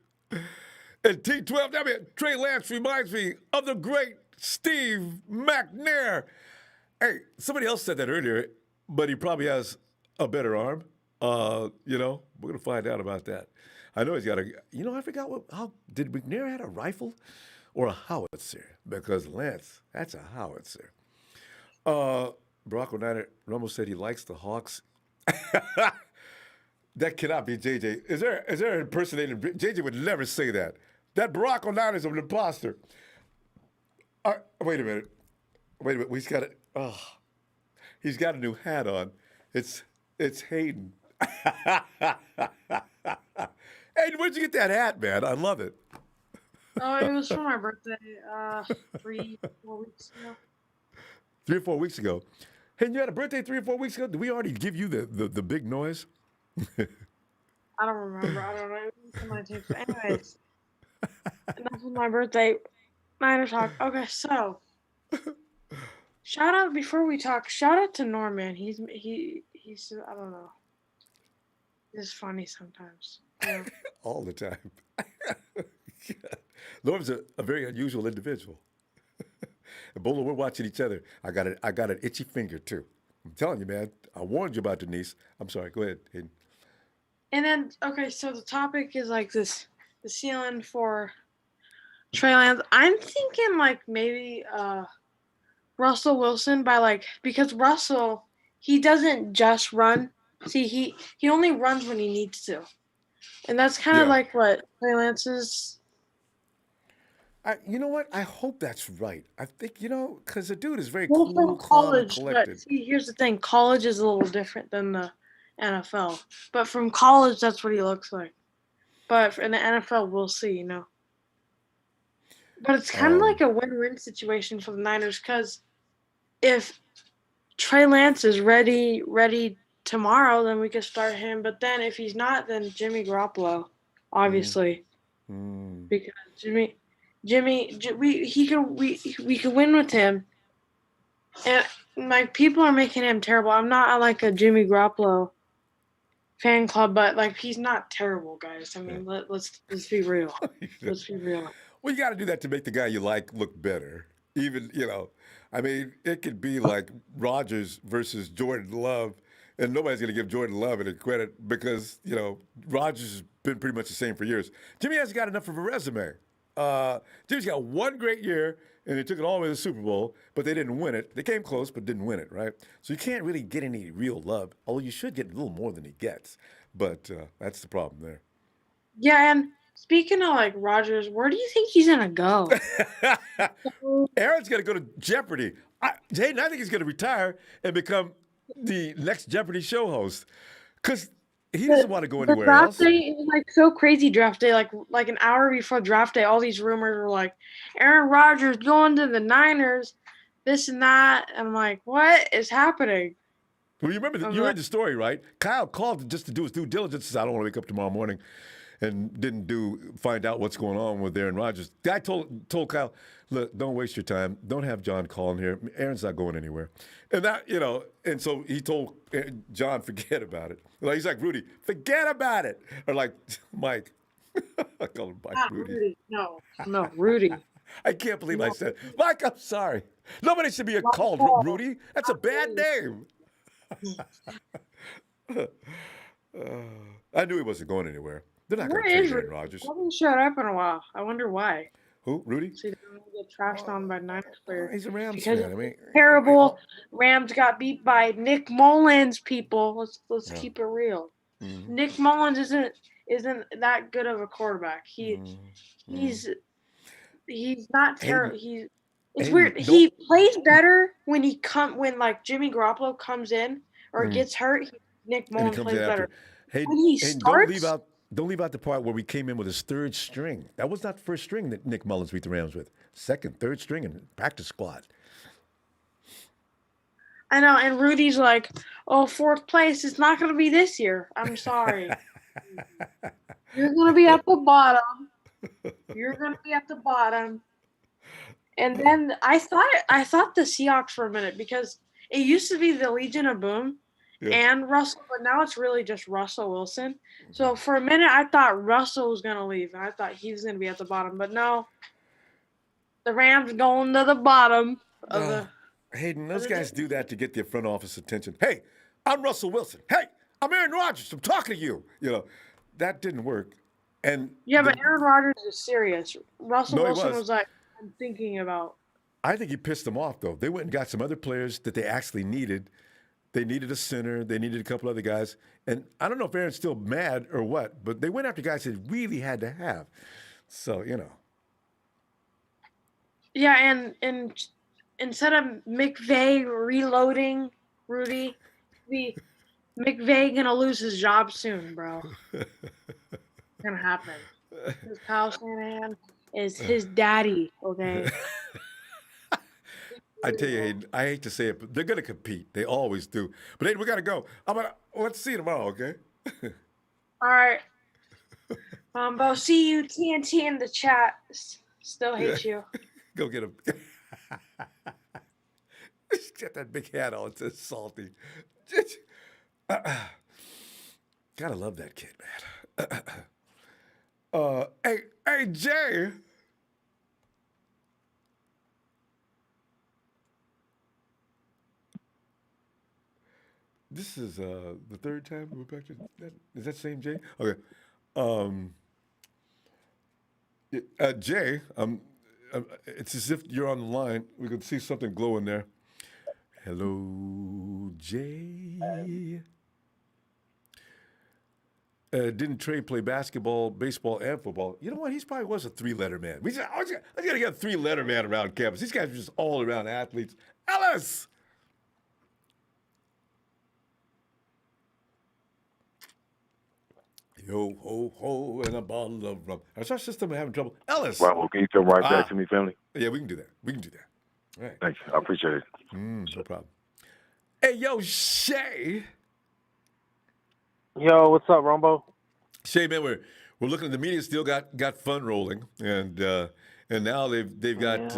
Speaker 1: And T12W, Trey Lance reminds me of the great Steve McNair. Hey, somebody else said that earlier, but he probably has a better arm. We're going to find out about that. I know he's got I forgot how did McNair had a rifle or a howitzer? Because Lance, that's a howitzer. Barack O'Neill, Ronbo said he likes the Hawks. That cannot be JJ. Is there an impersonator? JJ would never say that. That Barack O'Neill is an imposter. Wait a minute. He's got it. Oh, he's got a new hat on. It's Hayden. Hey, where'd you get that hat, man? I love it.
Speaker 14: Oh, it was for my birthday 3-4 weeks ago.
Speaker 1: 3 or 4 weeks ago. Hey, you had a birthday 3 or 4 weeks ago? Did we already give you the big noise?
Speaker 14: I don't remember. I don't know. It was on my tape. Anyways, enough of my birthday. Niner talk. Okay, so shout out before we talk. Shout out to Norman. He's I don't know. He's funny sometimes. Yeah.
Speaker 1: All the time. Norm's a very unusual individual. And Bolo, we're watching each other. I got an itchy finger too. I'm telling you, man. I warned you about Denise. I'm sorry. Go ahead, Hayden.
Speaker 14: And then, okay, so the topic is like the ceiling for Trey Lance. I'm thinking maybe Russell Wilson because Russell, he doesn't just run. See, he only runs when he needs to. And that's kind of like what Trey Lance is.
Speaker 1: You know what? I hope that's right. I think, because the dude is very
Speaker 14: cool,
Speaker 1: calm,
Speaker 14: college,
Speaker 1: and collected.
Speaker 14: But see, here's the thing. College is a little different than the NFL. But from college, that's what he looks like. But in the NFL, we'll see, But it's kind of like a win-win situation for the Niners because if Trey Lance is ready tomorrow, then we could start him. But then if he's not, then Jimmy Garoppolo, obviously. Because Jimmy, we could win with him. And people are making him terrible. I'm not like a Jimmy Garoppolo fan club, but he's not terrible, guys. I mean, let's be real. Let's be real.
Speaker 1: Well, you got to do that to make the guy you like look better. Even I mean, it could be like Rodgers versus Jordan Love, and nobody's going to give Jordan Love any credit because Rodgers has been pretty much the same for years. Jimmy hasn't got enough of a resume. Jimmy's got one great year, and they took it all the way to the Super Bowl, but they didn't win it. They came close, but didn't win it, right? So you can't really get any real love, although you should get a little more than he gets. But that's the problem there.
Speaker 14: Yeah, and speaking of Rodgers, where do you think he's going to go?
Speaker 1: Aaron's going to go to Jeopardy. Hayden, I think he's going to retire and become the next Jeopardy show host because he doesn't want to go anywhere else.
Speaker 14: The draft day is so crazy. Draft day, like an hour before draft day, all these rumors were like, Aaron Rodgers going to the Niners, this and that. And I'm like, what is happening?
Speaker 1: Well, you remember you heard the story, right? Kyle called just to do his due diligence. Says, I don't want to wake up tomorrow morning. and didn't find out what's going on with Aaron Rodgers. Guy told Kyle, look, don't waste your time. Don't have John calling here. Aaron's not going anywhere. And that, and so he told John, forget about it. Like, he's like, Rudy, forget about it. Or like, Mike. I call him Mike.
Speaker 14: Not
Speaker 1: Rudy.
Speaker 14: Rudy. No, Rudy.
Speaker 1: I can't believe I said, Mike, I'm sorry. Nobody should be called Rudy. That's a bad name. I knew he wasn't going anywhere. They're not going to trade Aaron Rodgers.
Speaker 14: He hasn't showed up in a while. I wonder why.
Speaker 1: Who? Rudy?
Speaker 14: So he doesn't get trashed on by Niners players.
Speaker 1: He's a Rams
Speaker 14: because
Speaker 1: fan. I mean,
Speaker 14: terrible. Rams got beat by Nick Mullins. People, let's keep it real. Mm-hmm. Nick Mullins isn't that good of a quarterback. He's not terrible. It's weird. He plays better when like Jimmy Garoppolo comes in or gets hurt. Nick Mullins plays better.
Speaker 1: Hey,
Speaker 14: when he starts,
Speaker 1: don't leave out the part where we came in with his third string. That was not first string that Nick Mullins beat the Rams with. Second, third string, and practice squad.
Speaker 14: I know, and Rudy's like, "Oh, fourth place. It's not going to be this year. I'm sorry. You're going to be at the bottom. You're going to be at the bottom." And then I thought the Seahawks for a minute because it used to be the Legion of Boom and Russell, but now it's really just Russell Wilson. So for a minute I thought Russell was going to leave, and I thought he was going to be at the bottom. But no, the Rams going to the bottom of the –
Speaker 1: Hayden, those guys do that to get their front office attention. Hey, I'm Russell Wilson. Hey, I'm Aaron Rodgers. I'm talking to you. That didn't work. And
Speaker 14: but Aaron Rodgers is serious. Russell Wilson was like, I'm thinking about.
Speaker 1: I think he pissed them off, though. They went and got some other players that they actually needed. They needed a center. They needed a couple other guys. And I don't know if Aaron's still mad or what, but they went after guys they really had to have. So,
Speaker 14: Yeah, and instead of McVay reloading Rudy, McVay going to lose his job soon, bro. It's going to happen. Because Kyle Shanahan is his daddy, okay?
Speaker 1: I tell you, Hayden, I hate to say it, but they're going to compete. They always do. But, Hayden, we got to go. Let's see you tomorrow, okay?
Speaker 14: All right. Bo, see you, TNT in the chat. Still hate you.
Speaker 1: Go get him. He's got that big hat on. It's salty. Gotta love that kid, man. Hey, Jay. This is the third time we're back to that. Is that same Jay? Okay. Jay, it's as if you're on the line. We can see something glowing there. Hello, Jay. Didn't Trey play basketball, baseball, and football? You know what? He probably was a three-letter man. I was going to get a three-letter man around campus. These guys are just all-around athletes. Ellis! Yo, ho, ho, and a bottle of rum. Is our system having trouble? Ellis!
Speaker 9: Well, can you come right back to me, family?
Speaker 1: Yeah, we can do that. All right.
Speaker 9: Thanks. I appreciate it.
Speaker 1: No problem. Hey, yo, Shay.
Speaker 7: Yo, what's up, Ronbo?
Speaker 1: Shay, man, we're looking at the media still got fun rolling, and now they've got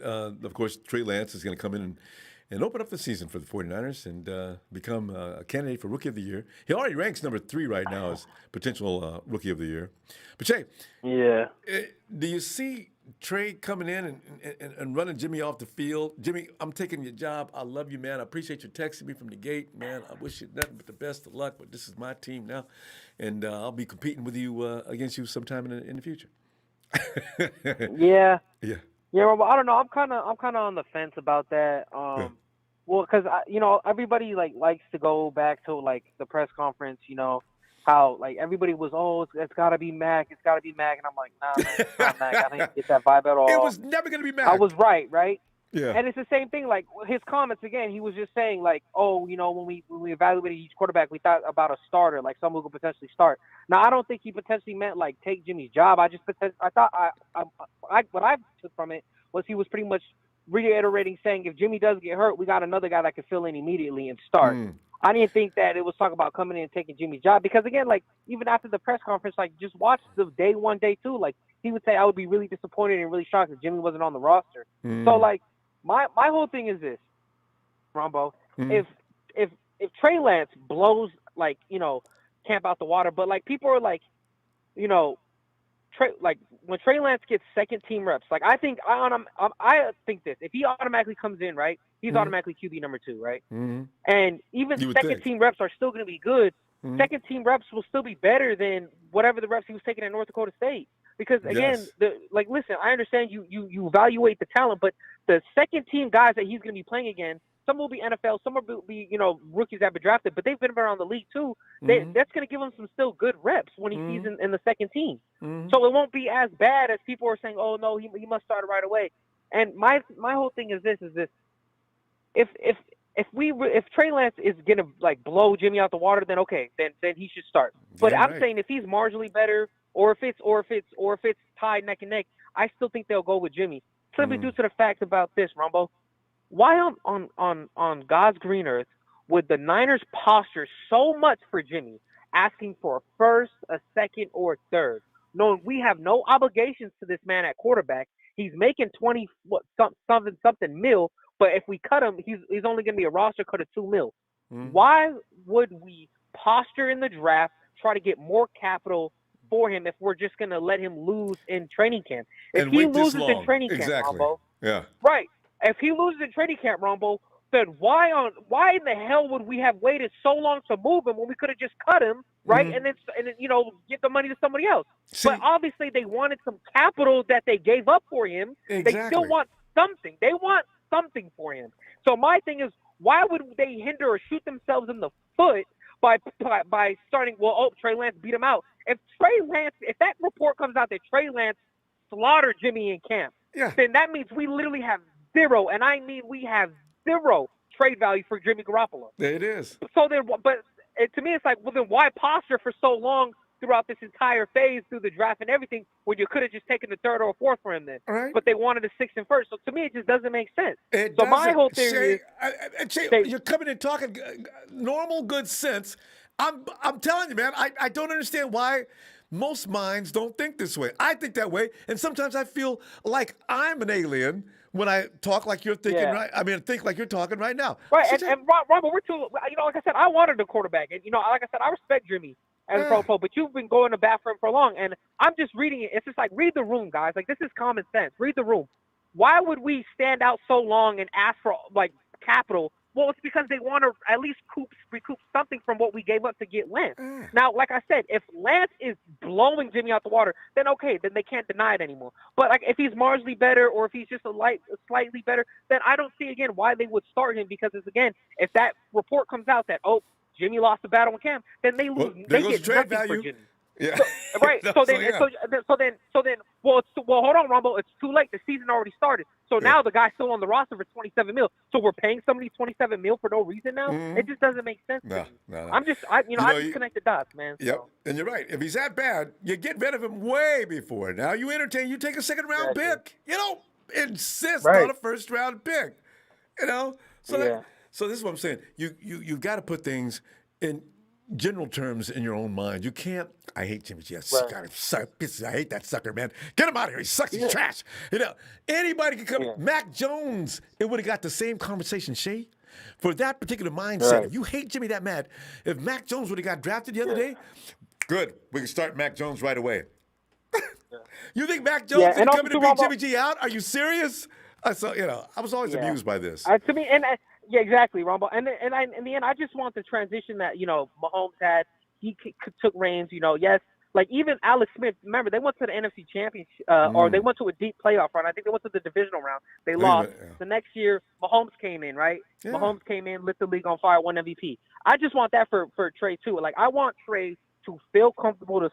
Speaker 1: of course Trey Lance is going to come in and open up the season for the 49ers and become a candidate for Rookie of the Year. He already ranks number 3 right now as potential Rookie of the Year. But Shay, do you see Trey coming in and running Jimmy off the field? Jimmy, I'm taking your job. I love you, man. I appreciate you texting me from the gate, man. I wish you nothing but the best of luck, but this is my team now, and I'll be competing with you against you sometime in the future.
Speaker 7: Yeah.
Speaker 1: Yeah,
Speaker 7: well, I don't know. I'm kind of on the fence about that. Well, because everybody likes to go back to the press conference. How everybody was, it's got to be Mac, and I'm like, nah, man, it's not Mac. I didn't get that vibe at all.
Speaker 1: It was never gonna be Mac.
Speaker 7: I was right?
Speaker 1: Yeah.
Speaker 7: And it's the same thing. His comments again, he was just saying when we evaluated each quarterback, we thought about a starter, someone who could potentially start. Now, I don't think he potentially meant take Jimmy's job. I thought what I took from it was he was pretty much reiterating saying if Jimmy does get hurt, we got another guy that can fill in immediately and start.
Speaker 8: I didn't think that it was talking about coming in and taking Jimmy's job because again, like even after the press conference, like just watch the day 1, day 2. Like he would say, I would be really disappointed and really shocked if Jimmy wasn't on the roster. So like my whole thing is this, Ronbo. If Trey Lance blows like camp out the water, but like people are like, like when Trey Lance gets second team reps, like I think this. If he automatically comes in, right, he's automatically QB number 2, right? And even second team reps are still going to be good. Second team reps will still be better than whatever the reps he was taking at North Dakota State. Because again, listen, I understand you evaluate the talent, but the second team guys that he's going to be playing again, some will be NFL, some will be rookies that have been drafted, but they've been around the league too. That's going to give him some still good reps when he sees in the second team. So it won't be as bad as people are saying. Oh no, he must start right away. And my whole thing is this: if Trey Lance is gonna like blow Jimmy out the water, then okay, then he should start. But I'm saying if he's marginally better, or if it's tied neck and neck, I still think they'll go with Jimmy simply due to the fact about this, Ronbo. Why on God's green earth would the Niners posture so much for Jimmy, asking for a first, a second, or a third, knowing we have no obligations to this man at quarterback? He's making something mil. But if we cut him, he's only going to be a roster cut of $2 million. Why would we posture in the draft, try to get more capital for him if we're just going to let him lose in training camp? If he loses in training camp, Ronbo, right? If he loses in training camp, Ronbo, then why in the hell would we have waited so long to move him when we could have just cut him, right? And then get the money to somebody else. But obviously they wanted some capital that they gave up for him. They still want something. They want something for him. So my thing is, why would they hinder or shoot themselves in the foot by starting? Well, Trey Lance beat him out. If that report comes out that Trey Lance slaughtered Jimmy in camp, then that means we literally have zero, and I mean we have zero trade value for Jimmy Garoppolo.
Speaker 1: There it is.
Speaker 8: So then, to me, it's like, well, then why posture for so long throughout this entire phase through the draft and everything when you could have just taken the third or fourth for him then?
Speaker 1: Right.
Speaker 8: But they wanted a sixth and first. So to me, it just doesn't make sense. My whole theory
Speaker 1: is, you're coming in talking normal good sense. I'm telling you, man, I don't understand why most minds don't think this way. I think that way, and sometimes I feel like I'm an alien when I talk like you're thinking, right? I mean, think like you're talking right now.
Speaker 8: Right, and Ronbo, we're too, like I said, I wanted a quarterback. And, like I said, I respect Jimmy as a pro, but you've been going to bat for him for long, and I'm just reading it. It's just like, read the room, guys. Like, this is common sense. Read the room. Why would we stand out so long and ask for, like, capital? Well, it's because they want to at least recoup something from what we gave up to get Lance. Now, like I said, if Lance is blowing Jimmy out the water, then okay, then they can't deny it anymore. But like if he's marginally better or if he's just slightly better, then I don't see again why they would start him, because it's, again, if that report comes out that Jimmy lost the battle in camp, then they lose. They get nothing for Jimmy.
Speaker 1: Yeah.
Speaker 8: So, right. So then, hold on, Ronbo. It's too late. The season already started. So now the guy's still on the roster for $27 million. So we're paying somebody $27 million for no reason now. It just doesn't make sense. No. I just connect the dots, man.
Speaker 1: Yep. So. And you're right. If he's that bad, you get rid of him way before. Now you you take a second round pick. You don't insist on a first round pick. So so this is what I'm saying. You've got to put things in general terms in your own mind. You can't. I hate Jimmy G. I hate that sucker, man. Get him out of here. He sucks. He's trash. Anybody can come. Mac Jones, it would have got the same conversation, Shay. For that particular mindset, if you hate Jimmy that mad, if Mac Jones would have got drafted the other day, good. We can start Mac Jones right away. You think Mac Jones is coming to beat Jimmy G out? Are you serious? I was always amused by this.
Speaker 8: To me, yeah, exactly, Ronbo. And in the end, I just want the transition that Mahomes had. He took reins. Yes, like even Alex Smith. Remember, they went to the NFC Championship, or they went to a deep playoff run. I think they went to the divisional round. They lost. The next year, Mahomes came in, right? Yeah. Mahomes came in, lit the league on fire, won MVP. I just want that for Trey too. Like I want Trey to feel comfortable to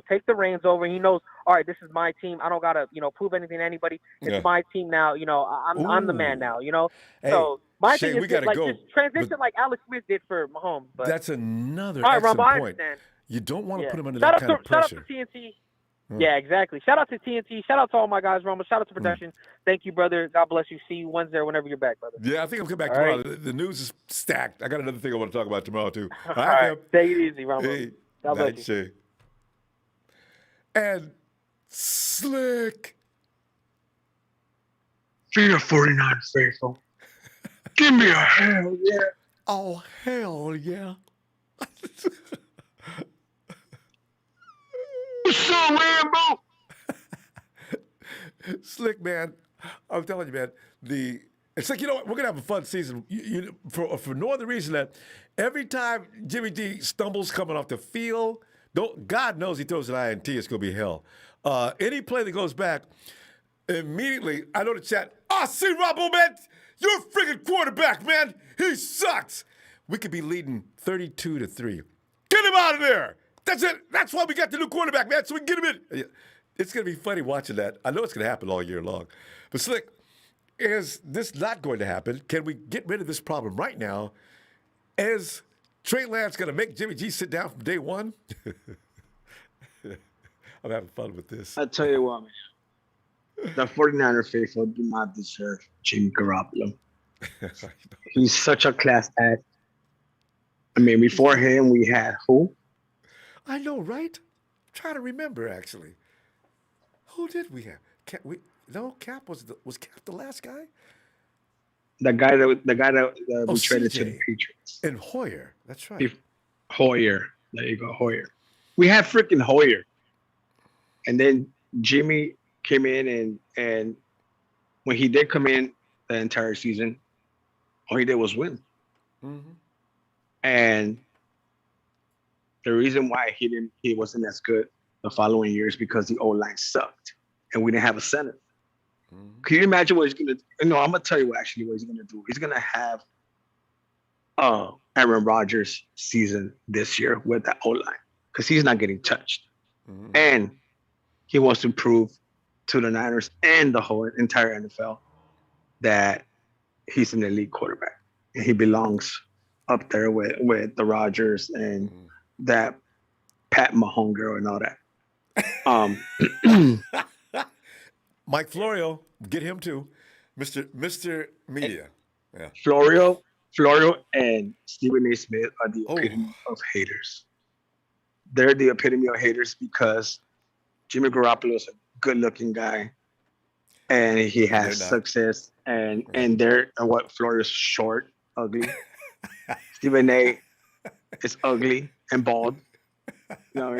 Speaker 8: take the reins over. He knows, all right, this is my team. I don't gotta prove anything to anybody. It's my team now. I'm the man now.
Speaker 1: Hey,
Speaker 8: so. My
Speaker 1: Shay,
Speaker 8: thing is just transition like Alex Smith did for Mahomes. But
Speaker 1: that's another
Speaker 8: all right,
Speaker 1: excellent
Speaker 8: Ronbo,
Speaker 1: point. You don't want to put him under
Speaker 8: shout
Speaker 1: that kind of pressure.
Speaker 8: Shout out to TNT.
Speaker 15: Yeah, exactly. Shout out to TNT. Shout out to all my guys, Ronbo. Shout out to production. Thank you, brother. God bless you. See you Wednesday or whenever you're back, brother.
Speaker 1: Yeah, I think I'll come back
Speaker 15: All
Speaker 1: tomorrow.
Speaker 15: right.
Speaker 1: The news is stacked. I got another thing I want to talk about tomorrow, too.
Speaker 15: All
Speaker 1: All right,
Speaker 15: right.
Speaker 1: fam.
Speaker 15: Take it easy, Ronbo.
Speaker 1: Hey,
Speaker 15: God bless
Speaker 1: night
Speaker 15: you.
Speaker 1: shade. And Slick.
Speaker 16: Be a 49 faithful. Give me a hell yeah.
Speaker 1: Oh, hell yeah.
Speaker 16: What's up, Ronbo?
Speaker 1: Slick, man. I'm telling you, man. It's like, you know what? We're going to have a fun season for no other reason that every time Jimmy G stumbles coming off the field, God knows he throws an INT, it's going to be hell. Any play that goes back, immediately, I know the chat, see, Ronbo, man, you're a freaking quarterback, man. He sucks. We could be leading 32-3. Get him out of there. That's it. That's why we got the new quarterback, man, so we can get him in. It's going to be funny watching that. I know it's going to happen all year long. But, Slick, is this not going to happen? Can we get rid of this problem right now? Is Trey Lance going to make Jimmy G sit down from day one? I'm having fun with this.
Speaker 16: I'll tell you what, man. The 49er faithful do not deserve Jimmy Garoppolo. He's such a class act. I mean, before him, we had who?
Speaker 1: I know, right? I'm trying to remember, actually. Who did we have? Cap was Cap the last guy?
Speaker 16: The guy that we traded to the Patriots.
Speaker 1: And Hoyer. That's right.
Speaker 16: Hoyer. There you go, Hoyer. We had freaking Hoyer. And then Jimmy came in and when he did come in the entire season, all he did was win.
Speaker 1: Mm-hmm.
Speaker 16: And the reason why he wasn't as good the following years because the O-line sucked and we didn't have a center. Mm-hmm. Can you imagine what he's gonna do? No, I'm gonna tell you what he's gonna do. He's gonna have Aaron Rodgers season this year with that O-line because he's not getting touched. Mm-hmm. And he wants to prove to the Niners and the whole entire NFL that he's an elite quarterback and he belongs up there with the Rodgers and that Pat Mahomes girl and all that.
Speaker 1: Mike Florio, get him too, Mr. Media. Yeah.
Speaker 16: Florio and Stephen A. Smith are the epitome of haters. They're the epitome of haters because Jimmy Garoppolo is a good-looking guy, and he has success. And Florio's short, ugly. Stephen A. is ugly and bald.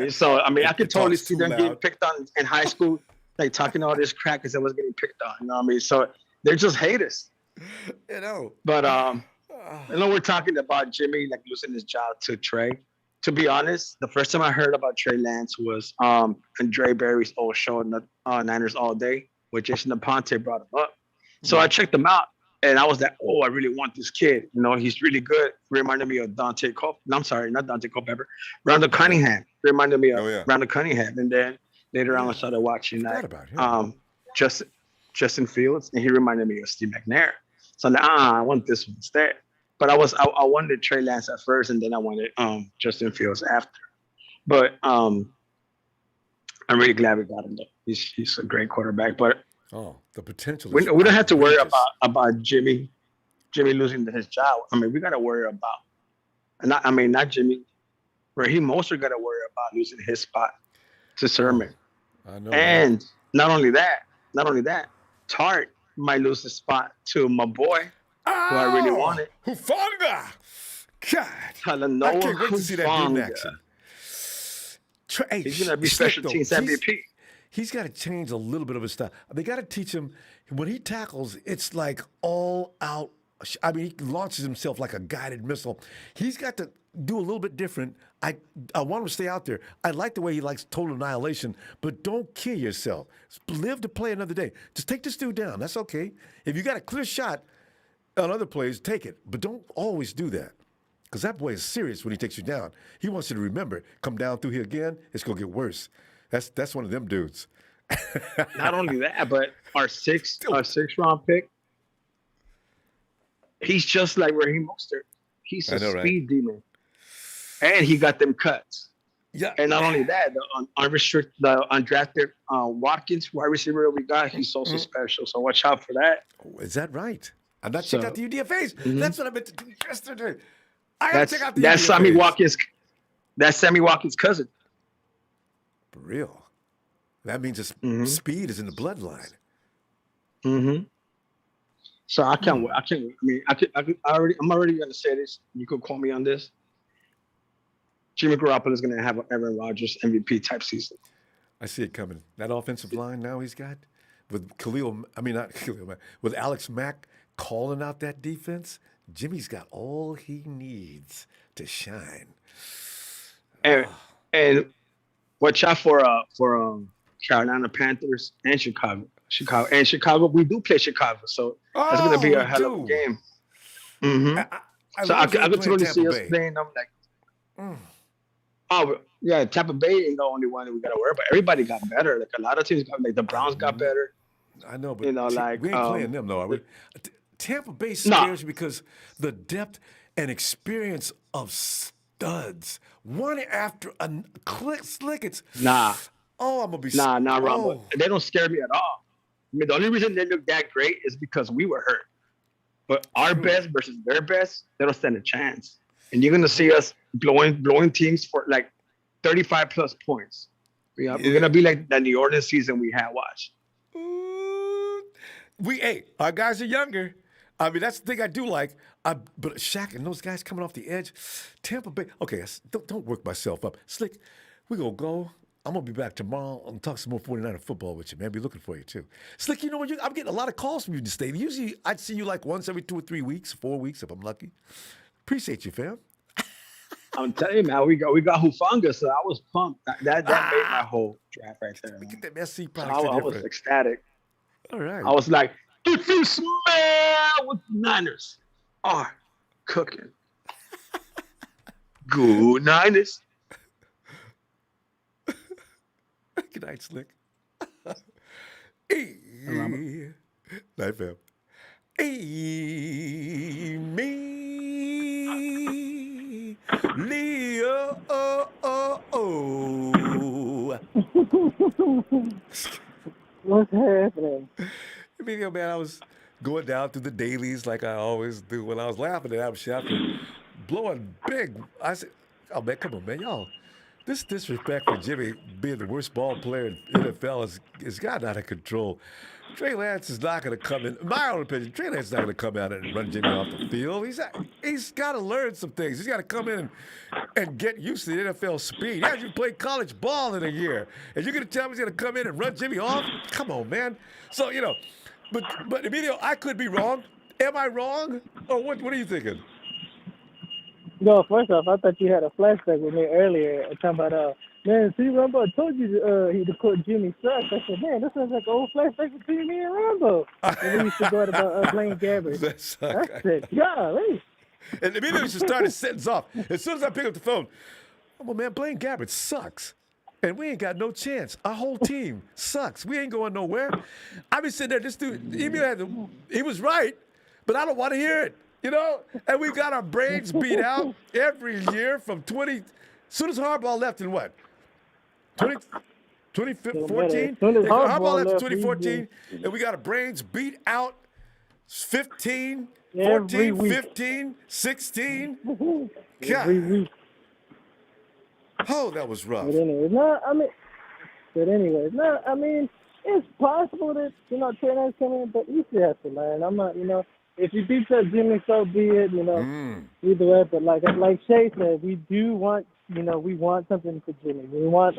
Speaker 16: So I mean, I could totally see them getting picked on in high school, like talking all this crap because I was getting picked on. You know what I mean? So they're just haters.
Speaker 1: You know. But
Speaker 16: I know we're talking about Jimmy like losing his job to Trey. To be honest, the first time I heard about Trey Lance was Andre Berry's old show on the Niners All Day, where Jason Aponte brought him up. So I checked him out, and I was like, I really want this kid. He's really good. Reminded me of Dante Culpepper. No, I'm sorry, not Dante Culpepper. Randall Cunningham. Reminded me of Randall Cunningham. And then later on, I started watching Justin Fields, and he reminded me of Steve McNair. So I'm like, I want this one instead. But I wanted Trey Lance at first, and then I wanted Justin Fields after. But I'm really glad we got him though. He's a great quarterback. But
Speaker 1: the potential.
Speaker 16: We don't have to worry about Jimmy losing his job. I mean, we got to worry about, not Jimmy. Raheem Mostert got to worry about losing his spot to Sermon.
Speaker 1: I know.
Speaker 16: And not only that, Tart might lose his spot to my boy. Who I really wanted.
Speaker 1: Hufanga! God.
Speaker 16: Talanoa
Speaker 1: I can't wait to see that dude in action.
Speaker 16: He's going to be special teams MVP.
Speaker 1: He's got to change a little bit of his style. They got to teach him, when he tackles, it's like all out. I mean, he launches himself like a guided missile. He's got to do a little bit different. I want him to stay out there. I like the way he likes total annihilation, but don't kill yourself. Live to play another day. Just take this dude down. That's okay. If you got a clear shot on other plays, take it. But don't always do that. Because that boy is serious when he takes you down. He wants you to remember, come down through here again, it's going to get worse. That's one of them dudes.
Speaker 16: Not only that, but our sixth round pick, he's just like Raheem Mostert. He's a speed demon. And he got them cuts.
Speaker 1: Yeah.
Speaker 16: And not only that, the undrafted Watkins wide receiver that we got, he's also special. So watch out for that.
Speaker 1: Is that right? I'm not checking out the UDFAs. That's what I meant to do yesterday. I gotta check out the
Speaker 16: That's
Speaker 1: UDFAs.
Speaker 16: Sammy Watkins. That's Sammy Watkins' cousin.
Speaker 1: For real. That means his speed is in the bloodline.
Speaker 16: Mm-hmm. So I can't wait. I can't wait. I mean, I'm already going to say this. You could call me on this. Jimmy Garoppolo is going to have an Aaron Rodgers MVP type season.
Speaker 1: I see it coming. That offensive line now he's got with with Alex Mack calling out that defense. Jimmy's got all he needs to shine.
Speaker 16: And watch out for Carolina Panthers and Chicago. Chicago, we do play Chicago, so it's going to be a hell of a game. Mm-hmm. I could totally see us playing them like. Oh yeah, Tampa Bay ain't the only one that we got to worry about. Everybody got better. Like a lot of teams got, like the Browns got better.
Speaker 1: I know, but
Speaker 16: we ain't
Speaker 1: playing them though, are we? Tampa Bay scares me because the depth and experience of studs, one after a slick. It's Oh, I'm gonna be
Speaker 16: Ronbo. They don't scare me at all. I mean, the only reason they look that great is because we were hurt. But our best versus their best, they don't stand a chance. And you're gonna see us blowing teams for like 35 plus points. We're gonna be like the New Orleans season we had watched.
Speaker 1: Our guys are younger. I mean, that's the thing I do like. But Shaq and those guys coming off the edge, Tampa Bay. Okay, don't work myself up. Slick, we gonna go. I'm going to be back tomorrow and talk some more 49er football with you, man. Be looking for you, too. Slick, I'm getting a lot of calls from you this day. Usually, I'd see you like once every 2 or 3 weeks, 4 weeks if I'm lucky. Appreciate you, fam.
Speaker 16: I'm telling you, man, we got Hufanga, so I was pumped. That made my whole draft right there.
Speaker 1: Get that SC
Speaker 16: So
Speaker 1: product.
Speaker 16: I was ecstatic.
Speaker 1: All right.
Speaker 16: I was like, if you smell what the Niners are cooking, go Niners.
Speaker 1: Good night, Slick. Night, fam. Me, Leo.
Speaker 12: What's happening?
Speaker 1: Man, I was going down through the dailies like I always do when I was laughing at Adam Schefter, blowing big. I said, oh, man, come on, man, y'all. This disrespect for Jimmy being the worst ball player in NFL has gotten out of control. Trey Lance is not going to come in. My own opinion, Trey Lance is not going to come out and run Jimmy off the field. He's got to learn some things. He's got to come in and get used to the NFL speed. He hasn't played college ball in a year. And you're going to tell me he's going to come in and run Jimmy off? Come on, man. So, but Emilio, I could be wrong. Am I wrong? Or what are you thinking?
Speaker 7: No, first off, I thought you had a flashback with me earlier talking about, man, see, Ronbo, I told you the court Jimmy sucks. I said, man, this sounds like an old flashback between me and Ronbo. And then you used to go about Blaine Gabbert. I said, golly.
Speaker 1: And Emilio used to start his sentence off. As soon as I pick up the phone, oh, well, man, Blaine Gabbert sucks. And we ain't got no chance. Our whole team sucks. We ain't going nowhere. I be sitting there, this dude, he was right, but I don't want to hear it. And we got our brains beat out every year from 20. As soon as Harbaugh left in what? 2014? Harbaugh left in 2014, and we got our brains beat out 15, 14, 15, 16. God. Oh, that was rough.
Speaker 7: But anyways, it's possible that, Trey Lance come in, but you still have to learn. I'm not, if you beat up Jimmy, so be it, either way. But like Shay said, we do want, we want something for Jimmy. We want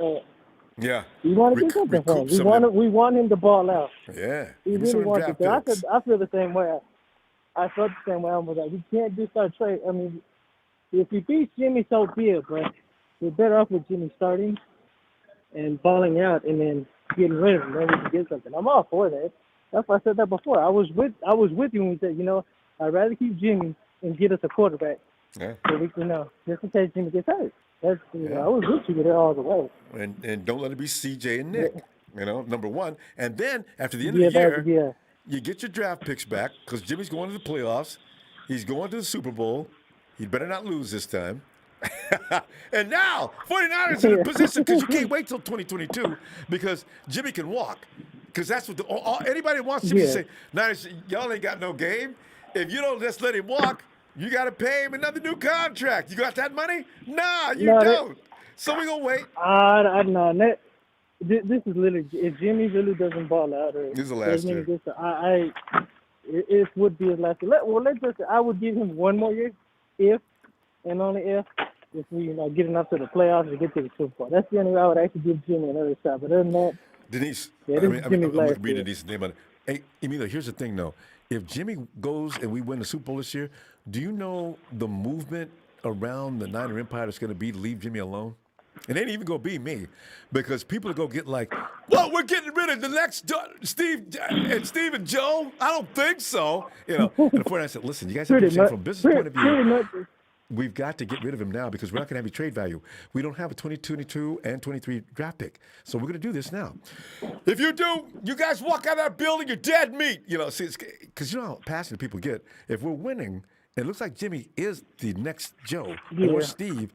Speaker 7: we want to do something for him. We want him to ball out.
Speaker 1: Yeah.
Speaker 7: We really want to. I feel the same way. I felt the same way. I was like, we can't just start Trey. I mean, if he beats Jimmy, so be it. But we're better off with Jimmy starting and balling out and then getting rid of him. Then we can get something. I'm all for that. That's why I said that before. I was with you when we said, I'd rather keep Jimmy and get us a quarterback.
Speaker 1: Yeah.
Speaker 7: So we can, just in case Jimmy gets hurt. That's, I was with you with it all the way.
Speaker 1: And don't let it be CJ and Nick, number one. And then after the end of the year, you get your draft picks back because Jimmy's going to the playoffs. He's going to the Super Bowl. He better not lose this time. And now, 49ers in a position because you can't wait till 2022 because Jimmy can walk. Because that's what anybody that wants Jimmy to say, Niners, y'all ain't got no game. If you don't just let him walk, you got to pay him another new contract. You got that money? Nah, you don't. So we're going to wait.
Speaker 7: I know. This is literally, if Jimmy really doesn't ball out, or
Speaker 1: this is the last year.
Speaker 7: It would be his last year. I would give him one more year, if and only if we get enough to the playoffs to get to the Super Bowl. That's the only way I would actually give Jimmy another shot. But other than that,
Speaker 1: Denise,
Speaker 7: I'm
Speaker 1: read Denise's name on it. Hey, Emilio, here's the thing, though. If Jimmy goes and we win the Super Bowl this year, do you know the movement around the Niner Empire that's going to be to leave Jimmy alone? It ain't even going to be me, because people are going to get like, well, we're getting rid of the next Steve and Joe. I don't think so. And the 49ers said, listen, you guys have to understand from a business point of view, we've got to get rid of him now because we're not going to have any trade value. We don't have a 2022 and 23 draft pick. So we're going to do this now. If you do, you guys walk out of that building, you're dead meat. Because you know how passionate people get. If we're winning, it looks like Jimmy is the next Joe or Steve.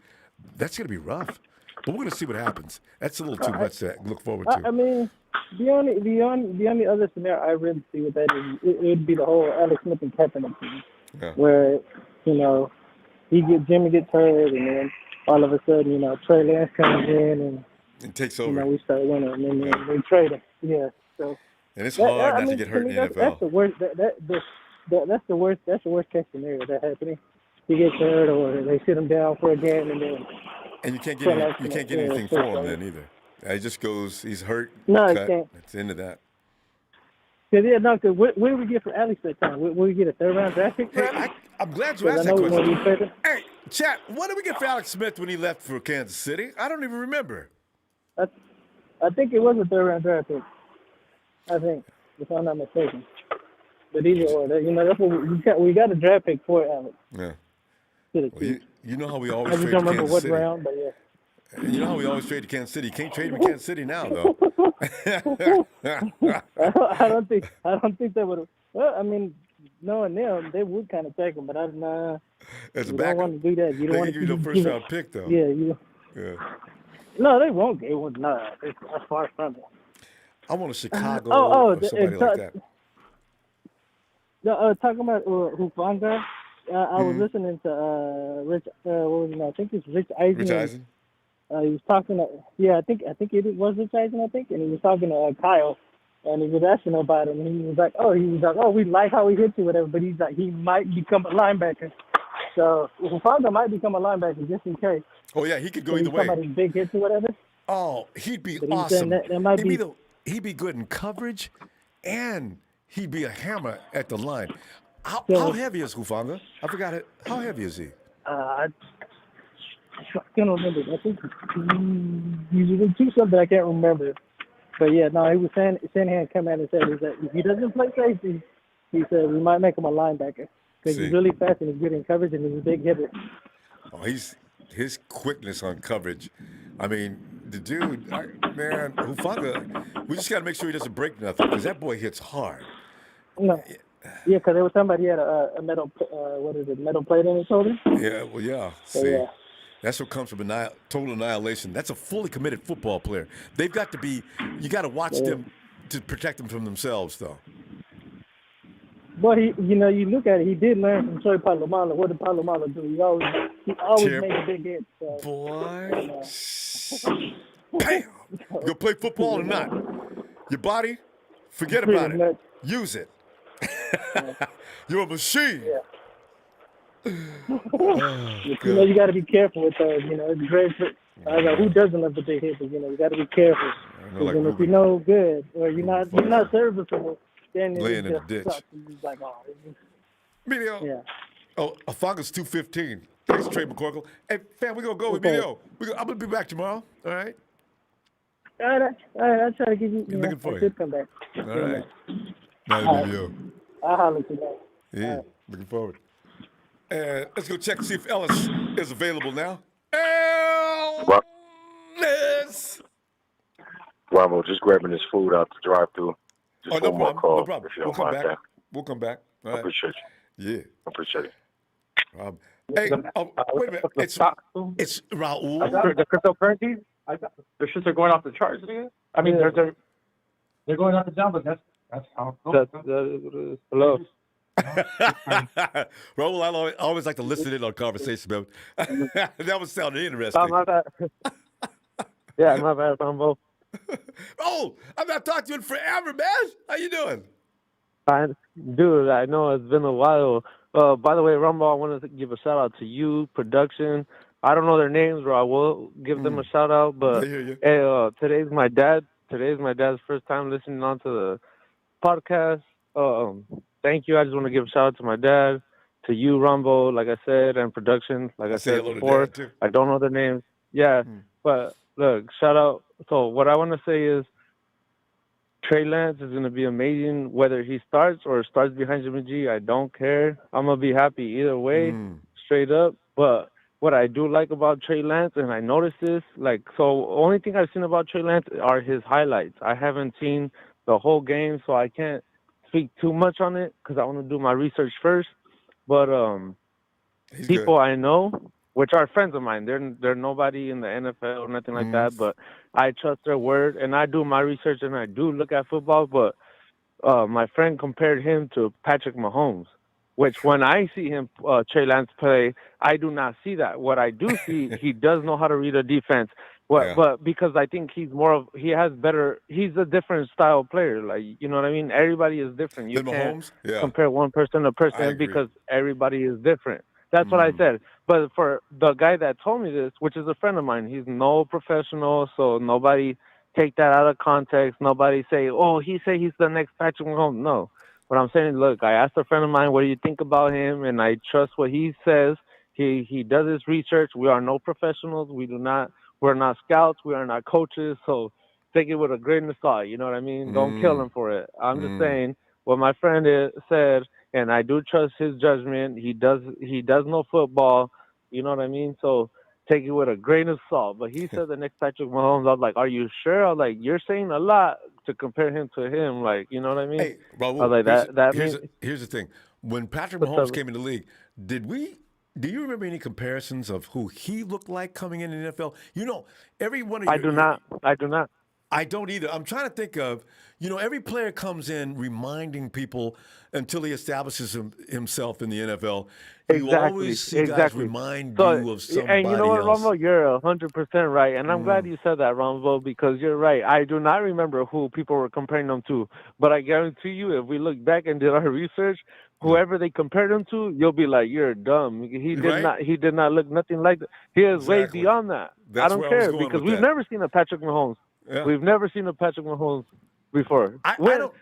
Speaker 1: That's going to be rough. But we're going to see what happens. That's a little too much to look forward to.
Speaker 7: I mean, the only other scenario I really see with that is it would be the whole Alex Smith and Kaepernick thing, where Jimmy gets hurt, and then all of a sudden, Trey Lance comes in
Speaker 1: and takes over.
Speaker 7: We start winning, and then we trade him. Yeah. So.
Speaker 1: And it's hard not to get hurt in the NFL.
Speaker 7: That's the worst. That's the worst. That's the worst case scenario that happening. He gets hurt, or they sit him down for a game, and then.
Speaker 1: And you can't get anything for him then either. It just goes. He's hurt.
Speaker 7: No,
Speaker 1: cut.
Speaker 7: you can't.
Speaker 1: It's the end of that.
Speaker 7: Because what did we get for Alex that time? Will we get a third-round draft pick for him?
Speaker 1: I'm glad you asked that question. Hey, chat, what did we get for Alex Smith when he left for Kansas City? I don't even remember.
Speaker 7: I think it was a third-round draft pick. I think, if I'm not mistaken. But either or, that's what we got a draft pick for Alex.
Speaker 1: Yeah. Well, you know how we always trade to
Speaker 7: Kansas City. I don't remember what round, but yeah.
Speaker 1: You know how we always trade to Kansas City. You can't trade with Kansas City now, though.
Speaker 7: I don't think they would have. Well, I mean, knowing them, they would kind of take him, but I
Speaker 1: as a
Speaker 7: don't want to do that. You don't want
Speaker 1: to give you the first round pick, though.
Speaker 7: Yeah. No, they won't. They won't. No, that's far from it.
Speaker 1: I want a Chicago or somebody like that.
Speaker 7: Talking about Hufanga. I was listening to Rich. What was his name? I think it's Rich Eisen.
Speaker 1: Rich Eisen.
Speaker 7: He was talking. I think it was Rich Eisen. I think, and he was talking to Kyle, and he was asking about him. And he was like, we like how he hits you, whatever. But he's like, he might become a linebacker. So Hufanga might become a linebacker just in case.
Speaker 1: Oh yeah, he could go either way.
Speaker 7: Somebody's big hits or whatever.
Speaker 1: Oh, he'd be awesome. That might he'd be good in coverage, and he'd be a hammer at the line. How heavy is Hufanga? I forgot it. How heavy is he?
Speaker 7: I can't remember. I think he's do something I can't remember. But yeah, no, he was saying Shanahan come out and said that if he doesn't play safety, he said we might make him a linebacker because he's really fast and he's good in coverage and he's a big hitter.
Speaker 1: Oh, his quickness on coverage. I mean, the dude, man, Hufanga. We just got to make sure he doesn't break nothing because that boy hits hard.
Speaker 7: No. Yeah, because there was somebody had a metal, metal plate in his shoulder.
Speaker 1: Yeah, well, yeah. See, that's what comes from total annihilation. That's a fully committed football player. They've got to be. You got to watch them to protect them from themselves, though.
Speaker 7: But you look at it. He did learn from Troy Polamalu. What did Polamalu do? He always made a big hit. So.
Speaker 1: Boy, bam! You gonna play football or not? Your body, forget about it. Use it. You're a machine.
Speaker 7: Yeah. You got to be careful with those. It's great. Who doesn't love the big hit? But you got to be careful. If you're no good or you're not serviceable, then
Speaker 1: laying in the ditch.
Speaker 7: It's like,
Speaker 1: Emilio.
Speaker 7: Yeah.
Speaker 1: Oh, Afanga's 215. Thanks, Trey McCorkle. Hey, fam, we're gonna go with Emilio. I'm gonna be back tomorrow. All right.
Speaker 7: All right. I'll try to give you.
Speaker 1: Looking for
Speaker 7: you. Should come back.
Speaker 1: All right. Night, Emilio.
Speaker 7: I'll holler at you.
Speaker 1: Yeah, looking forward. And let's go check and see if Ellis is available now. Ellis!
Speaker 9: Ronbo, just grabbing his food out the drive-thru. Just
Speaker 1: no
Speaker 9: one more
Speaker 1: problem.
Speaker 9: call.
Speaker 1: No problem.
Speaker 9: If you
Speaker 1: We'll
Speaker 9: don't
Speaker 1: come
Speaker 9: mind
Speaker 1: back.
Speaker 9: that.
Speaker 1: We'll come back. All right.
Speaker 9: I appreciate you.
Speaker 1: Yeah.
Speaker 9: I appreciate it.
Speaker 1: Hey, wait a minute. It's Raul.
Speaker 17: The cryptocurrencies, their shits are going off the charts, dude. I mean, they're going up and down, but that's how it goes.
Speaker 7: Hello.
Speaker 1: Raul, I always like to listen in on conversations, man. That was sounding interesting.
Speaker 7: Oh, my bad. Yeah, my bad, Ronbo.
Speaker 1: Oh, I've not talked to you in forever, man. How you doing?
Speaker 7: Fine. Dude, I know it's been a while. By the way, Ronbo, I wanted to give a shout out to you, production. I don't know their names, or I will give them a shout out. But hey, today's my dad's first time listening on to the podcast. Thank you. I just want to give a shout out to my dad, to you, Ronbo, like I said, and production, like I said before. I don't know their names. Yeah, but look, shout out. So what I want to say is, Trey Lance is going to be amazing whether he starts or starts behind Jimmy G. I don't care. I'm going to be happy either way, straight up. But what I do like about Trey Lance, and I noticed this, only thing I've seen about Trey Lance are his highlights. I haven't seen the whole game, so I can't speak too much on it because I want to do my research first. But people I know, which are friends of mine, they're nobody in the NFL or nothing like that, but I trust their word, and I do my research, and I do look at football. But my friend compared him to Patrick Mahomes, which when I see him, Trey Lance, play, I do not see that. What I do see, he does know how to read a defense. But because I think he's a different style player. Like, you know what I mean? Everybody is different. You can't compare one person to person because everybody is different. That's what I said. But for the guy that told me this, which is a friend of mine, he's no professional, so nobody take that out of context. Nobody say, oh, he say he's the next Patrick Mahomes. No. What I'm saying is, look, I asked a friend of mine, what do you think about him? And I trust what he says. He does his research. We are no professionals. We're not scouts. We are not coaches. So take it with a grain of salt. You know what I mean? Don't kill him for it. I'm just saying what my friend said, and I do trust his judgment. He does know football. You know what I mean? So take it with a grain of salt. But he said the next Patrick Mahomes. I was like, are you sure? I was like, you're saying a lot to compare him to him. Like, you know what I mean?
Speaker 1: Hey, Raul,
Speaker 7: I was like,
Speaker 1: here's the thing. When Patrick Mahomes came in the league, do you remember any comparisons of who he looked like coming in the NFL? You know, every one of you.
Speaker 7: I do not.
Speaker 1: I don't either. I'm trying to think of, every player comes in reminding people until he establishes himself in the NFL. You always see guys remind you of somebody
Speaker 7: and you know what,
Speaker 1: else.
Speaker 7: Ronbo, you're 100% right. And I'm glad you said that, Ronbo, because you're right. I do not remember who people were comparing them to. But I guarantee you, if we look back and did our research, whoever they compared him to, you'll be like, you're dumb. He did not look nothing like that. He is way beyond that.
Speaker 1: That's
Speaker 7: I don't
Speaker 1: where I was
Speaker 7: care
Speaker 1: going
Speaker 7: because
Speaker 1: with
Speaker 7: we've
Speaker 1: that.
Speaker 7: never seen a Patrick Mahomes.
Speaker 1: Yeah.
Speaker 7: We've never seen a Patrick Mahomes before.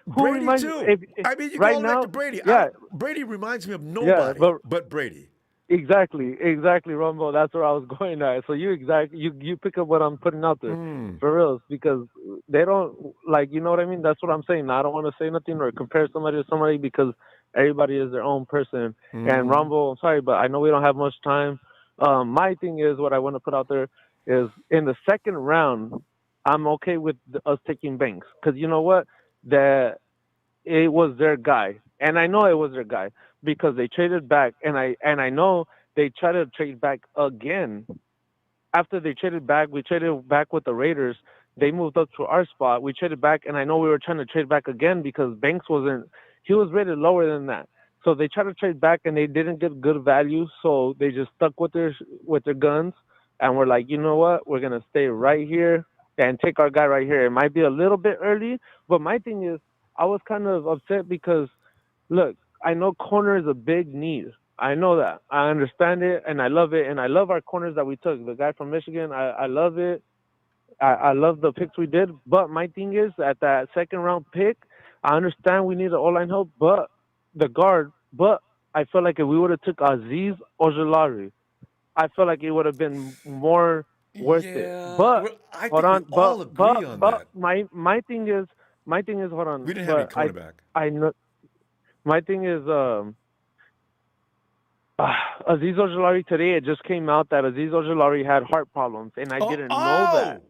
Speaker 1: Brady too. I mean, you
Speaker 7: right
Speaker 1: go
Speaker 7: now,
Speaker 1: back to Brady.
Speaker 7: Yeah,
Speaker 1: Brady reminds me of nobody but Brady.
Speaker 7: Exactly, Ronbo. That's where I was going at. So you pick up what I'm putting out there for real, because they don't you know what I mean. That's what I'm saying. I don't want to say nothing or compare somebody to somebody because everybody is their own person. And Ronbo, I'm sorry, but I know we don't have much time. My thing is what I want to put out there is in the second round, I'm okay with us taking Banks because you know what, that it was their guy, and I know it was their guy because they traded back, and I know they tried to trade back again. After they traded back, we traded back with the Raiders. They moved up to our spot. We traded back, and I know we were trying to trade back again because Banks he was rated lower than that. So they tried to trade back, and they didn't get good value, so they just stuck with their guns, and we're like, you know what, we're gonna stay right here and take our guy right here. It might be a little bit early, but my thing is, I was kind of upset because, look, I know corner is a big need. I know that. I understand it, and I love it, and I love our corners that we took. The guy from Michigan, I love it. I love the picks we did, but my thing is, at that second-round pick, I understand we need an O-line help, but I feel like if we would have took Azeez Ojulari, I feel like it would have been more worth it. But
Speaker 1: I
Speaker 7: hold
Speaker 1: think
Speaker 7: on,
Speaker 1: we all agree on that.
Speaker 7: my thing is, hold on.
Speaker 1: We didn't have any cornerback.
Speaker 7: I know. My thing is, Azeez Ojulari today. It just came out that Azeez Ojulari had heart problems, and I didn't know that.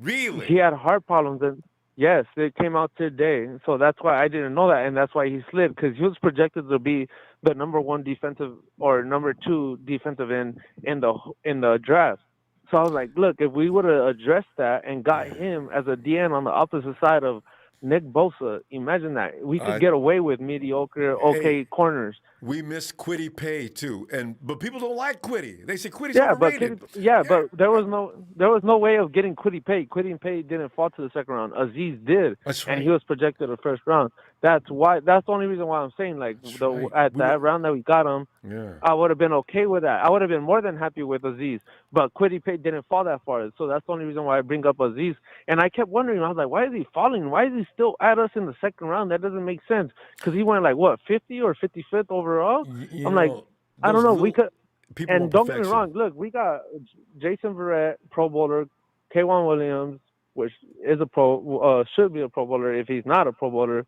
Speaker 1: Really?
Speaker 7: He had heart problems, and
Speaker 15: Yes, it came out today. So that's why I didn't know that, and that's why he slid, because he was projected to be the number one defensive or number two defensive end in the draft. So I was like, look, if we would have addressed that and got him as a DN on the opposite side of Nick Bosa, imagine that. We could get away with mediocre, okay corners.
Speaker 1: We miss Quiddy Pay too, but people don't like Quiddy. They say Quiddy's
Speaker 15: Yeah, but
Speaker 1: overrated.
Speaker 15: but there was no way of getting Quiddy Pay. Quiddy Pay didn't fall to the second round. Aziz did,
Speaker 1: That's
Speaker 15: and
Speaker 1: right.
Speaker 15: he was projected the first round. That's the only reason why I'm saying at that round that we got him, I would have been okay with that. I would have been more than happy with Aziz, but Quiddy Pay didn't fall that far. So that's the only reason why I bring up Aziz. And I kept wondering, I was like, why is he falling? Why is he still at us in the second round? That doesn't make sense, because he went like what 50 or 55th overall. I'm like, I don't know. We could. And don't get me wrong. Look, we got Jason Verrett, Pro Bowler, K'Wan Williams, which is should be a Pro Bowler if he's not a Pro Bowler,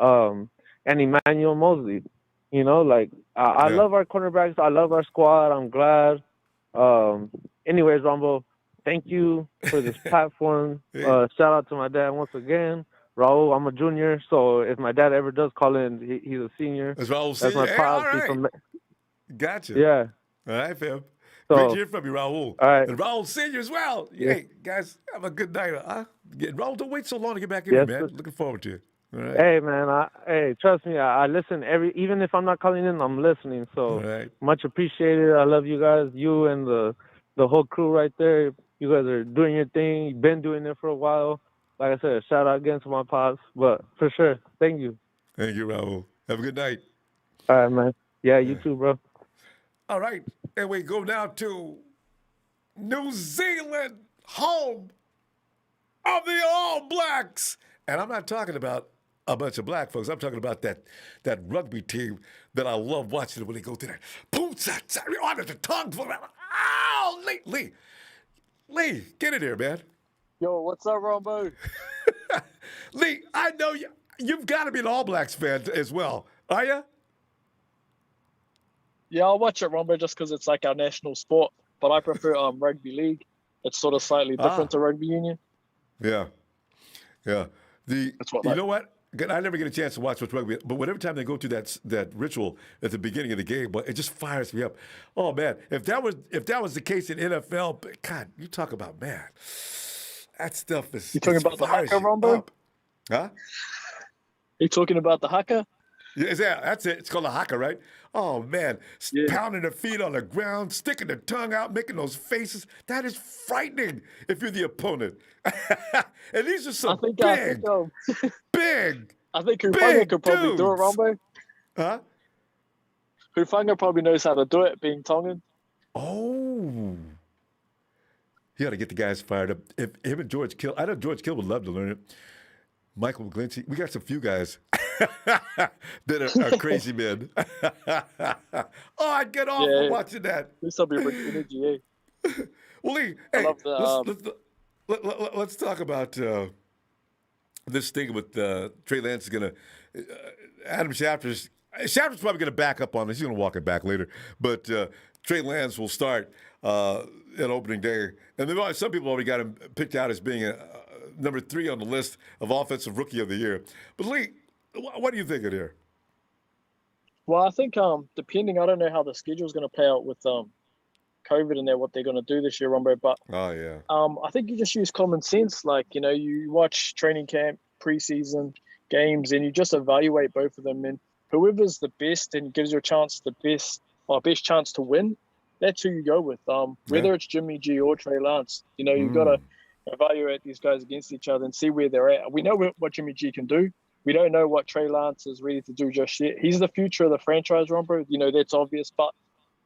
Speaker 15: and Emmanuel Mosley. You know, like I love our cornerbacks. I love our squad. I'm glad. Anyways, Ronbo, thank you for this platform. Shout out to my dad once again. Raul, I'm a junior, so if my dad ever does call in, he's a senior.
Speaker 1: That's Raul
Speaker 15: That's
Speaker 1: Senior.
Speaker 15: my
Speaker 1: Hey,
Speaker 15: pops.
Speaker 1: all
Speaker 15: He's
Speaker 1: right.
Speaker 15: from,
Speaker 1: Gotcha.
Speaker 15: yeah.
Speaker 1: All right, fam.
Speaker 15: So,
Speaker 1: Great to hear from you, Raul.
Speaker 15: All right.
Speaker 1: And Raul Senior as well.
Speaker 15: Yeah.
Speaker 1: Hey, guys, have a good night. Raul, don't wait so long to get back in here, man. Looking forward to it. All right.
Speaker 15: Hey, man. Trust me. I listen even if I'm not calling in, I'm listening. So much appreciated. I love you guys. You and the whole crew right there. You guys are doing your thing. You've been doing it for a while. Like I said, shout out again to my pops. But for sure, thank you.
Speaker 1: Thank you, Raul. Have a good night.
Speaker 15: All right, man. Yeah, you too, bro.
Speaker 1: All right. And we go now to New Zealand, home of the All Blacks. And I'm not talking about a bunch of black folks. I'm talking about that rugby team that I love watching when they go through that. Boom, on the tongue. Oh, Lee, get in here, man.
Speaker 18: Yo, what's up, Ronbo?
Speaker 1: Lee, I know you've got to be an All Blacks fan as well. Are you?
Speaker 18: Yeah, I'll watch it, Ronbo, just because it's like our national sport. But I prefer rugby league. It's sort of slightly different to rugby union.
Speaker 1: Yeah. You know what? I never get a chance to watch much rugby, but whenever time they go through that ritual at the beginning of the game, but it just fires me up. Oh man, if that was the case in NFL, God, you talk about that stuff is.
Speaker 18: You talking about the haka, Ronbo?
Speaker 1: Huh?
Speaker 18: You talking about the haka?
Speaker 1: Yeah, that's it. It's called a haka, right? Oh man, pounding their feet on the ground, sticking their tongue out, making those faces. That is frightening if you're the opponent. And these are some big.
Speaker 18: I think Hufanga could probably do it, Ronbo.
Speaker 1: Huh?
Speaker 18: Hufanga probably knows how to do it, being Tongan.
Speaker 1: Oh. You got to get the guys fired up. If him and George Kill, I know George Kill would love to learn it. Michael McGlinchey, we got some few guys that are crazy men. Oh, I'd get off from watching that.
Speaker 18: This will be energy,
Speaker 1: Well, Lee, hey, let's talk about this thing with Trey Lance is going to Adam Schefter's probably going to back up on this. He's going to walk it back later. But Trey Lance will start at opening day. And some people already got him picked out as being number 3 on the list of Offensive Rookie of the Year. But Lee, what do you think of here?
Speaker 18: Well, I think depending, I don't know how the schedule is going to play out with COVID and what they're going to do this year, Ronbo. But I think you just use common sense. Like, you watch training camp, preseason games, and you just evaluate both of them. And whoever's the best and gives you a chance, best chance to win, that's who you go with. Whether it's Jimmy G or Trey Lance, you've got to evaluate these guys against each other and see where they're at. We know what Jimmy G can do. We don't know what Trey Lance is ready to do just yet. He's the future of the franchise, Ronbo. That's obvious, but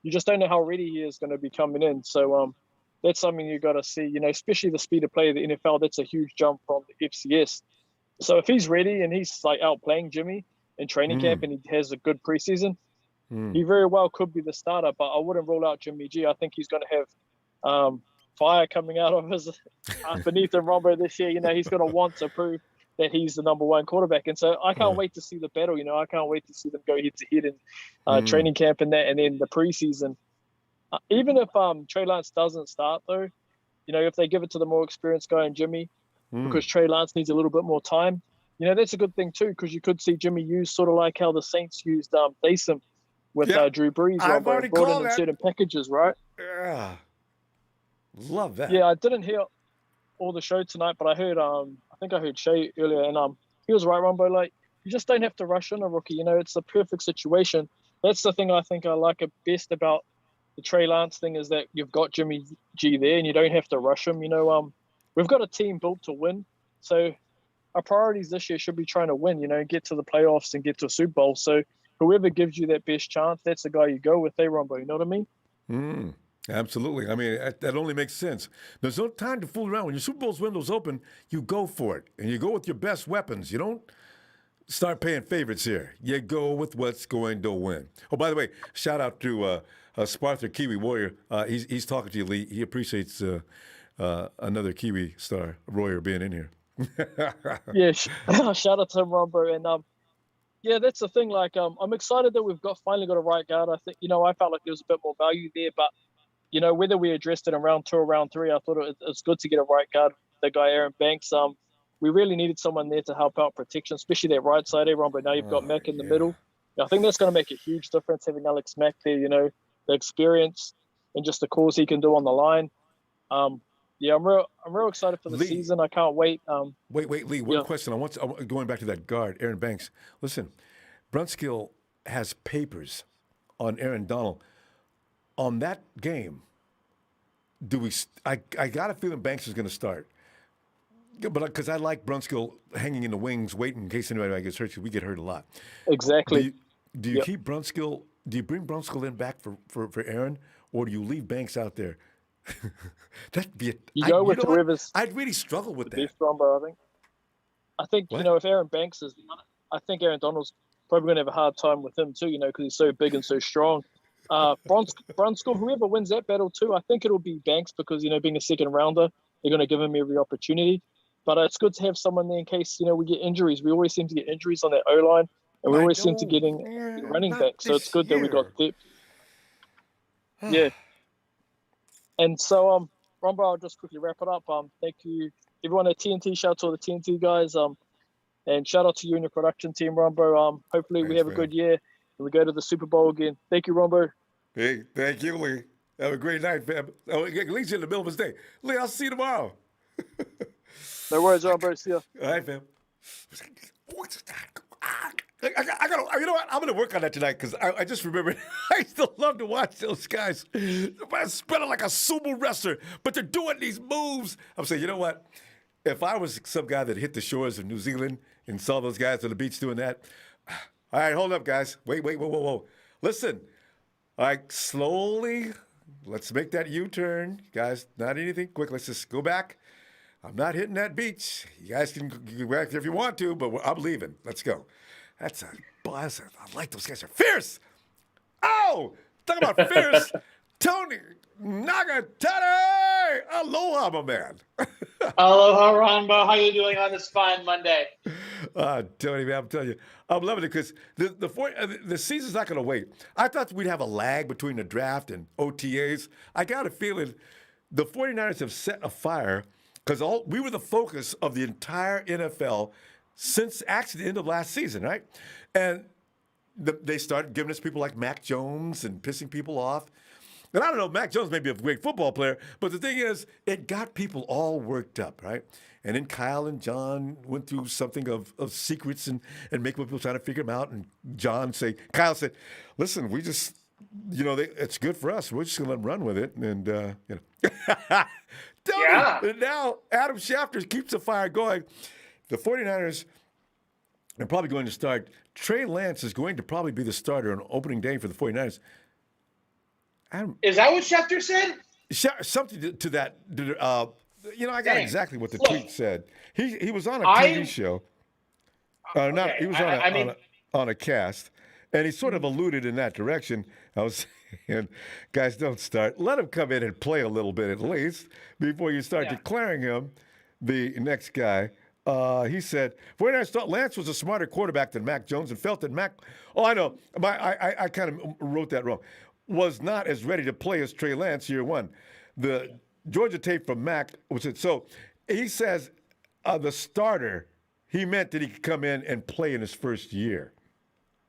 Speaker 18: you just don't know how ready he is going to be coming in. So that's something you got to see, especially the speed of play of the NFL. That's a huge jump from the FCS. So if he's ready and he's like outplaying Jimmy in training camp and he has a good preseason, he very well could be the starter, but I wouldn't rule out Jimmy G. I think he's going to have fire coming out of his beneath him, Ronbo, this year. He's going to want to prove that he's the number 1 quarterback. And so I can't wait to see the battle. I can't wait to see them go head to head in training camp and then the preseason. Even if Trey Lance doesn't start, though, if they give it to the more experienced guy and Jimmy, because Trey Lance needs a little bit more time. You know, that's a good thing too, because you could see Jimmy use sort of like how the Saints used Taysom with Drew Brees.
Speaker 1: I've already
Speaker 18: brought
Speaker 1: called
Speaker 18: in
Speaker 1: that.
Speaker 18: certain packages, right?
Speaker 1: Yeah. Love that.
Speaker 18: Yeah, I didn't hear all the show tonight, but I heard I think I heard Shay earlier, and he was right, Ronbo. Like, you just don't have to rush on a rookie. You know, it's the perfect situation. That's the thing I think I like best about the Trey Lance thing, is that you've got Jimmy G there and you don't have to rush him. You know, we've got a team built to win. So our priorities this year should be trying to win, you know, get to the playoffs and get to a Super Bowl. So whoever gives you that best chance, that's the guy you go with, Ronbo. You know what I mean?
Speaker 1: Absolutely. I mean, that only makes sense. There's no time to fool around. When your Super Bowl's window's open, you go for it. And you go with your best weapons. You don't start paying favorites here. You go with what's going to win. Oh, by the way, shout out to Spartha Kiwi Warrior. He's talking to you, Lee. He appreciates another Kiwi star, Warrior, being in here.
Speaker 18: Yeah, shout out to him, Ronbo. And yeah, that's the thing. Like, I'm excited that we've finally got a right guard. I think, you know, I felt like there was a bit more value there, but you know, whether we addressed it in round 2 or round 3, I thought it was good to get a right guard. The guy Aaron Banks. We really needed someone there to help out protection, especially that right side, Ronbo. Now you've got Mack in the middle. I think that's going to make a huge difference having Alex Mack there. You know, the experience and just the calls he can do on the line. Yeah, I'm real excited for the season. I can't wait.
Speaker 1: Wait, Lee. One question. Going back to that guard, Aaron Banks. Listen, Brunskill has papers on Aaron Donald. On that game, I got a feeling Banks is going to start. But because I like Brunskill hanging in the wings, waiting in case anybody gets hurt, because we get hurt a lot.
Speaker 18: Exactly.
Speaker 1: Do you keep Brunskill? Do you bring Brunskill in back for Aaron, or do you leave Banks out there? That'd be I'd really struggle with that.
Speaker 18: Best Ronbo, I think you know, if Aaron Banks is, I think Aaron Donald's probably going to have a hard time with him too. You know, because he's so big and so strong. Brunskill, whoever wins that battle too, I think it'll be Banks, because, you know, being a second rounder, they're going to give him every opportunity. But it's good to have someone there in case, you know, we get injuries. We always seem to get injuries on that O-line, and we always seem to getting running back. So it's good that we got depth. Yeah. And so, Ronbo, I'll just quickly wrap it up. Thank you, everyone at TNT. Shout out to all the TNT guys. And shout out to you and your production team, Ronbo. Hopefully we have a good year and we go to the Super Bowl again. Thank you, Ronbo.
Speaker 1: Hey, thank you, Lee. Have a great night, fam. Oh, at least you're in the middle of his day. Lee, I'll see you tomorrow.
Speaker 18: No worries, Ronbo. See ya.
Speaker 1: All right, fam. I gotta, you know what? I'm gonna work on that tonight, because I just remembered I still love to watch those guys spinning like a sumo wrestler, but they're doing these moves. I'm saying, you know what? If I was some guy that hit the shores of New Zealand and saw those guys on the beach doing that, all right, hold up, guys. Wait, whoa. Listen, all right, slowly, let's make that U-turn. Guys, not anything quick. Let's just go back. I'm not hitting that beach. You guys can go back if you want to, but I'm leaving. Let's go. I like those guys. Are fierce. Oh, talk about fierce. Tony Nagatani. Aloha, my man.
Speaker 19: Aloha, Ronbo. How you doing on this fine Monday?
Speaker 1: Tony, man, I'm telling you, I'm loving it, because the season's not going to wait. I thought we'd have a lag between the draft and OTAs. I got a feeling the 49ers have set a fire, because we were the focus of the entire NFL since actually the end of last season, right? And they started giving us people like Mac Jones and pissing people off. And I don't know, Mac Jones may be a great football player, but the thing is, it got people all worked up, right? And then Kyle and John went through something of secrets and make people trying to figure them out. And Kyle said, listen, we just, you know, it's good for us. We're just going to let them run with it. And, you know. And now Adam Schefter keeps the fire going. The 49ers are probably going to start. Trey Lance is going to probably be the starter on opening day for the 49ers.
Speaker 19: Is that what Schefter said?
Speaker 1: Something to that. You know, I got exactly what the tweet said. He was on a TV show. He was on a cast, and he sort of alluded in that direction. I was saying, guys, don't start. Let him come in and play a little bit at least before you start declaring him the next guy. He said, 49ers thought Lance was a smarter quarterback than Mac Jones and felt that Mac, I know, I kind of wrote that wrong, was not as ready to play as Trey Lance year one. The Georgia tape from Mac was it. So he says, the starter, he meant that he could come in and play in his first year.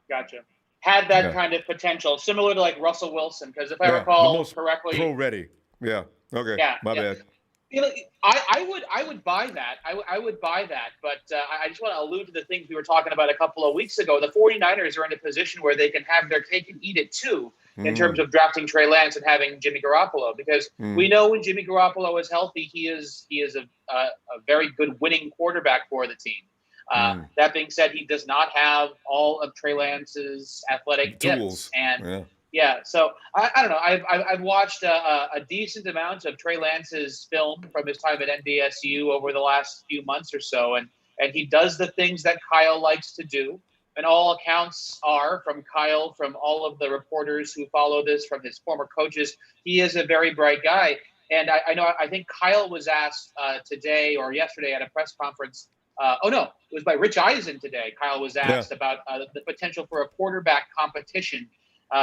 Speaker 19: Gotcha. Had that kind of potential, similar to like Russell Wilson, because if I
Speaker 1: the
Speaker 19: recall
Speaker 1: most
Speaker 19: correctly,
Speaker 1: pro-ready. Yeah. Okay.
Speaker 19: Yeah,
Speaker 1: My
Speaker 19: yeah.
Speaker 1: bad.
Speaker 19: You know, I would buy that. I would buy that. But I just want to allude to the things we were talking about a couple of weeks ago. The 49ers are in a position where they can have their cake and eat it too, in terms of drafting Trey Lance and having Jimmy Garoppolo, because we know when Jimmy Garoppolo is healthy, he is a very good winning quarterback for the team. That being said, he does not have all of Trey Lance's athletic
Speaker 1: tools.
Speaker 19: gifts, and so I don't know. I've watched a decent amount of Trey Lance's film from his time at NDSU over the last few months or so, and he does the things that Kyle likes to do. And all accounts are from Kyle, from all of the reporters who follow this, from his former coaches. He is a very bright guy, and I think Kyle was asked today or yesterday at a press conference. It was by Rich Eisen today. Kyle was asked about the potential for a quarterback competition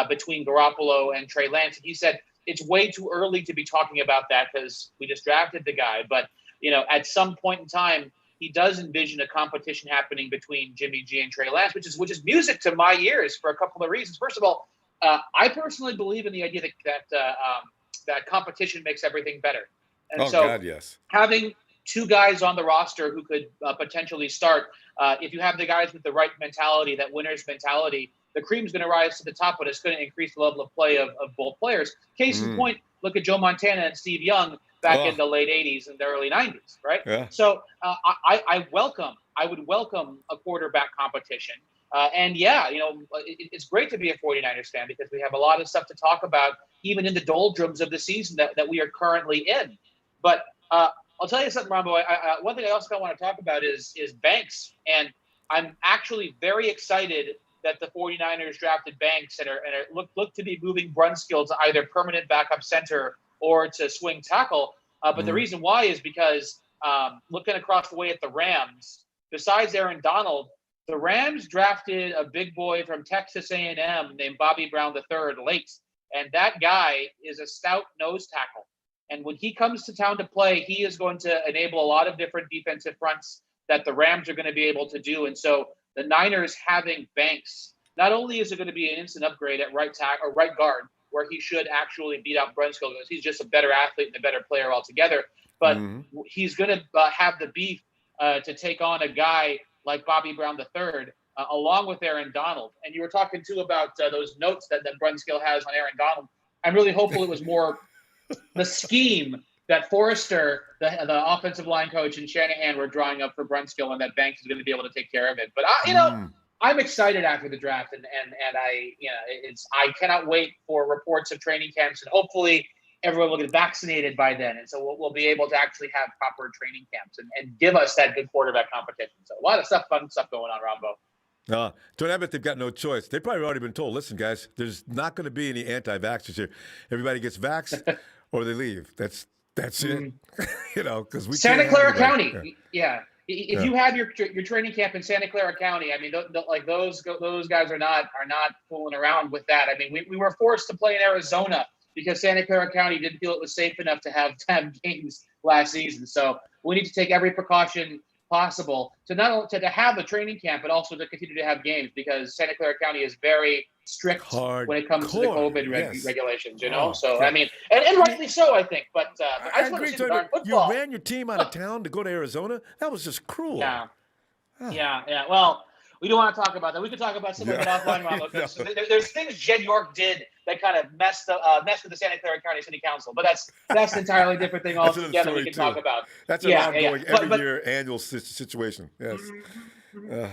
Speaker 19: between Garoppolo and Trey Lance. And he said, it's way too early to be talking about that because we just drafted the guy. But, at some point in time, he does envision a competition happening between Jimmy G and Trey Lance, which is music to my ears for a couple of reasons. First of all, I personally believe in the idea that competition makes everything better. And
Speaker 1: God, yes.
Speaker 19: Having two guys on the roster who could potentially start, if you have the guys with the right mentality, that winner's mentality, the cream's going to rise to the top, but it's going to increase the level of play of both players. Case in point, look at Joe Montana and Steve Young back in the late 80s and the early 90s, right?
Speaker 1: Yeah.
Speaker 19: So I would welcome a quarterback competition. It's great to be a 49ers fan because we have a lot of stuff to talk about, even in the doldrums of the season that we are currently in. But I'll tell you something, Ronbo. One thing I also want to talk about is Banks. And I'm actually very excited that the 49ers drafted Banks and look to be moving Brunskill to either permanent backup center or to swing tackle. But the reason why is because looking across the way at the Rams, besides Aaron Donald, the Rams drafted a big boy from Texas A&M named Bobby Brown III late. And that guy is a stout nose tackle. And when he comes to town to play, he is going to enable a lot of different defensive fronts that the Rams are going to be able to do. And so the Niners having Banks, not only is it going to be an instant upgrade at right tackle or right guard, where he should actually beat out Brunskill because he's just a better athlete and a better player altogether, but he's going to have the beef to take on a guy like Bobby Brown III, along with Aaron Donald. And you were talking too about those notes that Brunskill has on Aaron Donald. I'm really hopeful it was more the scheme that Forrester, the offensive line coach, and Shanahan were drawing up for Brunskill, and that Banks is going to be able to take care of it. But I'm excited after the draft, and I cannot wait for reports of training camps, and hopefully everyone will get vaccinated by then, and so we'll be able to actually have proper training camps and give us that good quarterback competition. So a lot of fun stuff going on, Ronbo.
Speaker 1: Don't admit they've got no choice. They've probably already been told, listen, guys, there's not going to be any anti-vaxxers here. Everybody gets vaxxed or they leave. That's it. Because we
Speaker 19: Santa Clara County.
Speaker 1: If
Speaker 19: you have your training camp in Santa Clara County, I mean, those guys are not fooling around with that. I mean, we were forced to play in Arizona because Santa Clara County didn't feel it was safe enough to have 10 games last season. So we need to take every precaution possible to not only to have a training camp, but also to continue to have games, because Santa Clara County is very strict when it comes to the COVID regulations, So, I mean, and rightly so, I think. But I just want to see the football.
Speaker 1: You ran your team out of town to go to Arizona? That was just cruel.
Speaker 19: Yeah. Well, we don't want to talk about that. We could talk about some of it offline, Ronbo. There's things Jed York did that kind of messed with the Santa Clara County City Council, but that's an entirely different thing altogether. We can talk about.
Speaker 1: That's an ongoing every year annual situation. Yes.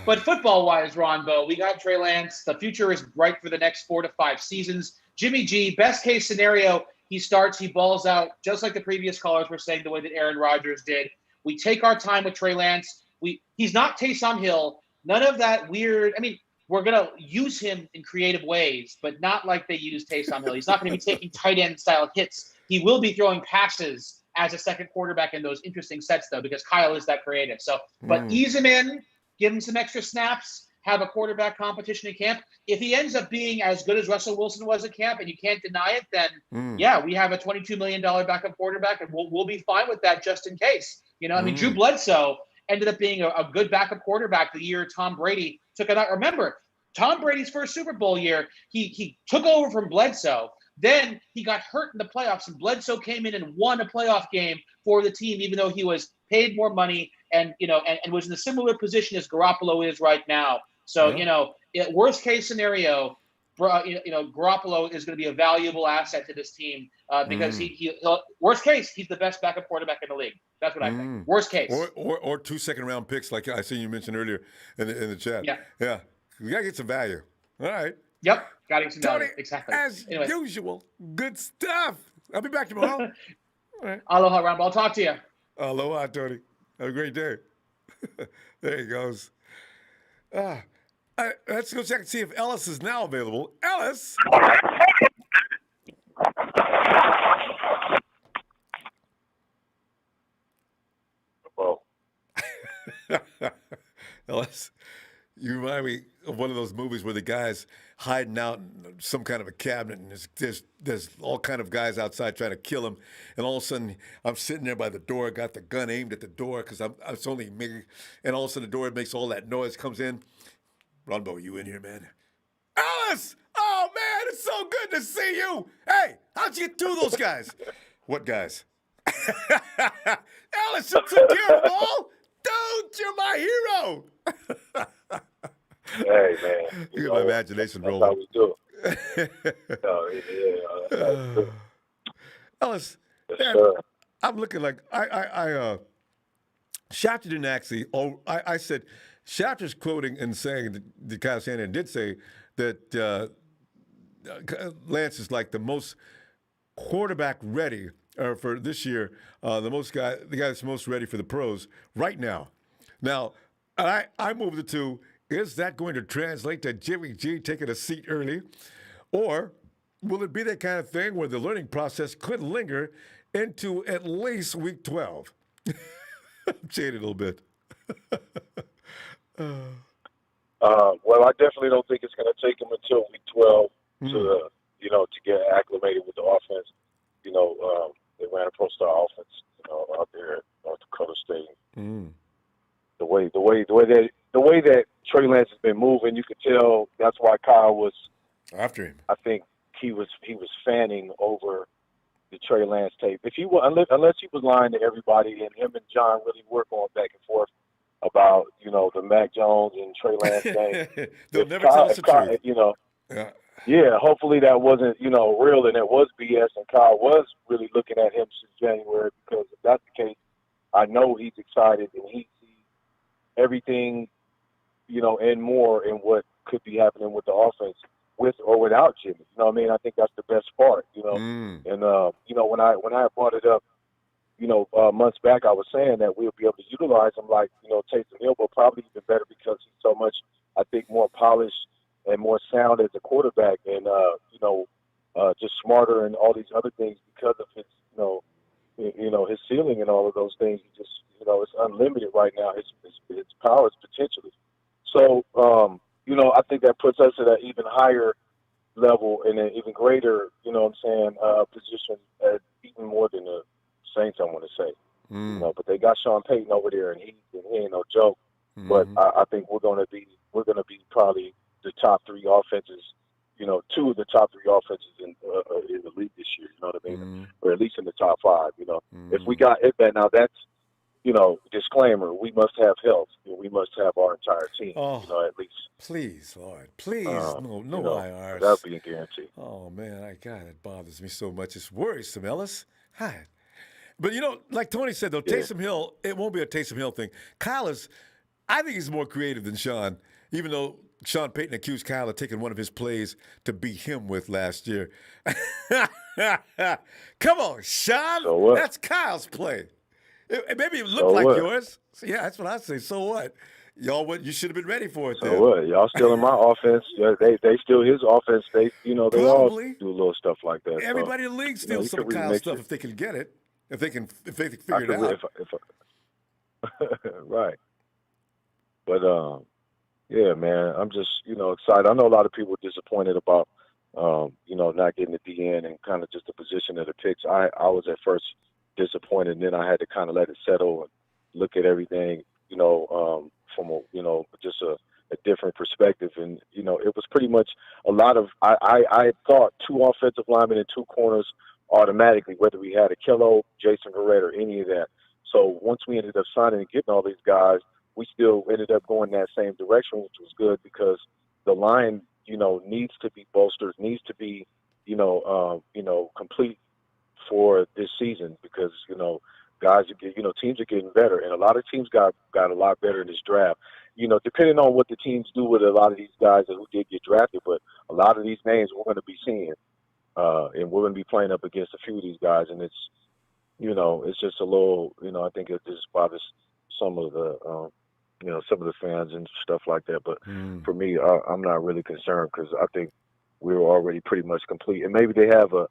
Speaker 19: But football-wise, Ronbo, we got Trey Lance. The future is bright for the next 4 to 5 seasons. Jimmy G, best case scenario, he starts, he balls out, just like the previous callers were saying, the way that Aaron Rodgers did. We take our time with Trey Lance. He's not Taysom Hill. None of that weird. I mean, we're going to use him in creative ways, but not like they use Taysom Hill. He's not going to be taking tight end style hits. He will be throwing passes as a second quarterback in those interesting sets, though, because Kyle is that creative. So, but ease him in, give him some extra snaps, have a quarterback competition in camp. If he ends up being as good as Russell Wilson was at camp, and you can't deny it, then we have a $22 million backup quarterback, and we'll be fine with that just in case. I mean, Drew Bledsoe ended up being a good backup quarterback the year Tom Brady took it out. Remember, Tom Brady's first Super Bowl year, he took over from Bledsoe. Then he got hurt in the playoffs, and Bledsoe came in and won a playoff game for the team, even though he was paid more money and was in a similar position as Garoppolo is right now. So, worst case scenario, Garoppolo is going to be a valuable asset to this team because he'll worst case, he's the best backup quarterback in the league. That's what I think. Worst case.
Speaker 1: Or 2 second-round picks, like I seen you mentioned earlier in the chat. Yeah. We got to get some value. All right.
Speaker 19: Yep. Got to get some value.
Speaker 1: Tony,
Speaker 19: Exactly.
Speaker 1: As usual, good stuff. I'll be back tomorrow. All right.
Speaker 19: Aloha, Ronbo. I'll talk to you.
Speaker 1: Aloha, Tony. Have a great day. There he goes. Let's go check and see if Ellis is now available. Ellis!
Speaker 20: Well,
Speaker 1: Ellis, you remind me of one of those movies where the guy's hiding out in some kind of a cabinet, and there's all kind of guys outside trying to kill him, and all of a sudden I'm sitting there by the door, got the gun aimed at the door because it's only me, and all of a sudden the door makes all that noise, comes in. Ronbo, you in here, man? Ellis! Oh, man, it's so good to see you. Hey, how'd you get two of those guys? What guys? Ellis, you took care of them all? Dude, you're my hero.
Speaker 20: hey, man.
Speaker 1: You got my imagination
Speaker 20: that's
Speaker 1: rolling.
Speaker 20: How we do.
Speaker 1: Ellis,
Speaker 20: Yes,
Speaker 1: man,
Speaker 20: sir.
Speaker 1: I'm looking like Shafter didn't actually. I said Shafter's quoting and saying that Kyle Shanahan did say that Lance is like the most quarterback ready for this year, the guy that's most ready for the pros right now. Now, I moved it to, is that going to translate to Jimmy G taking a seat early, or will it be that kind of thing where the learning process could linger into at least week 12? I'm shading a little bit.
Speaker 20: Well, I definitely don't think it's going to take him until week 12 to get acclimated with the offense. They ran a pro-style offense, out there at North Dakota State. The way that Trey Lance has been moving, you could tell that's why Kyle was
Speaker 1: after him.
Speaker 20: I think he was fanning over the Trey Lance tape. If he was, unless he was lying to everybody, and him and John really were going back and forth about the Mac Jones and Trey Lance thing.
Speaker 1: They'll never tell us the truth.
Speaker 20: Yeah, hopefully that wasn't, real and it was BS, and Kyle was really looking at him since January, because if that's the case, I know he's excited and he sees everything, and more in what could be happening with the offense with or without Jimmy. You know what I mean? I think that's the best part, And, when I brought it up, months back, I was saying that we'll be able to utilize him like, Taysom Hill, but probably even better because he's so much, I think, more polished and more sound as a quarterback, and just smarter and all these other things because of his his ceiling and all of those things. He just it's unlimited right now. His power is potentially. So I think that puts us at an even higher level and an even greater position at even more than the Saints, I want to say. But they got Sean Payton over there, and he ain't no joke. But I think we're gonna be probably the top three offenses, two of the top three offenses in the league this year. You know what I mean? Or at least in the top five. If we got it, now that's disclaimer. We must have health. We must have our entire team. At least.
Speaker 1: Please, Lord, please, no IRs.
Speaker 20: That'll be a guarantee.
Speaker 1: Oh man, it bothers me so much. It's worrisome, Ellis. Hi. But like Tony said, though, Taysom Hill, it won't be a Taysom Hill thing. Kyle I think he's more creative than Sean, even though Sean Payton accused Kyle of taking one of his plays to beat him with last year. Come on, Sean.
Speaker 20: So what?
Speaker 1: That's Kyle's play. Maybe it looked like yours. So, yeah, that's what I say. So what? You should have been ready for it.
Speaker 20: So
Speaker 1: then.
Speaker 20: what? Y'all still in my offense. They steal his offense. They
Speaker 1: Probably.
Speaker 20: all do little stuff like that.
Speaker 1: Everybody in the league steals some of Kyle's stuff if they can get it. If they can figure it out.
Speaker 20: Right. But yeah, man, I'm just excited. I know a lot of people are disappointed about not getting the DN and kind of just the position of the picks. I was at first disappointed, and then I had to kind of let it settle and look at everything. from just a different perspective. And, it was pretty much a lot of, I thought 2 offensive linemen and 2 corners automatically, whether we had Akello, Jason Garrett, or any of that. So once we ended up signing and getting all these guys, we still ended up going that same direction, which was good because the line, needs to be bolstered, needs to be, complete for this season because, guys are getting, teams are getting better, and a lot of teams got a lot better in this draft. Depending on what the teams do with a lot of these guys who did get drafted, but a lot of these names we're going to be seeing, and we're going to be playing up against a few of these guys, and it's, it's just a little, I think it just bothers some of the, some of the fans and stuff like that. But for me, I'm not really concerned because I think we're already pretty much complete, and maybe they have a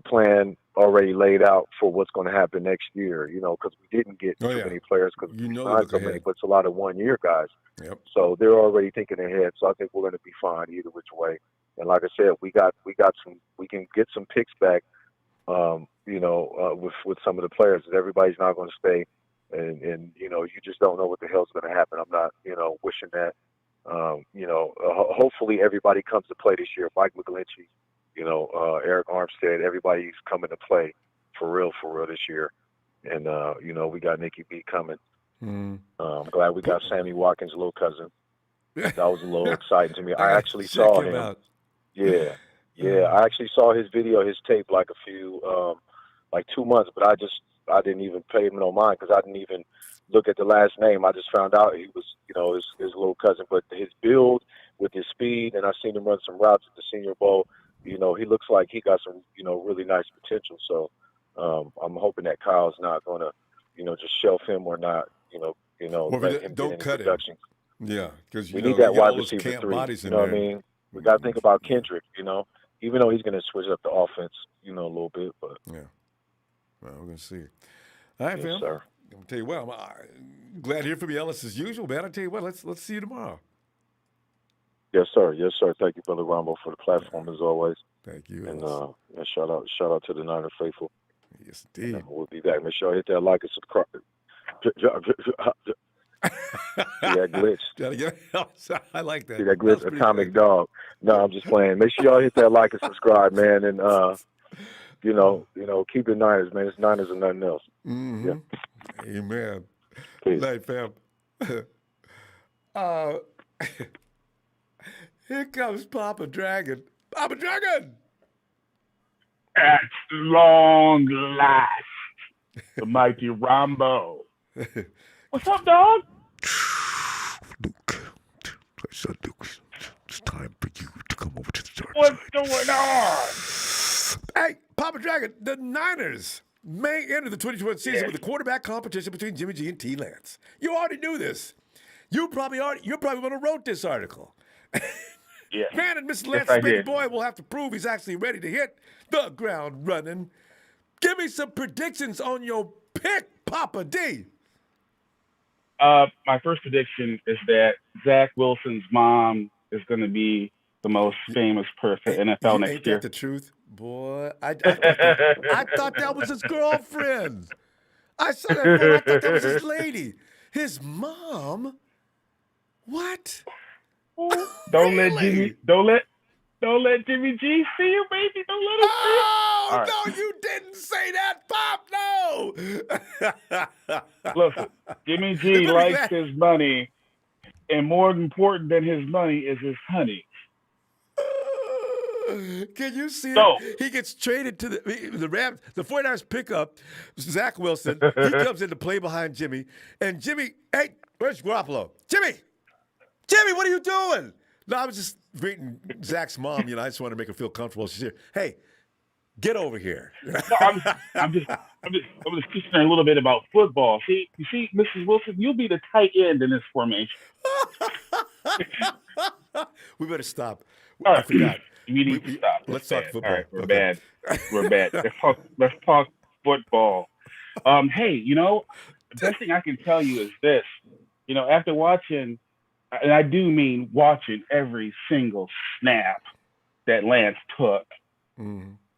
Speaker 20: plan already laid out for what's going to happen next year, because we didn't get too many players because we signed so many, but it's a lot of one-year guys.
Speaker 1: Yep.
Speaker 20: So they're already thinking ahead. So I think we're going to be fine either which way. And like I said, we can get some picks back, with some of the players. Everybody's not going to stay, and you just don't know what the hell's going to happen. I'm not, wishing that. Hopefully everybody comes to play this year. Mike McGlinchey, Eric Armstead, everybody's coming to play for real this year. And, we got Nikki B coming. I'm glad we got Sammy Watkins' little cousin. That was a little exciting to me. I actually saw him.
Speaker 1: Out.
Speaker 20: Yeah. I actually saw his video, his tape, like 2 months, but I didn't even pay him no mind because I didn't even look at the last name. I just found out he was, his little cousin. But his build with his speed, and I seen him run some routes at the Senior Bowl. He looks like he got some, really nice potential. So I'm hoping that Kyle's not going to, just shelf him or not, let him
Speaker 1: don't
Speaker 20: get
Speaker 1: cut
Speaker 20: any production.
Speaker 1: Yeah, because
Speaker 20: we need that
Speaker 1: you got
Speaker 20: wide
Speaker 1: all those
Speaker 20: receiver
Speaker 1: camp
Speaker 20: 3.
Speaker 1: bodies in
Speaker 20: You know
Speaker 1: there.
Speaker 20: what I mean? We got to think about Kendrick. Even though he's going to switch up the offense, a little bit. But
Speaker 1: yeah, well, we're going to see. All right,
Speaker 20: yes,
Speaker 1: fam.
Speaker 20: sir.
Speaker 1: I'm going to tell you what. I'm glad to hear from you, Ellis, as usual, man. I'll tell you what. Let's see you tomorrow.
Speaker 20: Yes, sir. Yes, sir. Thank you, Brother Ronbo, for the platform as always.
Speaker 1: Thank you.
Speaker 20: And shout out to the Niner faithful.
Speaker 1: Yes, indeed.
Speaker 20: We'll be back. Make sure I hit that like and subscribe. See that glitch?
Speaker 1: I like that.
Speaker 20: See that glitch? Atomic Dog. No, I'm just playing. Make sure y'all hit that like and subscribe, man. And keep the Niners, man. It's Niners and nothing else.
Speaker 1: Mm-hmm. Yeah. Amen.
Speaker 20: Peace.
Speaker 1: Night, fam. Here comes Papa Dragon. Papa Dragon!
Speaker 21: At long last, the mighty Ronbo. What's up, dog?
Speaker 1: It's time for you to come over to the dark
Speaker 21: What's going on?
Speaker 1: Hey, Papa Dragon, the Niners may enter the 2021 season with a quarterback competition between Jimmy G and T. Lance. You already knew this. You're probably one who wrote this article.
Speaker 21: Yeah.
Speaker 1: Granted, Mr. Lance's big boy will have to prove he's actually ready to hit the ground running. Give me some predictions on your pick, Papa D.
Speaker 21: My first prediction is that Zach Wilson's mom is going to be the most famous person in NFL next
Speaker 1: Ain't
Speaker 21: year.
Speaker 1: that the truth? Boy, I thought that was his girlfriend. I saw that photo. I thought that was his lady. His mom? What?
Speaker 21: Don't let Jimmy Jimmy G see you, baby. Don't let him see you.
Speaker 1: Oh, no, you didn't say that, Pop. No.
Speaker 21: Look, Jimmy G likes his money, and more important than his money is his honey.
Speaker 1: Can you see it? He gets traded to the Rams. The 49ers pick up Zach Wilson. He comes in to play behind Jimmy. And Jimmy, hey, where's Garoppolo? Jimmy, what are you doing? No, I was just greeting Zach's mom. I just wanted to make her feel comfortable. She's here. Hey, get over here.
Speaker 21: No, I'm just teaching her a little bit about football. You see, Mrs. Wilson, you'll be the tight end in this formation. We
Speaker 1: better stop.
Speaker 21: All right.
Speaker 1: I forgot.
Speaker 21: We need to stop.
Speaker 1: Let's talk football.
Speaker 21: All right, we're bad. We're bad. Let's talk football. Hey, the best thing I can tell you is this. After watching, and I do mean watching every single snap that Lance took,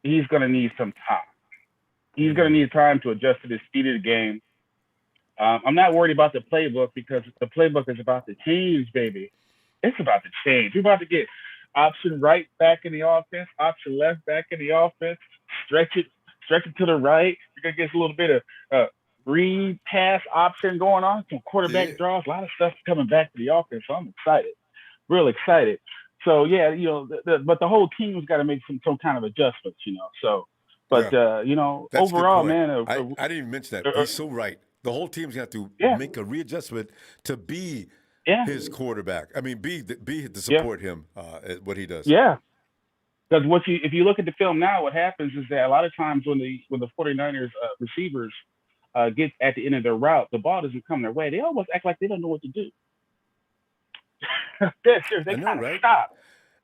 Speaker 21: he's going to need some time. He's going to need time to adjust to the speed of the game. I'm not worried about the playbook because the playbook is about to change, baby. It's about to change. We're about to get option right back in the offense, option left back in the offense, stretch it to the right. You're gonna get a little bit of read pass option going on, some quarterback draws, a lot of stuff coming back to the offense. So I'm excited, real excited. So yeah, you know, but the whole team's got to make some kind of adjustments, you know. So, but you know,
Speaker 1: that's
Speaker 21: overall,
Speaker 1: man,
Speaker 21: I
Speaker 1: didn't even mention that. He's so right. The whole team's got to make a readjustment to be his quarterback. I mean, be to support him at what he does.
Speaker 21: Yeah, because if you look at the film now, what happens is that a lot of times when the 49ers receivers get at the end of their route, the ball doesn't come their way. They almost act like they don't know what to do. They kind of stop.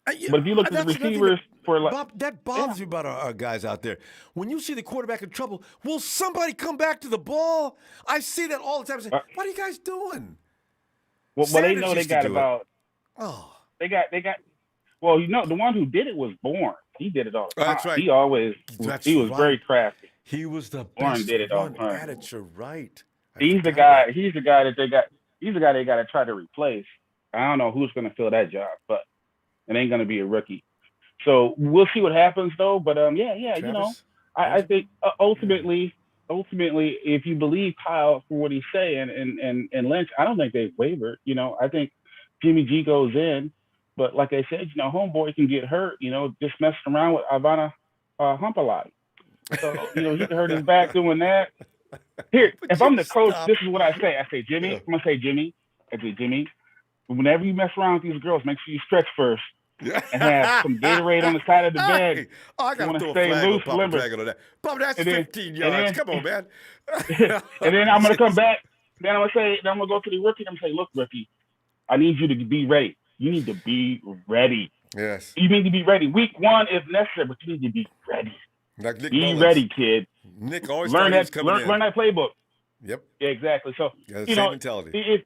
Speaker 21: But if you look at the receivers
Speaker 1: Bob, that bothers me about our guys out there. When you see the quarterback in trouble, will somebody come back to the ball? I see that all the time. I say, what are you guys doing?
Speaker 21: Well, they know they got about.
Speaker 1: Oh,
Speaker 21: they got. Well, you know, the one who did it was Bourne. He did it all the time.
Speaker 1: That's right.
Speaker 21: He was very crafty.
Speaker 1: He was the
Speaker 21: Bourne
Speaker 1: best
Speaker 21: did it all the
Speaker 1: one
Speaker 21: time.
Speaker 1: at it. You're right.
Speaker 21: He's the guy that they got. He's the guy they got to try to replace. I don't know who's going to fill that job, but it ain't going to be a rookie. So we'll see what happens, though. But Travis, you know, I think ultimately, if you believe Kyle for what he's saying and Lynch, I don't think they've wavered. You know, I think Jimmy G goes in, but like I said, you know, homeboy can get hurt. You know, just messing around with Ivana Humpalati. So you know, he can hurt his back doing that. Here, if I'm the coach, this is what I say. I say, Jimmy, I'm gonna say Jimmy. I say, Jimmy, whenever you mess around with these girls, make sure you stretch first. And have some Gatorade on the side of the bed.
Speaker 1: I got to throw a flag on Papa Dragon on that. Papa, that's 15 yards. Come on, man.
Speaker 21: And then I'm going to come back. Then I'm going to go to the rookie and I'm going to say, look, rookie, I need you to be ready. You need to be ready.
Speaker 1: Yes.
Speaker 21: You need to be ready. Week 1 if necessary, but you need to be ready.
Speaker 1: Like Nick
Speaker 21: be
Speaker 1: Mullins.
Speaker 21: Ready, kid.
Speaker 1: Nick always
Speaker 21: learn that playbook.
Speaker 1: Yep.
Speaker 21: Yeah, exactly. So,
Speaker 1: same mentality.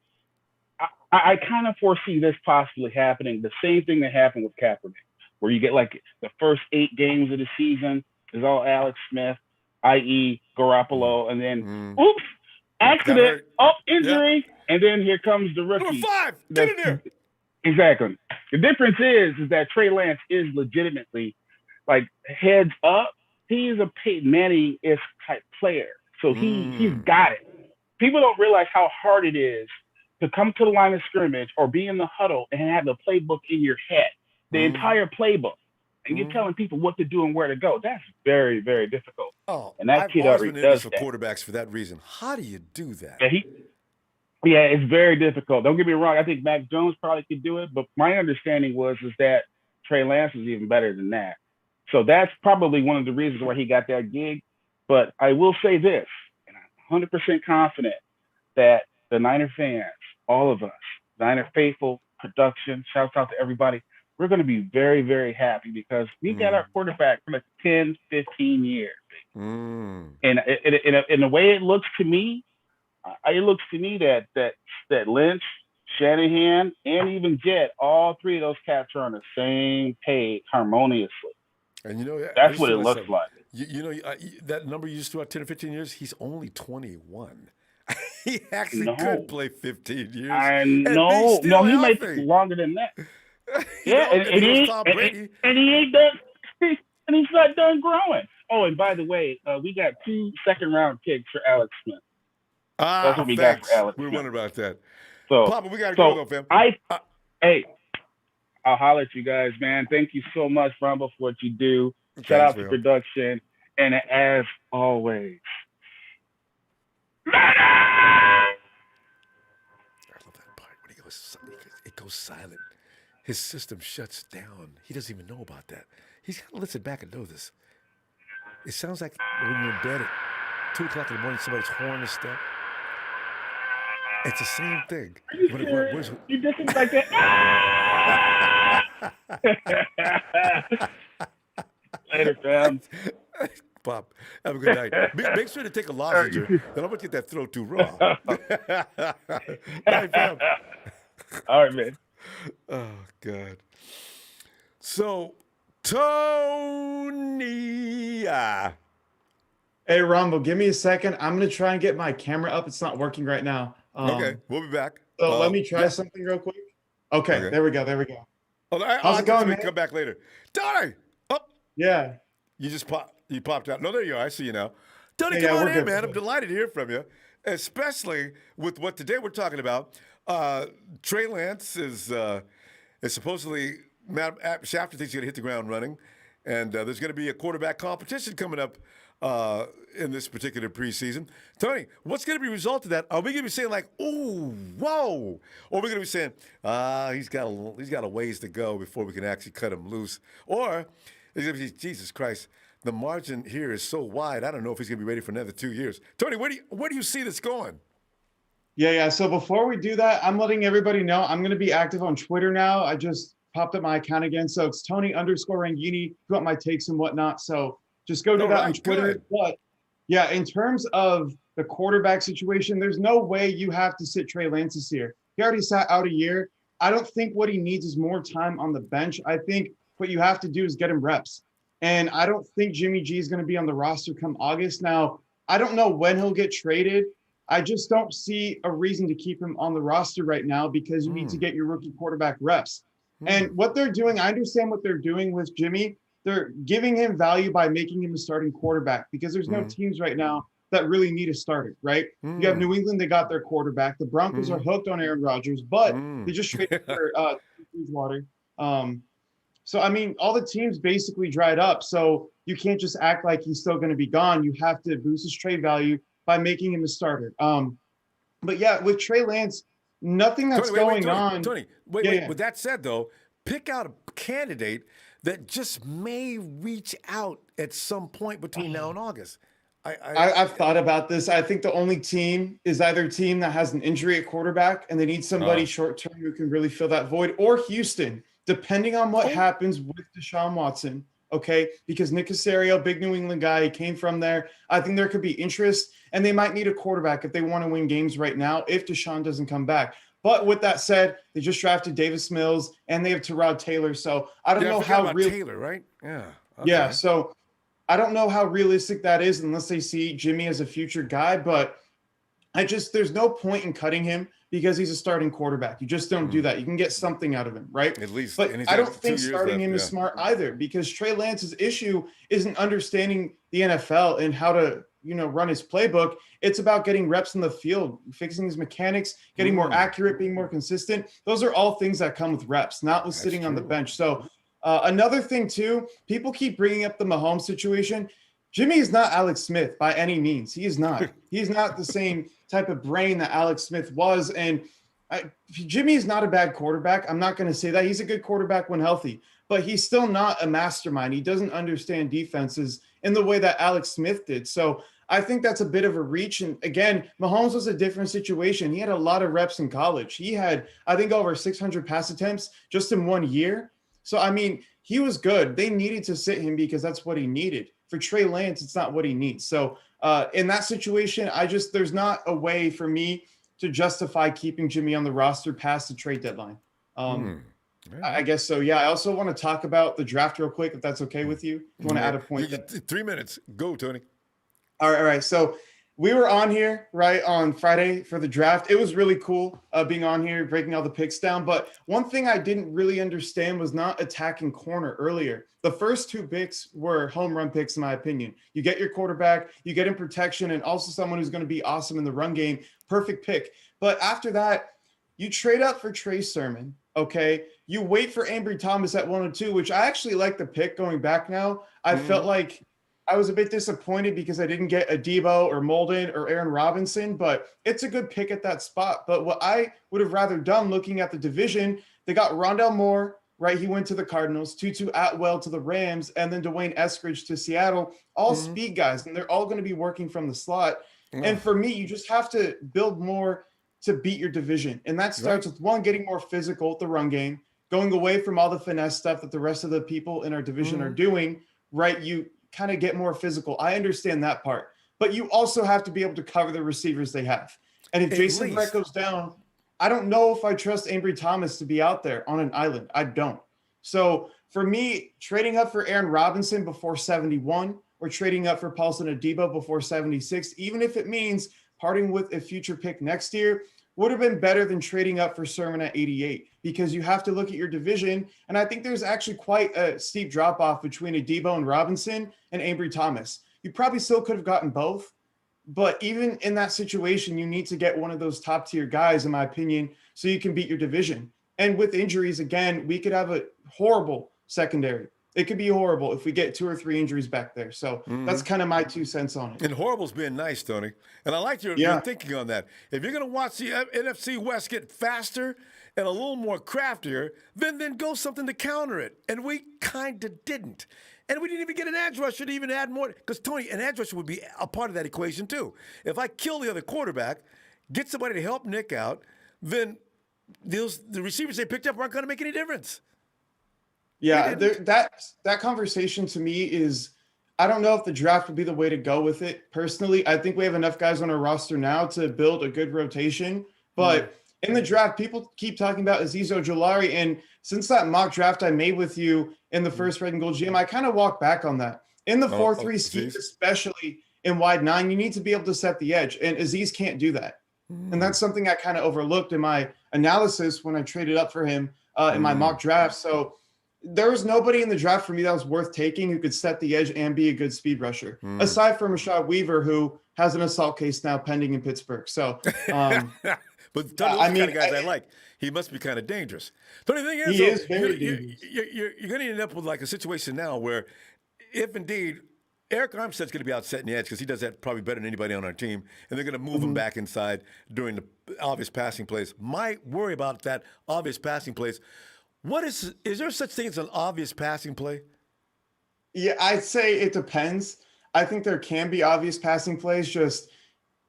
Speaker 21: I kind of foresee this possibly happening. The same thing that happened with Kaepernick, where you get like the first 8 games of the season is all Alex Smith, i.e. Garoppolo, and then oops, accident, injury, and then here comes the rookie.
Speaker 1: Number 5, get in there.
Speaker 21: Exactly. The difference is that Trey Lance is legitimately like heads up. He's a Peyton Manning-esque type player, so he's got it. People don't realize how hard it is to come to the line of scrimmage or be in the huddle and have the playbook in your head, the entire playbook, and you're telling people what to do and where to go. That's very, very difficult.
Speaker 1: Oh,
Speaker 21: and that kid already does that.
Speaker 1: Quarterbacks for that reason. How do you do that?
Speaker 21: Yeah, it's very difficult. Don't get me wrong. I think Mac Jones probably could do it, but my understanding is that Trey Lance is even better than that. So that's probably one of the reasons why he got that gig. But I will say this, and I'm 100% confident that the Niner fans, all of us, Niner faithful, production, shouts out to everybody. We're going to be very, very happy because we got our quarterback for like 10, 15 years. And the way it looks to me, that Lynch, Shanahan, and even Jet, all 3 of those cats are on the same page harmoniously.
Speaker 1: And you know,
Speaker 21: that's what it looks like.
Speaker 1: You know, that number you just threw out, 10 or 15 years, he's only 21. He actually could play 15 years.
Speaker 21: I know. No, he might take longer than that. Yeah, and he ain't done. And he's not done growing. Oh, and by the way, we got 2 second-round picks for Alex Smith. That's what we got for Alex Smith.
Speaker 1: We're wondering about that.
Speaker 21: So,
Speaker 1: Papa, we got to go, though, fam.
Speaker 21: Hey, I'll holler at you guys, man. Thank you so much, Ronbo, for what you do. Shout out to production. And as always,
Speaker 1: I love that part when it goes silent. His system shuts down. He doesn't even know about that. He's got to listen back and know this. It sounds like when you're in bed at 2 o'clock in the morning, somebody's horn and stuff. It's the same thing.
Speaker 21: You did things like that. Later, fam.
Speaker 1: Pop, have a good night. Make sure to take a lozenge, then I'm going to get that throat too raw. Bye, fam.
Speaker 21: All right, man.
Speaker 1: Oh, God. So, Tony.
Speaker 2: Hey, Ronbo, give me a second. I'm going to try and get my camera up. It's not working right now.
Speaker 1: Okay, we'll be back.
Speaker 2: So let me try something real quick. Okay, there we go. There we go. How's it going, man?
Speaker 1: Come back later. Tony! Oh!
Speaker 2: Yeah.
Speaker 1: You popped out. No, there you are. I see you now. Tony,
Speaker 2: Yeah,
Speaker 1: come on
Speaker 2: we're
Speaker 1: in,
Speaker 2: good.
Speaker 1: man. I'm delighted to hear from you, especially with what today we're talking about. Trey Lance is supposedly Matt Shafter thinks he's going to hit the ground running, and there's going to be a quarterback competition coming up in this particular preseason. Tony, what's going to be the result of that? Are we going to be saying like, "Ooh, whoa," or are we going to be saying, he's got a ways to go before we can actually cut him loose, or is it going to be, Jesus Christ, the margin here is so wide. I don't know if he's going to be ready for another 2 years. Tony, where do you see this going?
Speaker 2: Yeah. So before we do that, I'm letting everybody know I'm going to be active on Twitter now. I just popped up my account again. So it's Tony_Rangini. You want my takes and whatnot. So just go do that on Twitter. Good. But yeah, in terms of the quarterback situation, there's no way you have to sit Trey Lance this year. He already sat out a year. I don't think what he needs is more time on the bench. I think what you have to do is get him reps. And I don't think Jimmy G is going to be on the roster come August. Now, I don't know when he'll get traded. I just don't see a reason to keep him on the roster right now because you need to get your rookie quarterback reps. And what they're doing, I understand what they're doing with Jimmy. They're giving him value by making him a starting quarterback because there's no teams right now that really need a starter, right? You have New England, they got their quarterback. The Broncos are hooked on Aaron Rodgers, but they just traded for Bridgewater. So, I mean, all the teams basically dried up. So you can't just act like he's still going to be gone. You have to boost his trade value by making him a starter. But yeah, with Trey Lance, nothing that's going on.
Speaker 1: Tony, wait. With that said, though, pick out a candidate that just may reach out at some point between now and August.
Speaker 2: I've thought about this. I think the only team is either a team that has an injury at quarterback and they need somebody short term who can really fill that void, or Houston, depending on what happens with Deshaun Watson. Okay, because Nick Caserio, big New England guy, he came from there. I think there could be interest, and they might need a quarterback if they want to win games right now if Deshaun doesn't come back. But with that said, they just drafted Davis Mills, and they have Tyrod Taylor. So I don't know how real
Speaker 1: Taylor, right? Yeah.
Speaker 2: Okay. Yeah. So I don't know how realistic that is unless they see Jimmy as a future guy. But there's no point in cutting him because he's a starting quarterback. You just don't do that. You can get something out of him, right?
Speaker 1: At least.
Speaker 2: But I don't think starting him is smart either because Trey Lance's issue isn't understanding the NFL and how to, run his playbook. It's about getting reps in the field, fixing his mechanics, getting more accurate, being more consistent. Those are all things that come with reps, not with sitting on the bench. So another thing too, people keep bringing up the Mahomes situation. Jimmy is not Alex Smith by any means. He is not. He's not the same type of brain that Alex Smith was. And Jimmy is not a bad quarterback. I'm not going to say that. He's a good quarterback when healthy, but he's still not a mastermind. He doesn't understand defenses in the way that Alex Smith did. So I think that's a bit of a reach. And again, Mahomes was a different situation. He had a lot of reps in college. He had, I think, over 600 pass attempts just in 1 year. So, I mean, he was good. They needed to sit him because that's what he needed. For Trey Lance, it's not what he needs. So in that situation, there's not a way for me to justify keeping Jimmy on the roster past the trade deadline. I guess so. Yeah. I also want to talk about the draft real quick, if that's okay with you. If you want to add a point.
Speaker 1: 3 minutes. Go, Tony.
Speaker 2: All right. So we were on here, right, on Friday for the draft. It was really cool being on here, breaking all the picks down. But one thing I didn't really understand was not attacking corner earlier. The first two picks were home run picks, in my opinion. You get your quarterback, you get in protection, and also someone who's going to be awesome in the run game. Perfect pick. But after that, you trade up for Trey Sermon, okay? You wait for Ambry Thomas at 102, which I actually like the pick going back now. I felt like I was a bit disappointed because I didn't get a Debo or Molden or Aaron Robinson, but it's a good pick at that spot. But what I would have rather done looking at the division, they got Rondale Moore, right? He went to the Cardinals, Tutu Atwell to the Rams, and then Dwayne Eskridge to Seattle, all speed guys, and they're all going to be working from the slot. And for me, you just have to build more to beat your division. And that starts with one, getting more physical with the run game, going away from all the finesse stuff that the rest of the people in our division are doing, right? You kind of get more physical. I understand that part, but you also have to be able to cover the receivers they have. And if Jason Brett goes down, I don't know if I trust Ambry Thomas to be out there on an island. I don't. So for me, trading up for Aaron Robinson before 71 or trading up for Paulson Adebo before 76, even if it means parting with a future pick next year, would have been better than trading up for Sermon at 88, because you have to look at your division. And I think there's actually quite a steep drop off between Adebo and Robinson and Ambry Thomas. You probably still could have gotten both, but even in that situation, you need to get one of those top tier guys, in my opinion, so you can beat your division. And with injuries, again, we could have a horrible secondary. It could be horrible if we get 2 or 3 injuries back there. So that's kind of my 2 cents on it.
Speaker 1: And horrible's being nice, Tony. And I like your thinking on that. If you're going to watch the NFC West get faster and a little more craftier, then go something to counter it. And we kind of didn't. And we didn't even get an edge rusher to even add more. Because, Tony, an edge rusher would be a part of that equation, too. If I kill the other quarterback, get somebody to help Nick out, then the receivers they picked up aren't going to make any difference.
Speaker 2: Yeah, that conversation to me is, I don't know if the draft would be the way to go with it. Personally, I think we have enough guys on our roster now to build a good rotation. But in the draft, people keep talking about Azeez Ojulari. And since that mock draft I made with you in the first Red and Gold GM, I kind of walked back on that. In the 4-3 scheme, especially in wide 9, you need to be able to set the edge. And Azeez can't do that. And that's something I kind of overlooked in my analysis when I traded up for him in my mock draft. So there was nobody in the draft for me that was worth taking who could set the edge and be a good speed rusher, aside from Rashad Weaver, who has an assault case now pending in Pittsburgh. So,
Speaker 1: but Tony, those kind of guys I like. He must be kind of dangerous. Tony, the thing is,
Speaker 2: he is very dangerous.
Speaker 1: You're going to end up with like a situation now where, if indeed Eric Armstead's going to be out setting the edge, because he does that probably better than anybody on our team, and they're going to move him back inside during the obvious passing plays. My worry about that obvious passing plays. Is there such thing as an obvious passing play?
Speaker 2: Yeah, I'd say it depends. I think there can be obvious passing plays, just,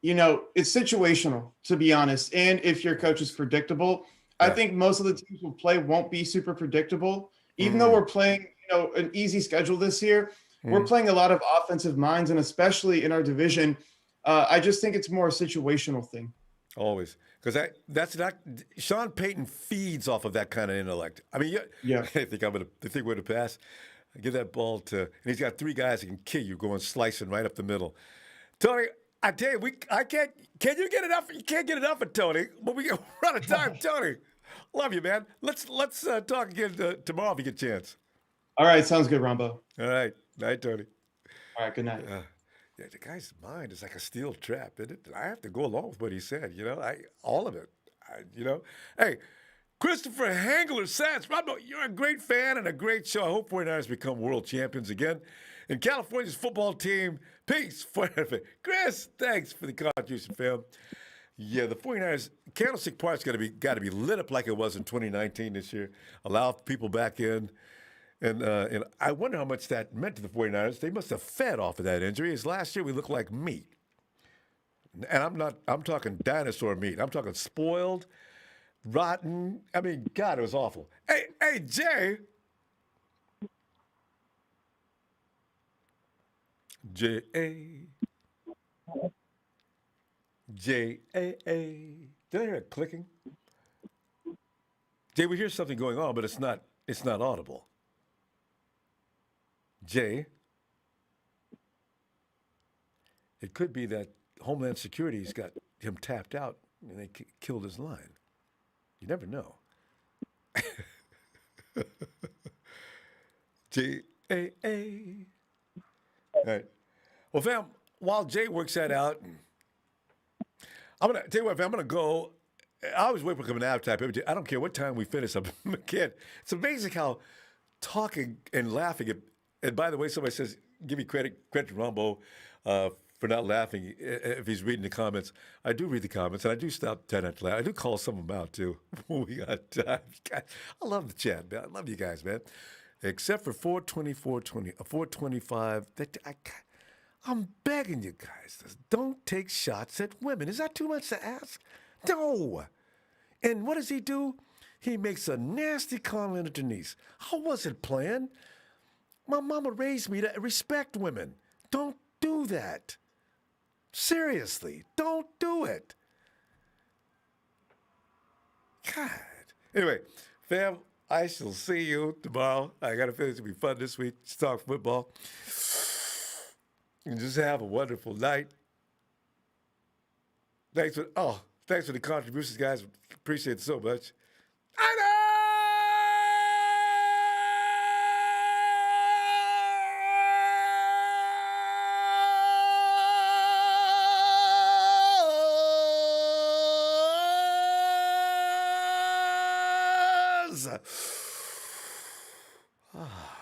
Speaker 2: it's situational, to be honest. And if your coach is predictable, I think most of the teams we'll play won't be super predictable. Even though we're playing, an easy schedule this year, we're playing a lot of offensive minds, and especially in our division, I just think it's more a situational thing.
Speaker 1: Always. Because that's not Sean Payton feeds off of that kind of intellect. I mean, I think we're going to pass. I give that ball to, and he's got 3 guys that can kill you, going slicing right up the middle. Tony, I tell you, can you get enough? You can't get enough of Tony, but we're out of time. Tony, love you, man. Let's talk again tomorrow if you get a chance.
Speaker 2: All right, sounds good, Ronbo.
Speaker 1: All right, night, Tony.
Speaker 2: All right, good night.
Speaker 1: Yeah, the guy's mind is like a steel trap, isn't it? I have to go along with what he said, all of it. Hey, Christopher Hangler says, Ronbo, you're a great fan and a great show. I hope 49ers become world champions again. And California's football team, peace forever. Chris, thanks for the contribution, fam. Yeah, the 49ers, Candlestick Park's got to be lit up like it was in 2019 this year. Allow people back in. And I wonder how much that meant to the 49ers. They must have fed off of that injury. As last year we looked like meat. And I'm talking dinosaur meat. I'm talking spoiled, rotten. I mean, God, it was awful. Hey, Jay. J-A. J-A-A. Did I hear it clicking? Jay, we hear something going on, but it's not audible. Jay, it could be that Homeland Security's got him tapped out and they killed his line. You never know. J-A-A. All right. Well, fam, while Jay works that out, I'm going to tell you what, fam, I'm going to go. I always wait for coming out type. I don't care what time we finish. I'm a kid. It's amazing how talking and laughing. And by the way, somebody says, give me credit to Ronbo for not laughing if he's reading the comments. I do read the comments, and I do stop trying to laugh. I do call some of them out, too, when we got time. I love the chat, man. I love you guys, man. Except for 425. I'm begging you guys, don't take shots at women. Is that too much to ask? No. And what does he do? He makes a nasty comment at Denise. How was it planned? My mama raised me to respect women. Don't do that. Seriously, don't do it. God. Anyway, fam, I shall see you tomorrow. I got to finish. It'll be fun this week. Let's talk football. And just have a wonderful night. Thanks for the contributions, guys. Appreciate it so much. Ah.